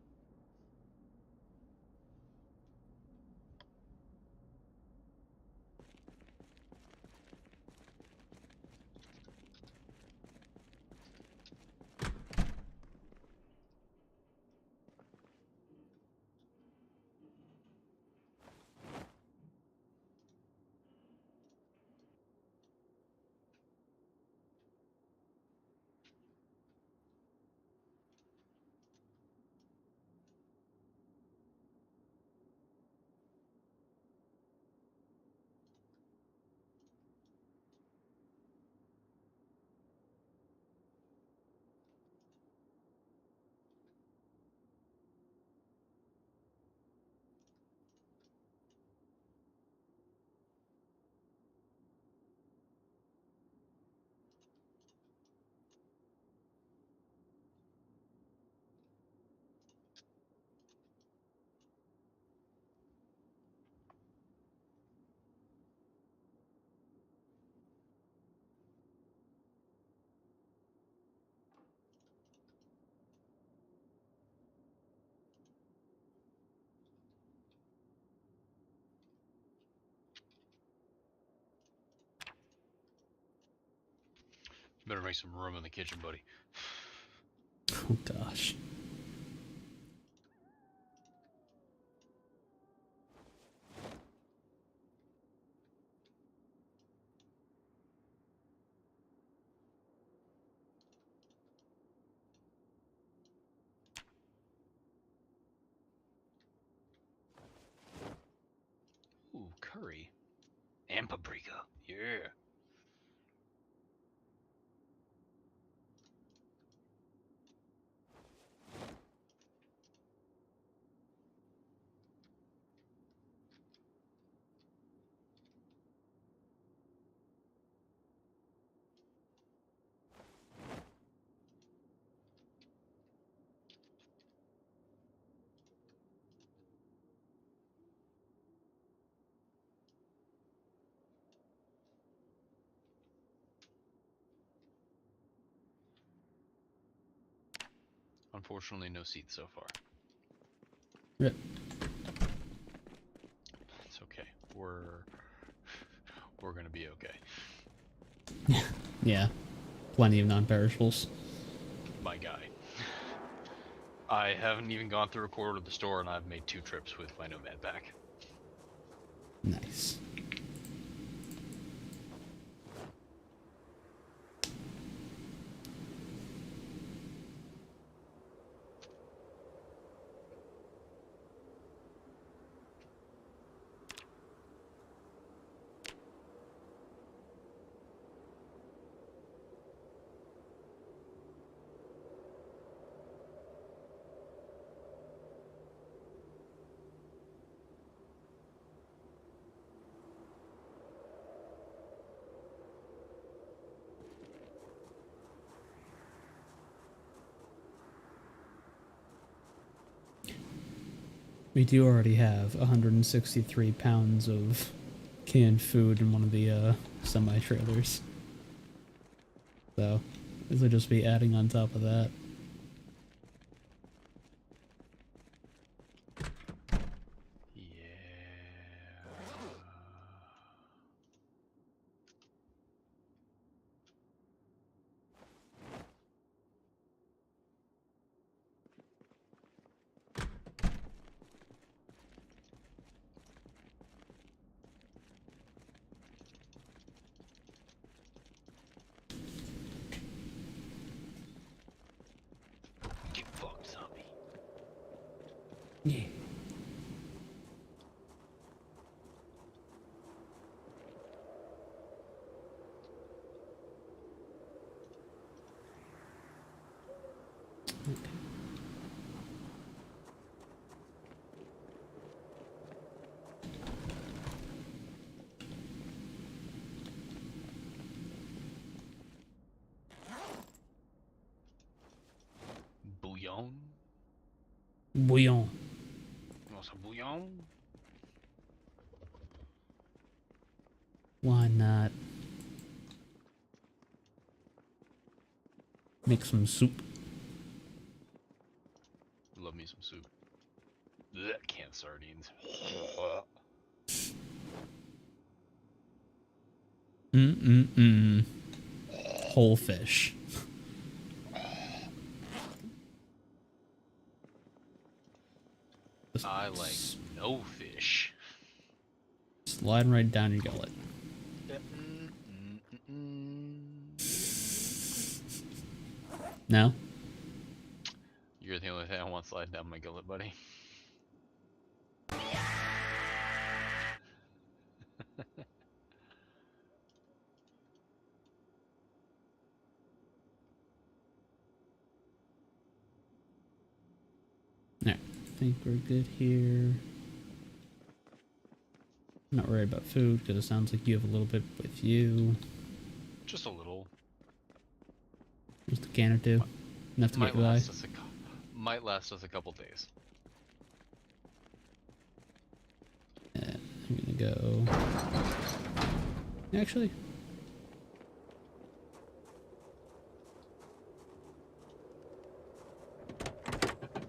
Better make some room in the kitchen, buddy. Oh gosh. Ooh, curry. And paprika. Yeah. Unfortunately, no seats so far. Rip. It's okay. We're gonna be okay. Yeah. Plenty of non-perishables. My guy. I haven't even gone through a quarter of the store, and I've made 2 trips with my Nomad pack. Nice. We do already have 163 pounds of canned food in one of the semi-trailers. So, this will just be adding on top of that. Get fucked, zombie. Yeah. bouillon? Bouillon. You want some bouillon? Why not? Make some soup. Love me some soup. Blech, canned sardines. Mm-mm-mm. Whole fish. Just I like no fish. sliding right down your gullet. No? You're the only thing I want sliding down my gullet, buddy. Alright, I think we're good here. Not worried about food, because it sounds like you have a little bit with you. Just a little. Just a can or two. Enough to get Might you by. might last us a couple days. I'm gonna go. Actually.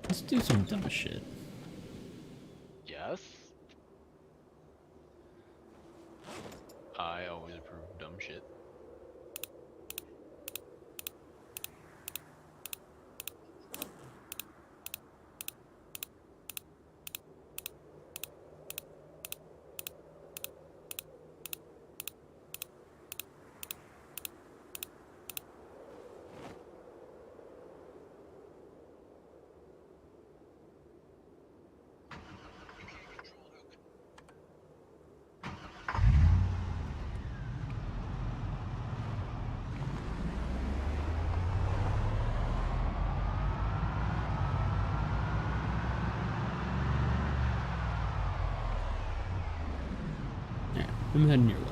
Let's do some dumb shit. Yes. I always approve of dumb shit. Alright, I'm heading your way.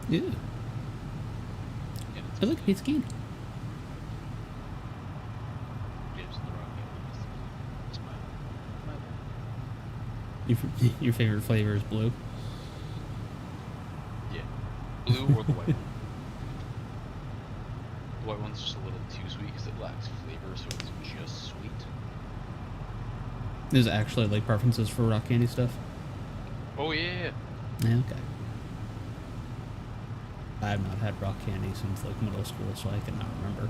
Yeah. And it's I like pizza candy. James and the Rock Candy. It's my Your favorite flavor is blue? yeah. Blue or the white one. The white one's just a little too sweet because it lacks flavor, so it's just sweet. There's actually like preferences for rock candy stuff? Oh yeah. Yeah, okay. I have not had rock candy since like middle school, so I cannot remember.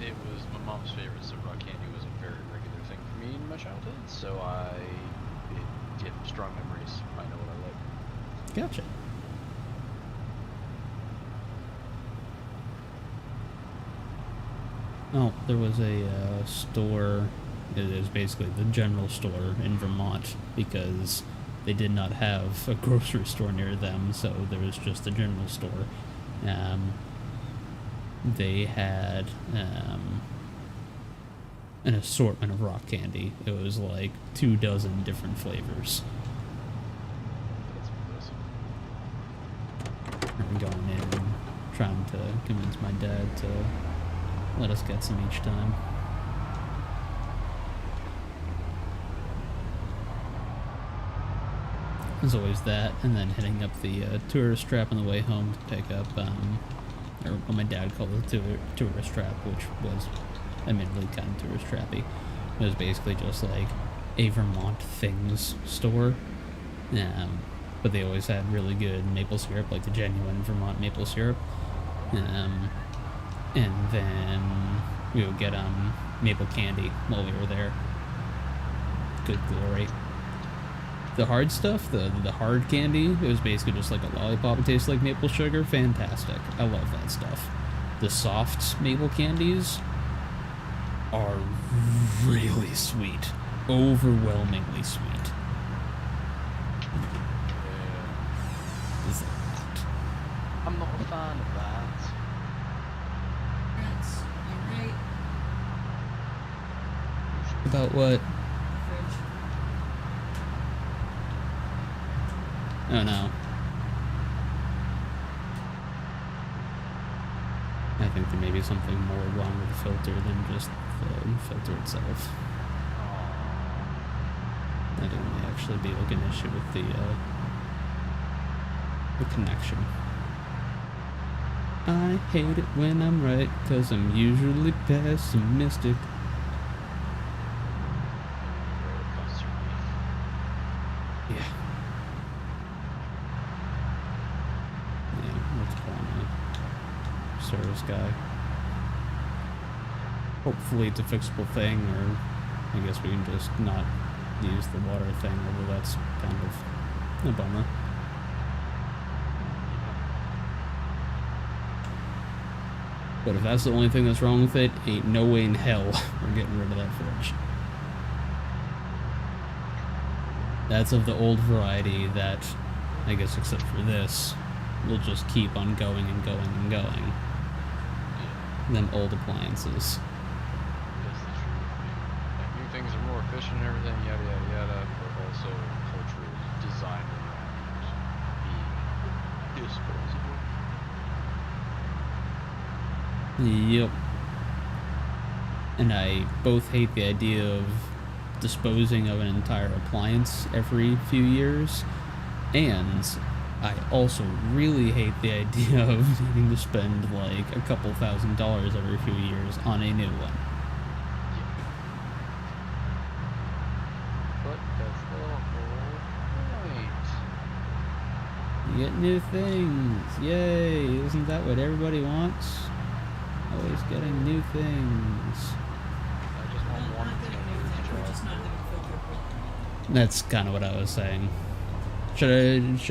It was my mom's favorite, so rock candy was a very regular thing for me in my childhood. So yeah, strong memories. I know what I like. Gotcha. Oh, there was a store. It is basically the general store in Vermont because they did not have a grocery store near them, so there was just a general store. They had an assortment of rock candy. It was like 24 different flavors. That's impressive. I'm going in and trying to convince my dad to let us get some each time. There's always that, and then hitting up the tourist trap on the way home to pick up, or what my dad called the tourist trap, which was admittedly kind of tourist trappy. It was basically just like a Vermont things store, but they always had really good maple syrup, like the genuine Vermont maple syrup, and then we would get maple candy while we were there. Good glory. The hard stuff, the hard candy, it was basically just like a lollipop. It tastes like maple sugar. Fantastic. I love that stuff. The soft maple candies are really sweet. Overwhelmingly sweet. Yeah. Is that? I'm not a fan of that. Prince, you're right. About what? Fridge. Oh no. I think there may be something more wrong with the filter than just the filter itself. I think it may actually be like an issue with the connection. I hate it when I'm right, 'cause I'm usually pessimistic. Yeah. Yeah, let's call him a service guy. Hopefully it's a fixable thing, or I guess we can just not use the water thing, although that's kind of a bummer. But if that's the only thing that's wrong with it, ain't no way in hell we're getting rid of that fridge. That's of the old variety that, I guess except for this, will just keep on going and going and going. Them old appliances. That's the truth. Like, new things are more efficient and everything, yada yada yada, but also culture is designed around being disposable. Yep. And I both hate the idea of disposing of an entire appliance every few years, and I also really hate the idea of needing to spend like a couple $1,000s every few years on a new one. But that's the whole point. You get new things. Yay! Isn't that what everybody wants? Always getting new things. I just want one Not thing getting new things, we're just not getting filter properly. That's kind of what I was saying. Should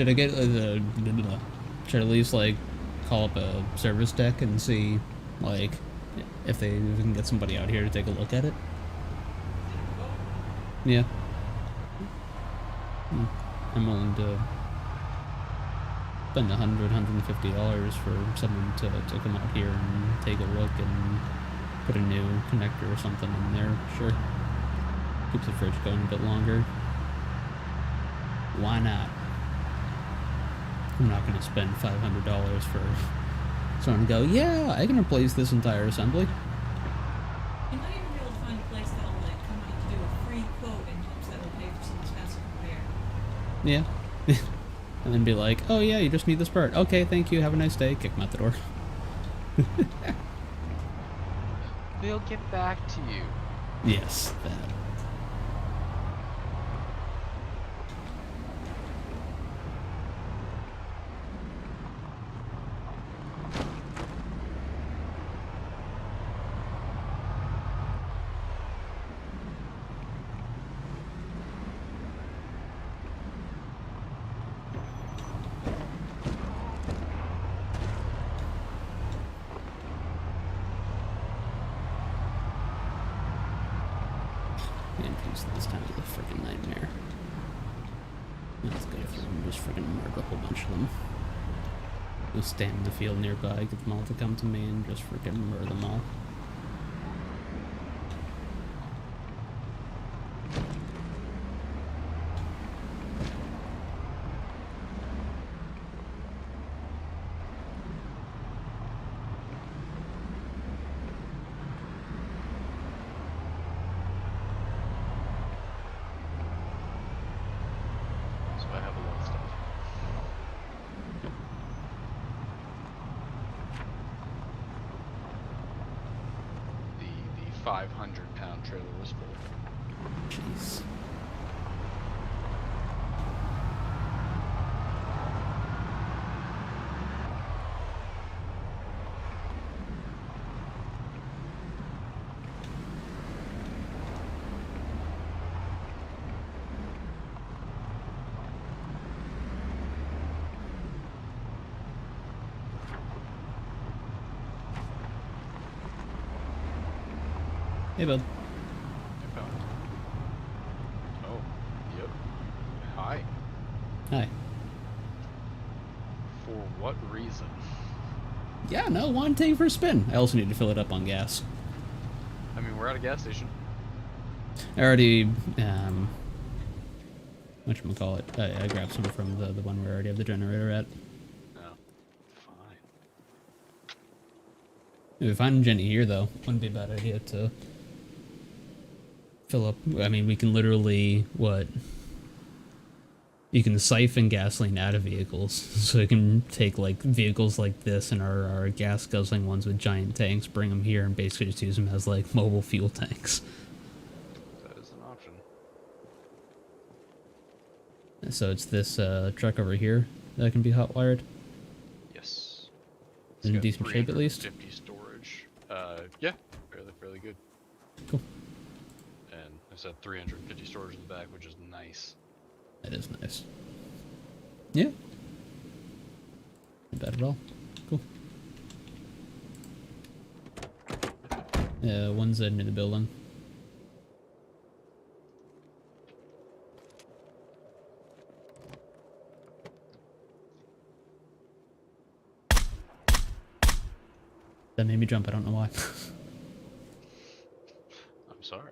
I get should I at least like call up a service deck and see like if we can get somebody out here to take a look at it? Yeah. I'm willing to spend $150 for someone to come out here and take a look and put a new connector or something in there. Sure. Keeps the fridge going a bit longer. Why not? I'm not gonna spend $500 for someone to go, yeah, I can replace this entire assembly. You might even be able to find a place that'll like come out to do a free quote in hopes that will pay for some expensive repair. Yeah. And then be like, oh yeah, you just need this part. Okay, thank you, have a nice day. Kick them out the door. They'll get back to you. Yes, that. This time is a freaking nightmare. It's good if we can just freaking murder a whole bunch of them. Just stand in the field nearby, get them all to come to me, and just freaking murder them all. So I have a lot of stuff. The 500-pound trailer was full. Jeez. Hey, bud. I found it. Oh, yep. Hi. Hi. For what reason? Yeah, no, want to take it for a spin. I also need to fill it up on gas. I mean, we're at a gas station. I already, whatchamacallit, I grabbed some from the one where I already have the generator at. No. Fine. If we find Jenny here, though, wouldn't be a bad idea to fill up. I mean, we can literally, you can siphon gasoline out of vehicles, so you can take, like, vehicles like this and our gas-guzzling ones with giant tanks, bring them here, and basically just use them as, like, mobile fuel tanks. That is an option. So it's this truck over here that can be hot-wired. Yes. It's in decent shape, at least? 50 storage. Yeah. Fairly good. Cool. And I said 350 storage in the back, which is nice. That is nice. Yeah. Not bad at all. Cool. One's near the building. That made me jump, I don't know why. I'm sorry.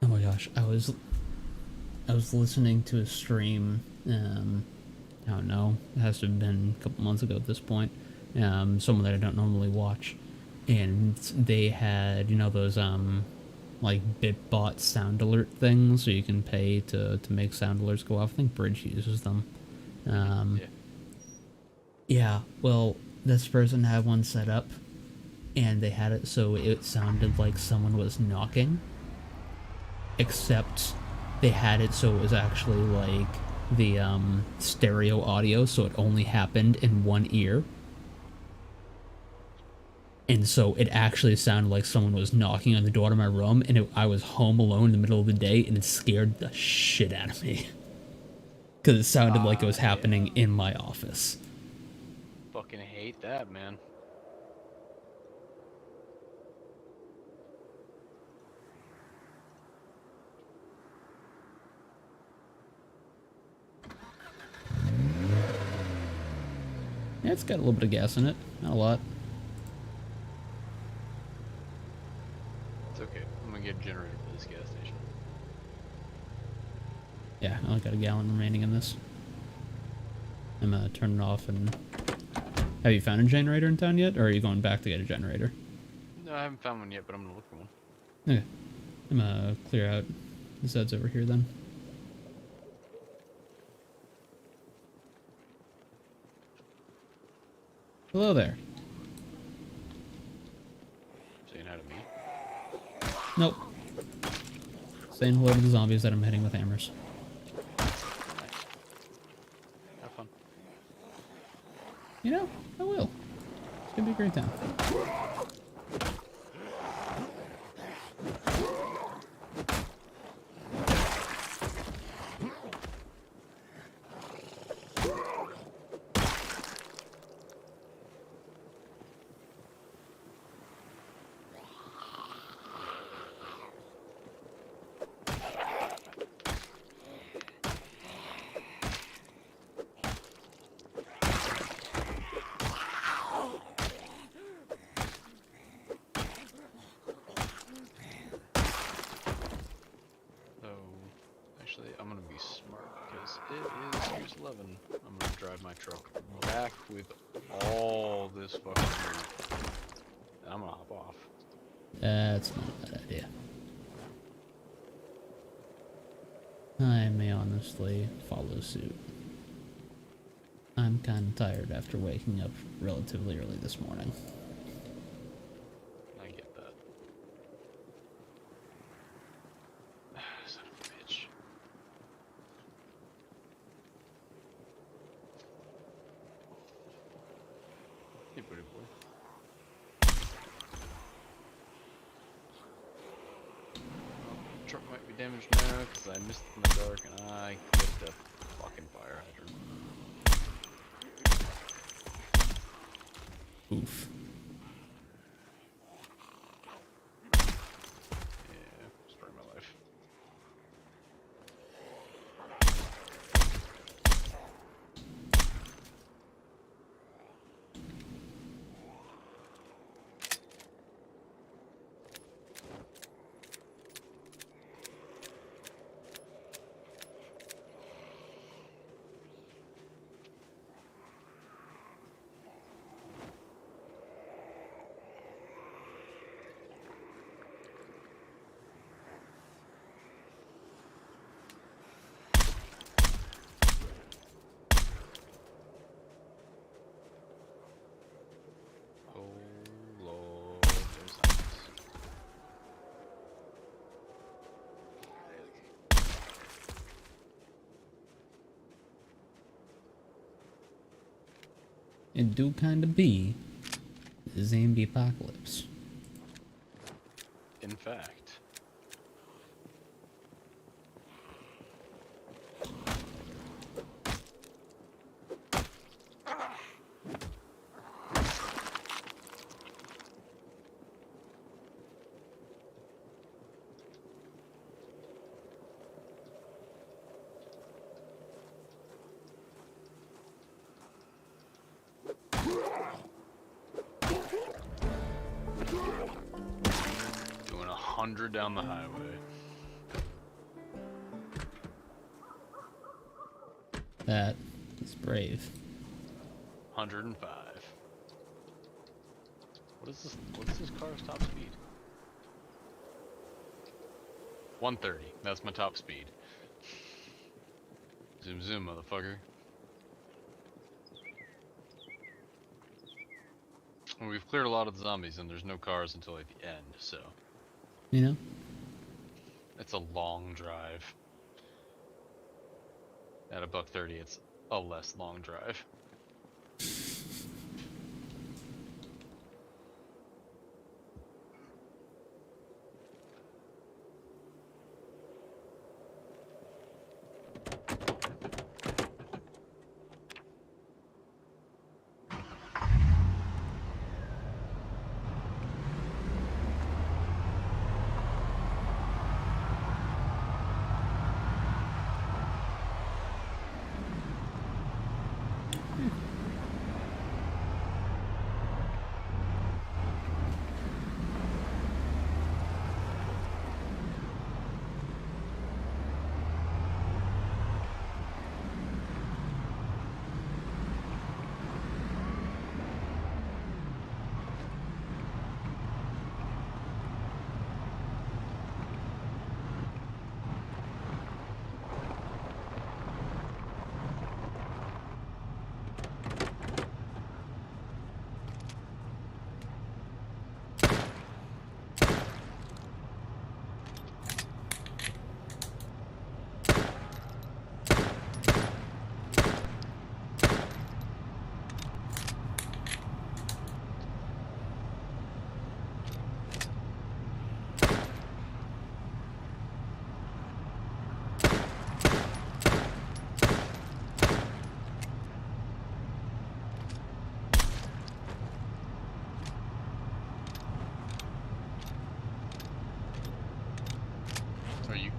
Oh my gosh, I was listening to a stream, I don't know, it has to have been a couple months ago at this point, someone that I don't normally watch, and they had, you know, those, like, BitBot sound alert things, so you can pay to make sound alerts go off. I think Bridge uses them. Yeah. Yeah, well, this person had one set up, and they had it so it sounded like someone was knocking, except they had it so it was actually like the stereo audio, so it only happened in one ear. And so it actually sounded like someone was knocking on the door to my room, and I was home alone in the middle of the day, and it scared the shit out of me. Because it sounded like it was happening in my office. Fucking hate that, man. Yeah, it's got a little bit of gas in it. Not a lot. It's okay. I'm gonna get a generator for this gas station. Yeah, I only got a gallon remaining in this. I'm gonna turn it off and... Have you found a generator in town yet, or are you going back to get a generator? No, I haven't found one yet, but I'm gonna look for one. Okay. I'm gonna clear out the Zeds over here then. Hello there. Saying hi to me. Nope. Saying hello to the zombies that I'm hitting with hammers. Have fun. You know, I will. It's gonna be a great time. So, actually, I'm gonna be smart because it is Here's 11. I'm gonna drive my truck back with all this fucking loot. And I'm gonna hop off. That's not a bad idea. I may honestly follow suit. I'm kind of tired after waking up relatively early this morning. I get that. Son of a bitch. Hey, buddy boy. Truck might be damaged now because I missed it in the dark and I clipped a fucking fire hydrant. Oof. Yeah, story of my life. Oh lord, there's zombies. It do kind of be the zombie apocalypse. In fact. Doing 100 down the highway. That is brave. 105. What is this? What's this car's top speed? 130. That's my top speed. Zoom zoom, motherfucker. Well, we've cleared a lot of the zombies and there's no cars until like the end, so You know? it's a long drive. At $130, it's a less long drive.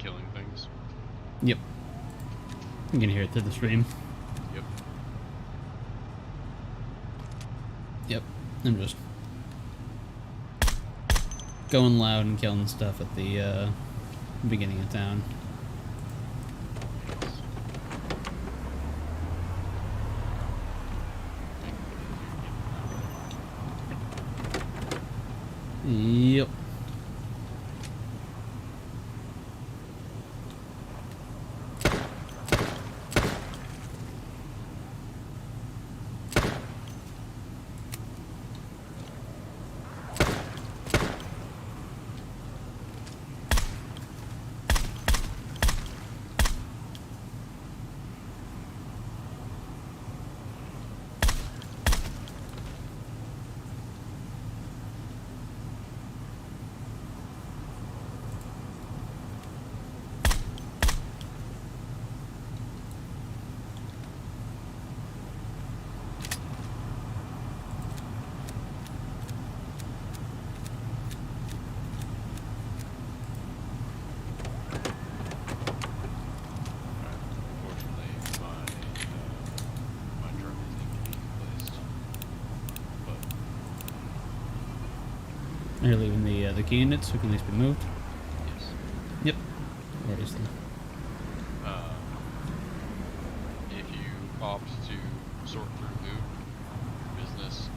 killing things. Yep. You can hear it through the stream. Yep. Yep. I'm just going loud and killing stuff at the beginning of town. Yep. Unfortunately, my truck is inconveniently placed. But Are you leaving the key units so it can at least be moved? yes. Yep. Obviously. If you opt to sort through loot, business,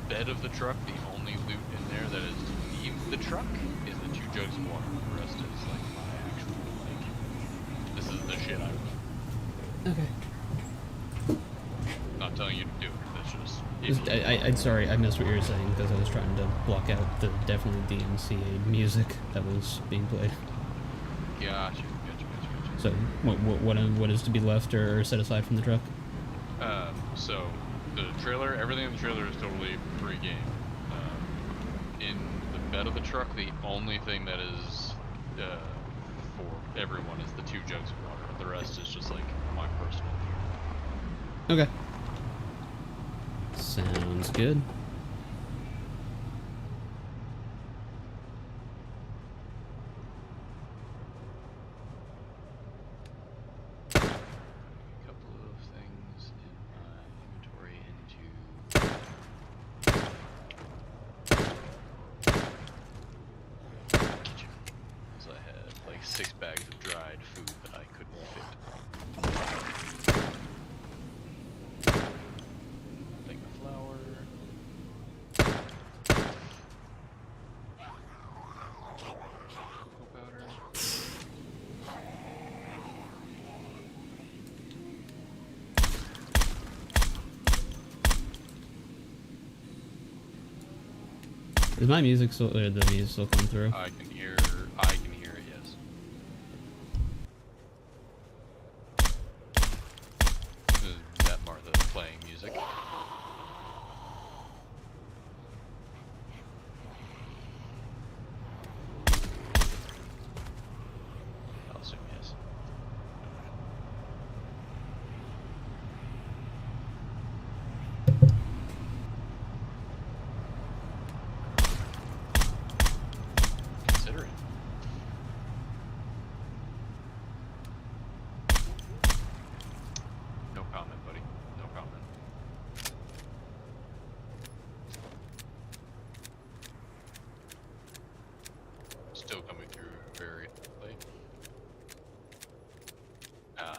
bed of the truck, the only loot in there that is to leave the truck is the 2 jugs of water. The rest is like my actual, like, this is the shit I want. Okay. Not telling you to do it, that's just... I'm sorry, I missed what you were saying because I was trying to block out the definitely DMCA music that was being played. Gotcha. So, what is to be left or set aside from the truck? So, the trailer, everything in the trailer is totally pre-game. In the bed of the truck, the only thing that is for everyone is the 2 jugs of water. The rest is just like my personal gear. Okay. Sounds good. A couple of things in my inventory into kitchen. So I had like 6 bags of dried food that I couldn't fit. Thing of flour. Cocoa powder. Is my music still, or the music still come through? I can hear it, yes. Is that Martha playing music? I'll assume yes. Consider it. No comment, buddy. No comment. Still coming through very late. Ah.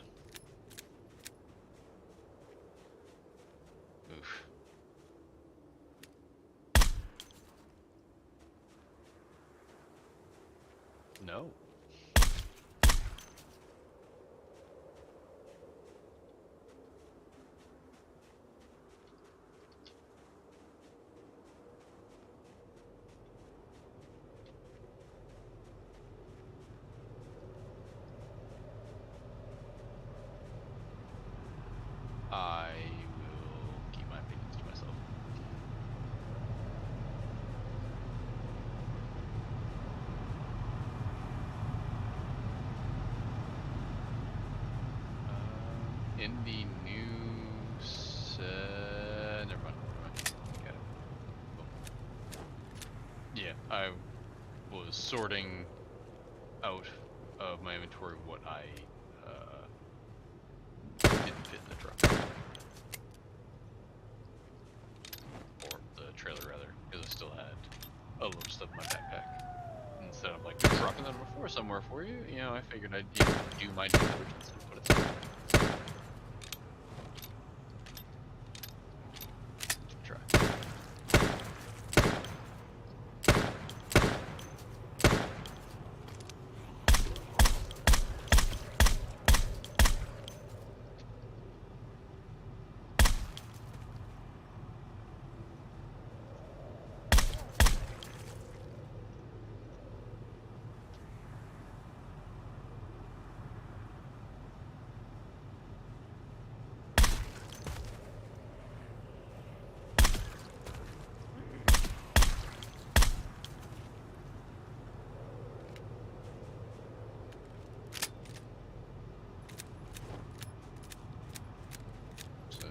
Oof. No. I will keep my opinions to myself. In the new never mind. Got it. Cool. Yeah, I was sorting out of my inventory what I didn't fit in the truck. Or the trailer, rather, because I still had a load of stuff in my backpack. Instead of like dropping them before somewhere for you, you know, I figured I'd do my due diligence and put it somewhere. Try. So.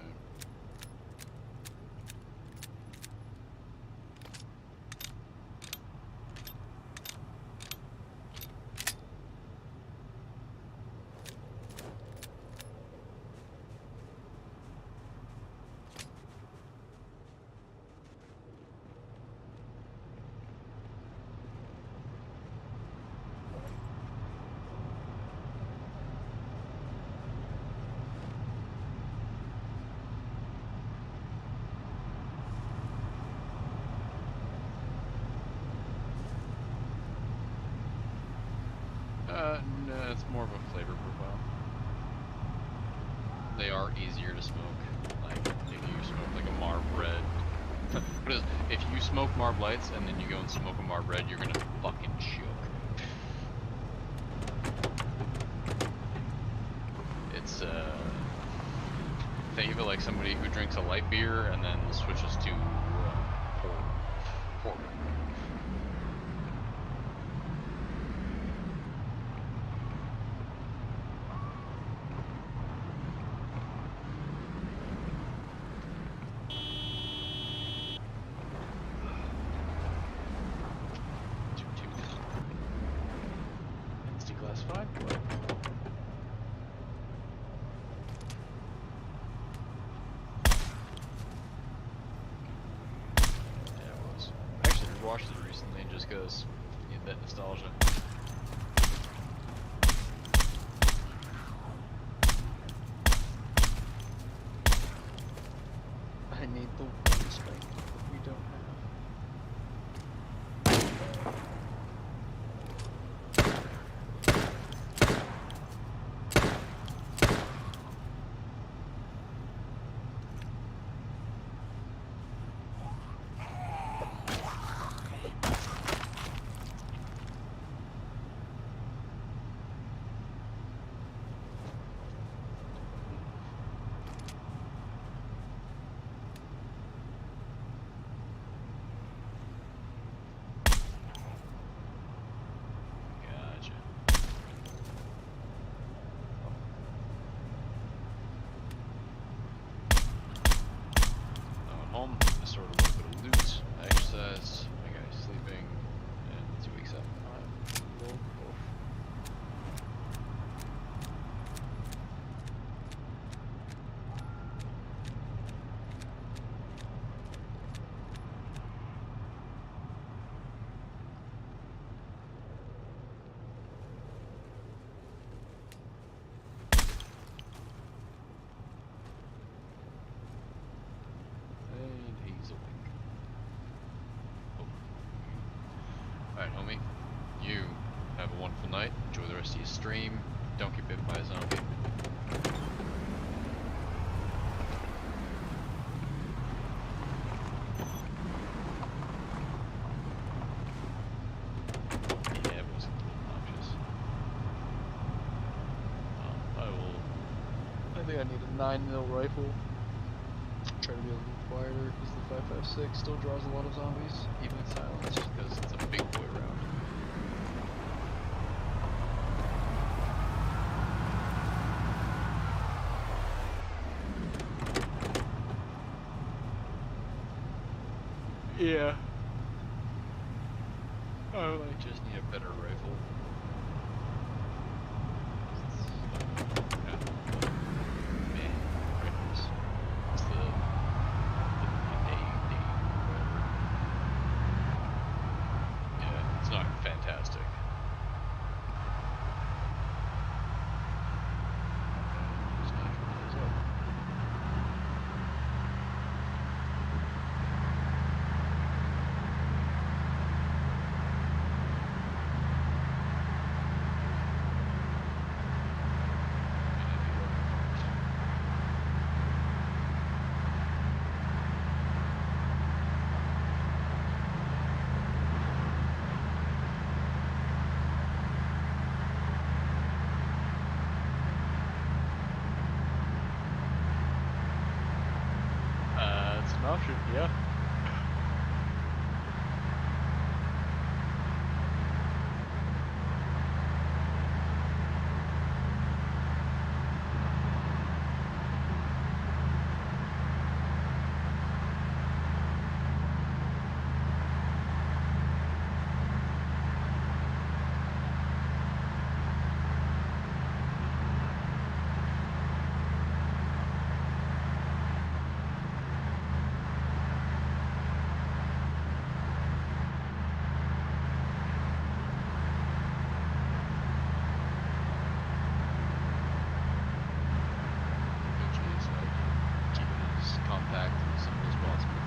No, it's more of a flavor profile. They are easier to smoke. Like, if you smoke like a Marb Red. What is, if you smoke Marb Lights and then you go and smoke a Marb Red, you're gonna fucking choke. It's, think of it like somebody who drinks a light beer and then switches to porter. Classified? What? Yeah, it was. I actually rewatched it recently just because you need that nostalgia. I need the one spike we don't have. Gotcha. At home, I sort of a little bit of loot, I exercise, my guy's sleeping, and 2 weeks up. Cool. And he's awake. Oh. Alright, homie. You have a wonderful night. Enjoy the rest of your stream. Don't get bit by a zombie. Yeah, it was a little obnoxious. I think I need a 9mm rifle. Try to be a little quieter because the 5.56 still draws a lot of zombies, even in silence, because it's a big boy round. Yeah. I might just need a better rifle. option, yeah. Jeez, keep it as compact and simple as possible.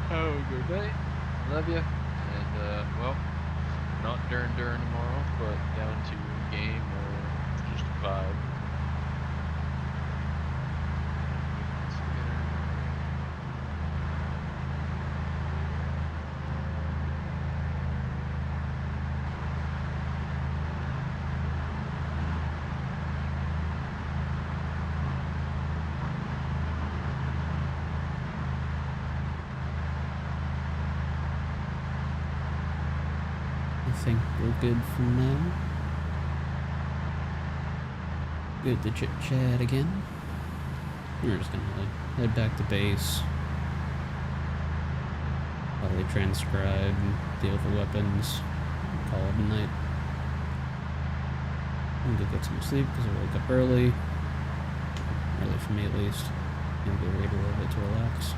Have a good night. Love you. And, well, not Durn tomorrow, but down to game or just a vibe. I think we're good for now. Good to chit chat again. We're just gonna head back to base. Probably transcribe, deal with the weapons, call it a night. I'm gonna get some sleep because I woke up early. Early for me at least. Maybe wait a little bit to relax.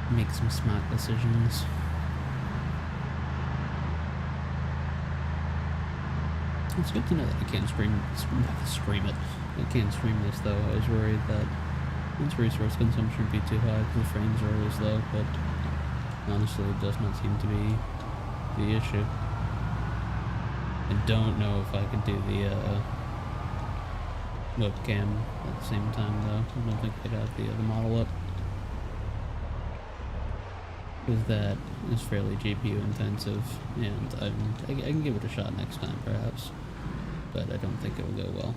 Make some smart decisions. It's good to know that I can't scream it. I can't stream this though. I was worried that its resource consumption would be too high because the frames are always low, but honestly it does not seem to be the issue. I don't know if I could do the webcam at the same time though. I don't think I'd have the model up. Because that is fairly GPU intensive, and I can give it a shot next time perhaps, but I don't think it'll go well.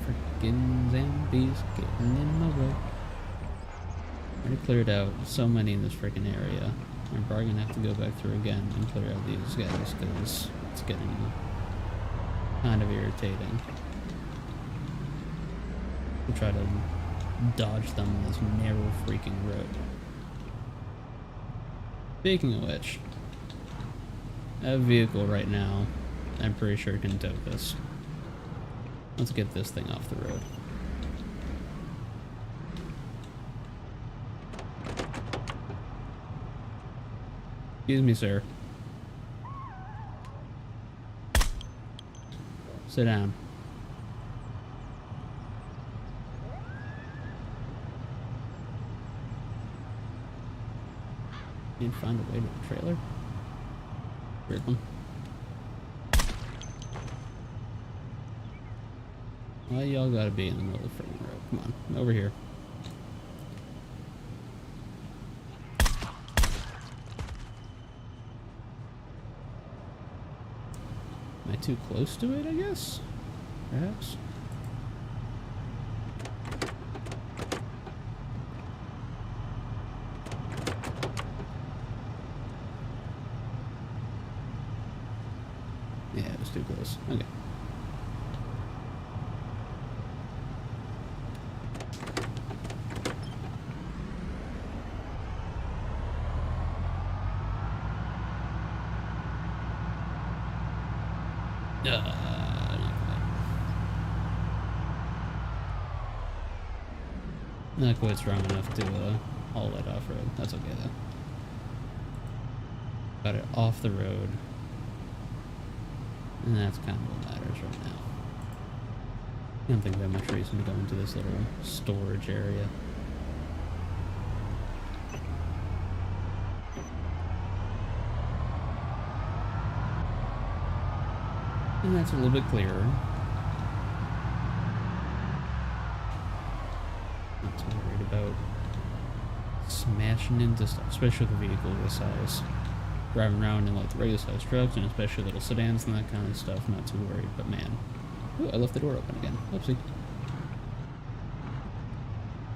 Frickin' zombies getting in my way. I already cleared out so many in this freaking area. I'm probably gonna have to go back through again and clear out these guys because it's getting kind of irritating to try to dodge them on this narrow freaking road. Speaking of which, I have a vehicle right now. I'm pretty sure it can tow this. Let's get this thing off the road. Excuse me, sir. Sit down. Need to find a way to the trailer. Weird one. Why y'all gotta be in the middle of the freaking road? Come on, over here. Am I too close to it, I guess? Perhaps? Yeah, it was too close. Okay. Not quite. Not quite strong enough to haul it off road. That's okay though. Got it off the road. And that's kind of what matters right now. I don't think we have much reason to go into this little storage area. And that's a little bit clearer. Not too worried about smashing into stuff, especially with a vehicle this size. Driving around in like the regular size trucks and especially little sedans and that kind of stuff, not too worried, but man. Ooh, I left the door open again. Oopsie.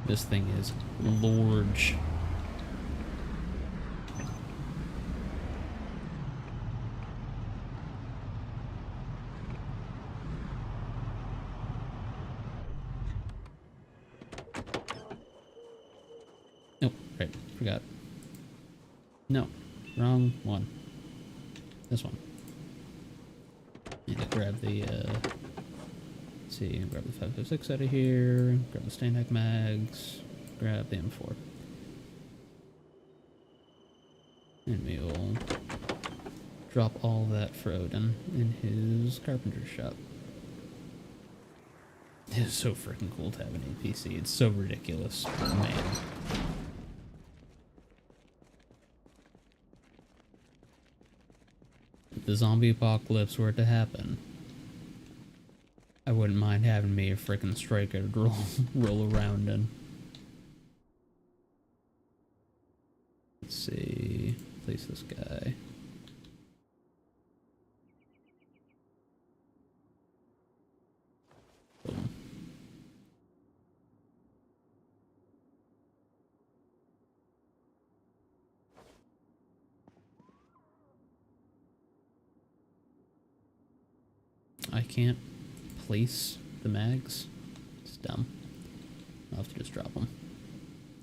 This thing is large. Oh, right, forgot. No, wrong one. This one. Need to grab the, let's see, grab the 5.56 out of here, grab the Steinheck mags, grab the M4. And we'll drop all that for Odin in his carpenter shop. It is so freaking cool to have an APC. It's so ridiculous, but man. If the zombie apocalypse were to happen, I wouldn't mind having me a freaking striker to roll around in. Let's see. Place this guy. Boom. I can't place the mags. It's dumb. I'll have to just drop them.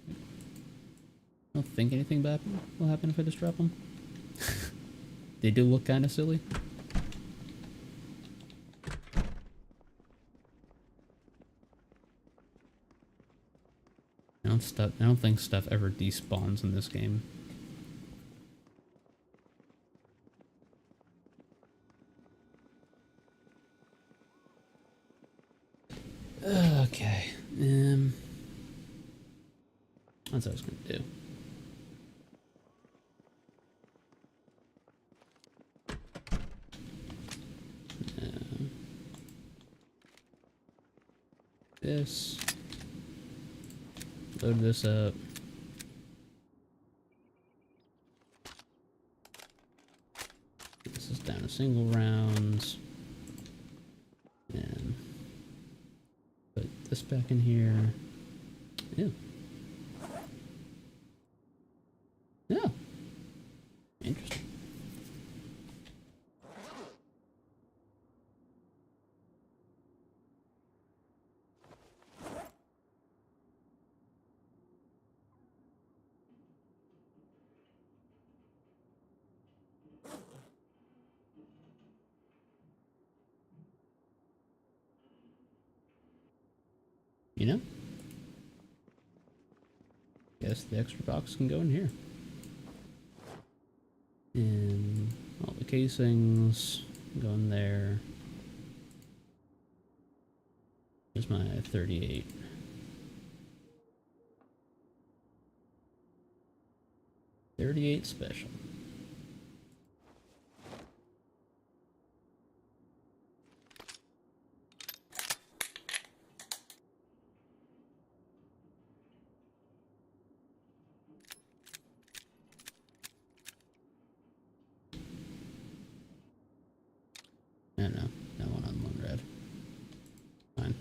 I don't think anything bad will happen if I just drop them. They do look kind of silly. I don't think stuff ever despawns in this game. Okay. That's what I was gonna do. This. Load this up. This is down to single rounds. And put this back in here. Yeah. Yeah. Interesting. You know? Guess the extra box can go in here. And all the casings go in there. Here's my 38. .38 special. No, that one on one red. Fine.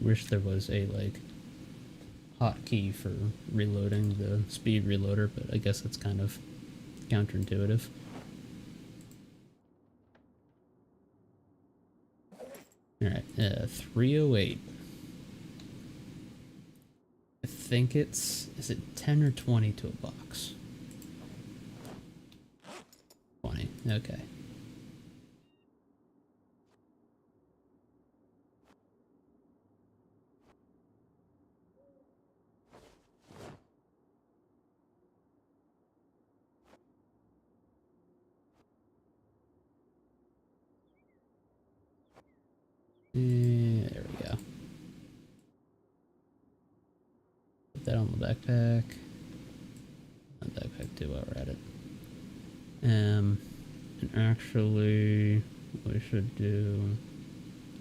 Wish there was a like hotkey for reloading the speed reloader, but I guess that's kind of counterintuitive. Alright, 308. I think is it 10 or 20 to a box? 20, okay. There we go. Put that on the backpack. On the backpack too while we're at it. And actually, we should do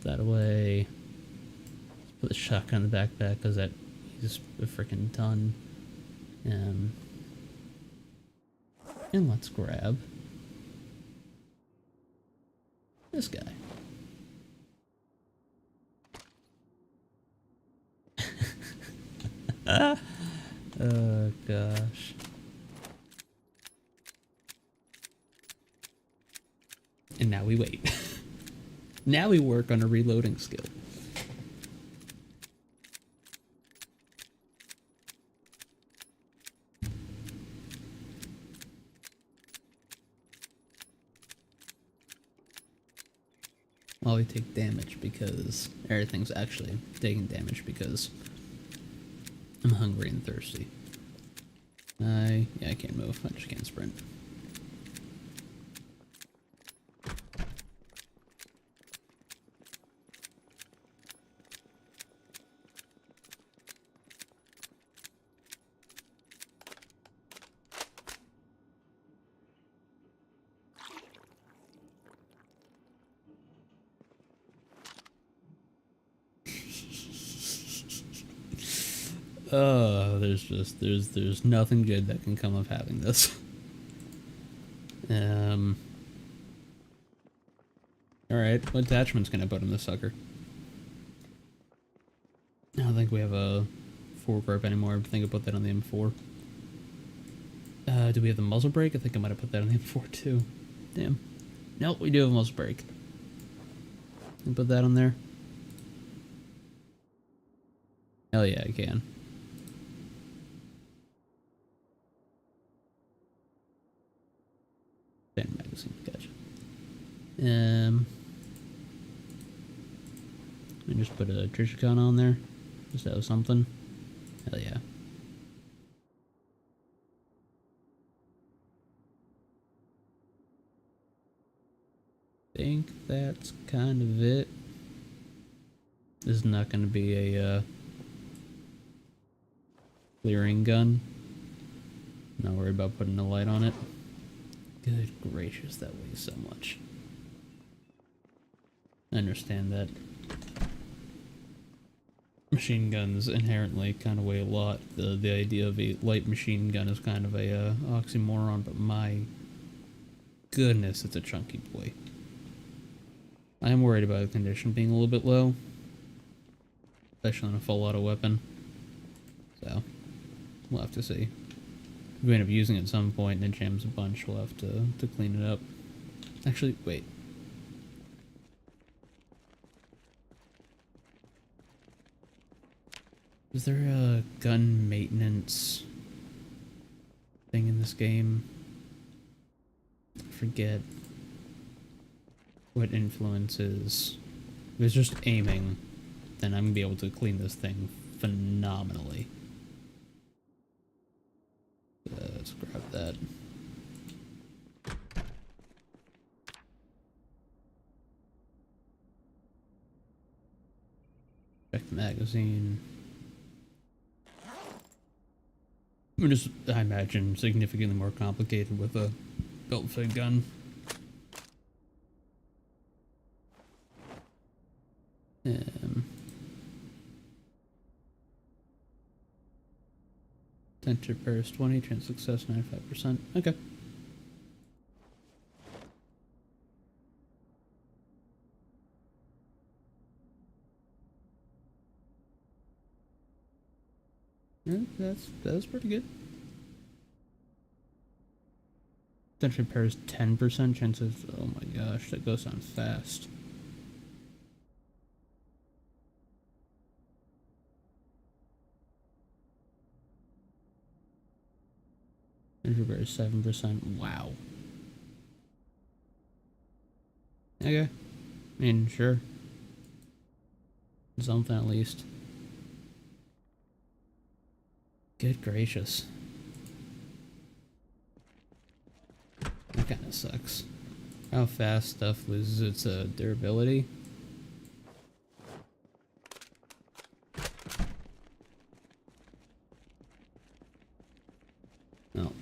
that away. Put the shotgun in the backpack because that he's a freaking ton. And let's grab this guy. Oh gosh. And now we wait. Now we work on a reloading skill. While we take damage because everything's actually taking damage because I'm hungry and thirsty. Yeah, I can't move. I just can't sprint. There's nothing good that can come of having this. Alright, what attachments can I put on this sucker? I don't think we have a foregrip anymore. I think I put that on the M4. Do we have the muzzle brake? I think I might have put that on the M4 too. Damn. Nope, we do have a muzzle brake. Can I put that on there? Hell yeah, I can. Magazine, gotcha. Let me just put a Trishicon on there. Just have something. Hell yeah. Think that's kind of it. This is not going to be a clearing gun. Not worried about putting a light on it. Good gracious, that weighs so much. I understand that. Machine guns inherently kind of weigh a lot. The idea of a light machine gun is kind of a oxymoron, but my goodness, it's a chunky boy. I am worried about the condition being a little bit low, especially on a full auto weapon. So, we'll have to see. If we end up using it at some point and it jams a bunch, we'll have to clean it up. Actually, wait. Is there a gun maintenance thing in this game? I forget what influences. If it's just aiming, then I'm gonna be able to clean this thing phenomenally. Let's grab that. Check the magazine. I imagine significantly more complicated with a built-fit gun. Potential repairs 20, chance success 95%. Okay. Yeah, that's pretty good. Potential repairs 10%, chances. Oh my gosh, that goes on fast. Repair 7%. Wow. Okay. I mean, sure. Something at least. Good gracious. That kind of sucks. How fast stuff loses its durability. Oh.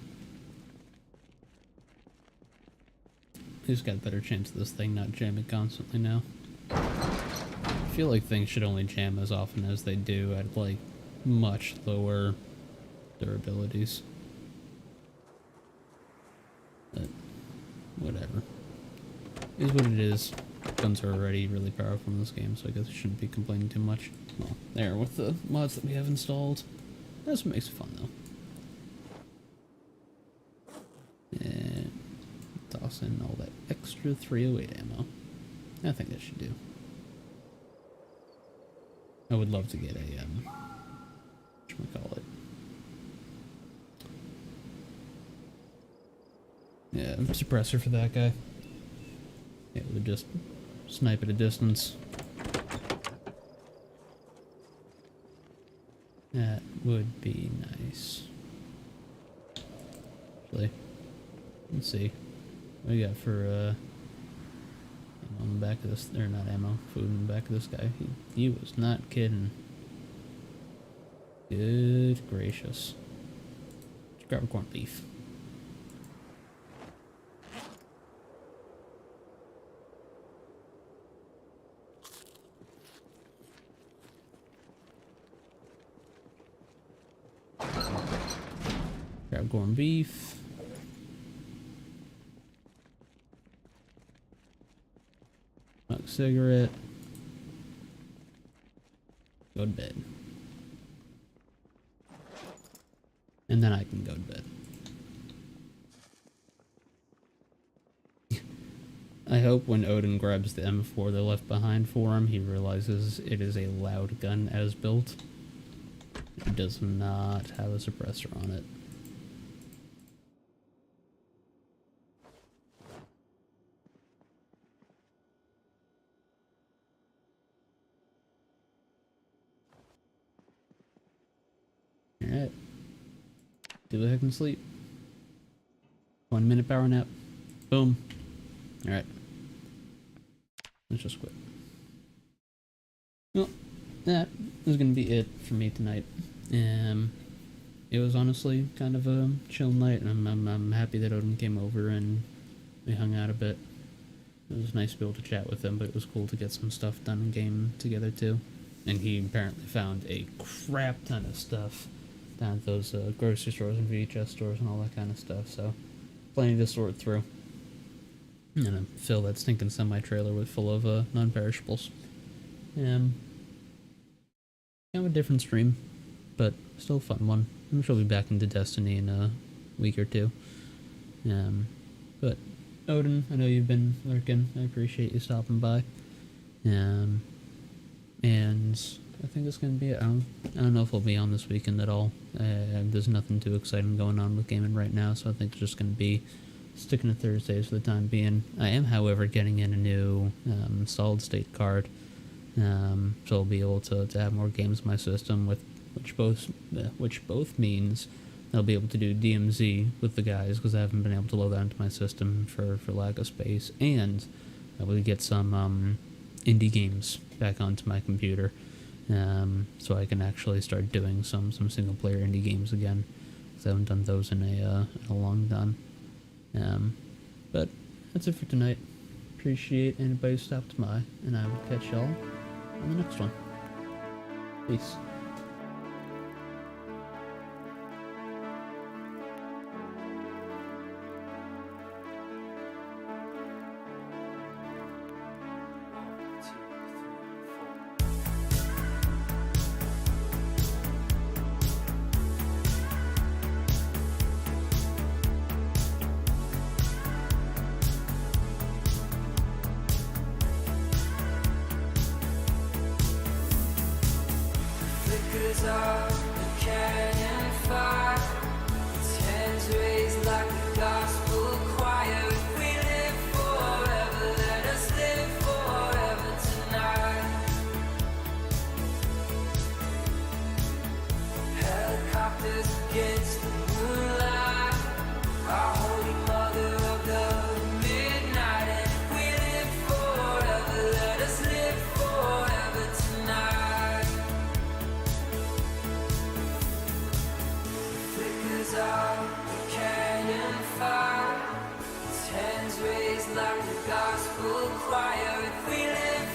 Who's got a better chance of this thing not jamming constantly now? feel like things should only jam as often as they do at, like, much lower durabilities. But, whatever. Is what it is. Guns are already really powerful in this game, so I guess I shouldn't be complaining too much. Well, there, with the mods that we have installed. That's what makes it fun, though. And toss in all that extra 308 ammo. I think that should do. I would love to get a, whatchamacallit? Yeah, suppressor for that guy. Able to just snipe at a distance. That would be nice. Actually, let's see. What do we got for, ammo on the back of this, or not ammo, food in the back of this guy. He was not kidding. Good gracious. Let's grab a corned beef. Grab corned beef. Smoke a cigarette. Go to bed. And then I can go to bed. I hope when Odin grabs the M4 they left behind for him, he realizes it is a loud gun as built. It does not have a suppressor on it. Alright. Do a heck and sleep. 1 minute power nap. Boom. Alright. Let's just quit. Well, that is gonna be it for me tonight. It was honestly kind of a chill night, and I'm happy that Odin came over and we hung out a bit. It was nice to be able to chat with him, but it was cool to get some stuff done in game together too. And he apparently found a crap ton of stuff down at those grocery stores and VHS stores and all that kind of stuff, so plenty to sort through. And fill that stinking semi-trailer full of non-perishables. Kind of a different stream, but still a fun one. I'm sure I'll be back into Destiny in a week or two. But Odin, I know you've been lurking. I appreciate you stopping by. And I think that's gonna be it. I don't know if I'll be on this weekend at all. There's nothing too exciting going on with gaming right now, so I think it's just gonna be sticking to Thursdays for the time being. I am, however, getting in a new solid state card, so I'll be able to have more games in my system, with which both means I'll be able to do DMZ with the guys, because I haven't been able to load that into my system for lack of space, and I will get some indie games back onto my computer, so I can actually start doing some single player indie games again, because I haven't done those in a long time. But that's it for tonight. Appreciate anybody who stopped by, and I will catch y'all on the next one. Peace. Flickers of the canyon fire, its hands raised like a gospel choir. If we live forever, let us live forever tonight. Helicopters against the moonlight, our holy mother of the midnight. And if we live forever, let us live forever tonight. Flickers of the canyon fire, its hands raised like the gospel choir. If we live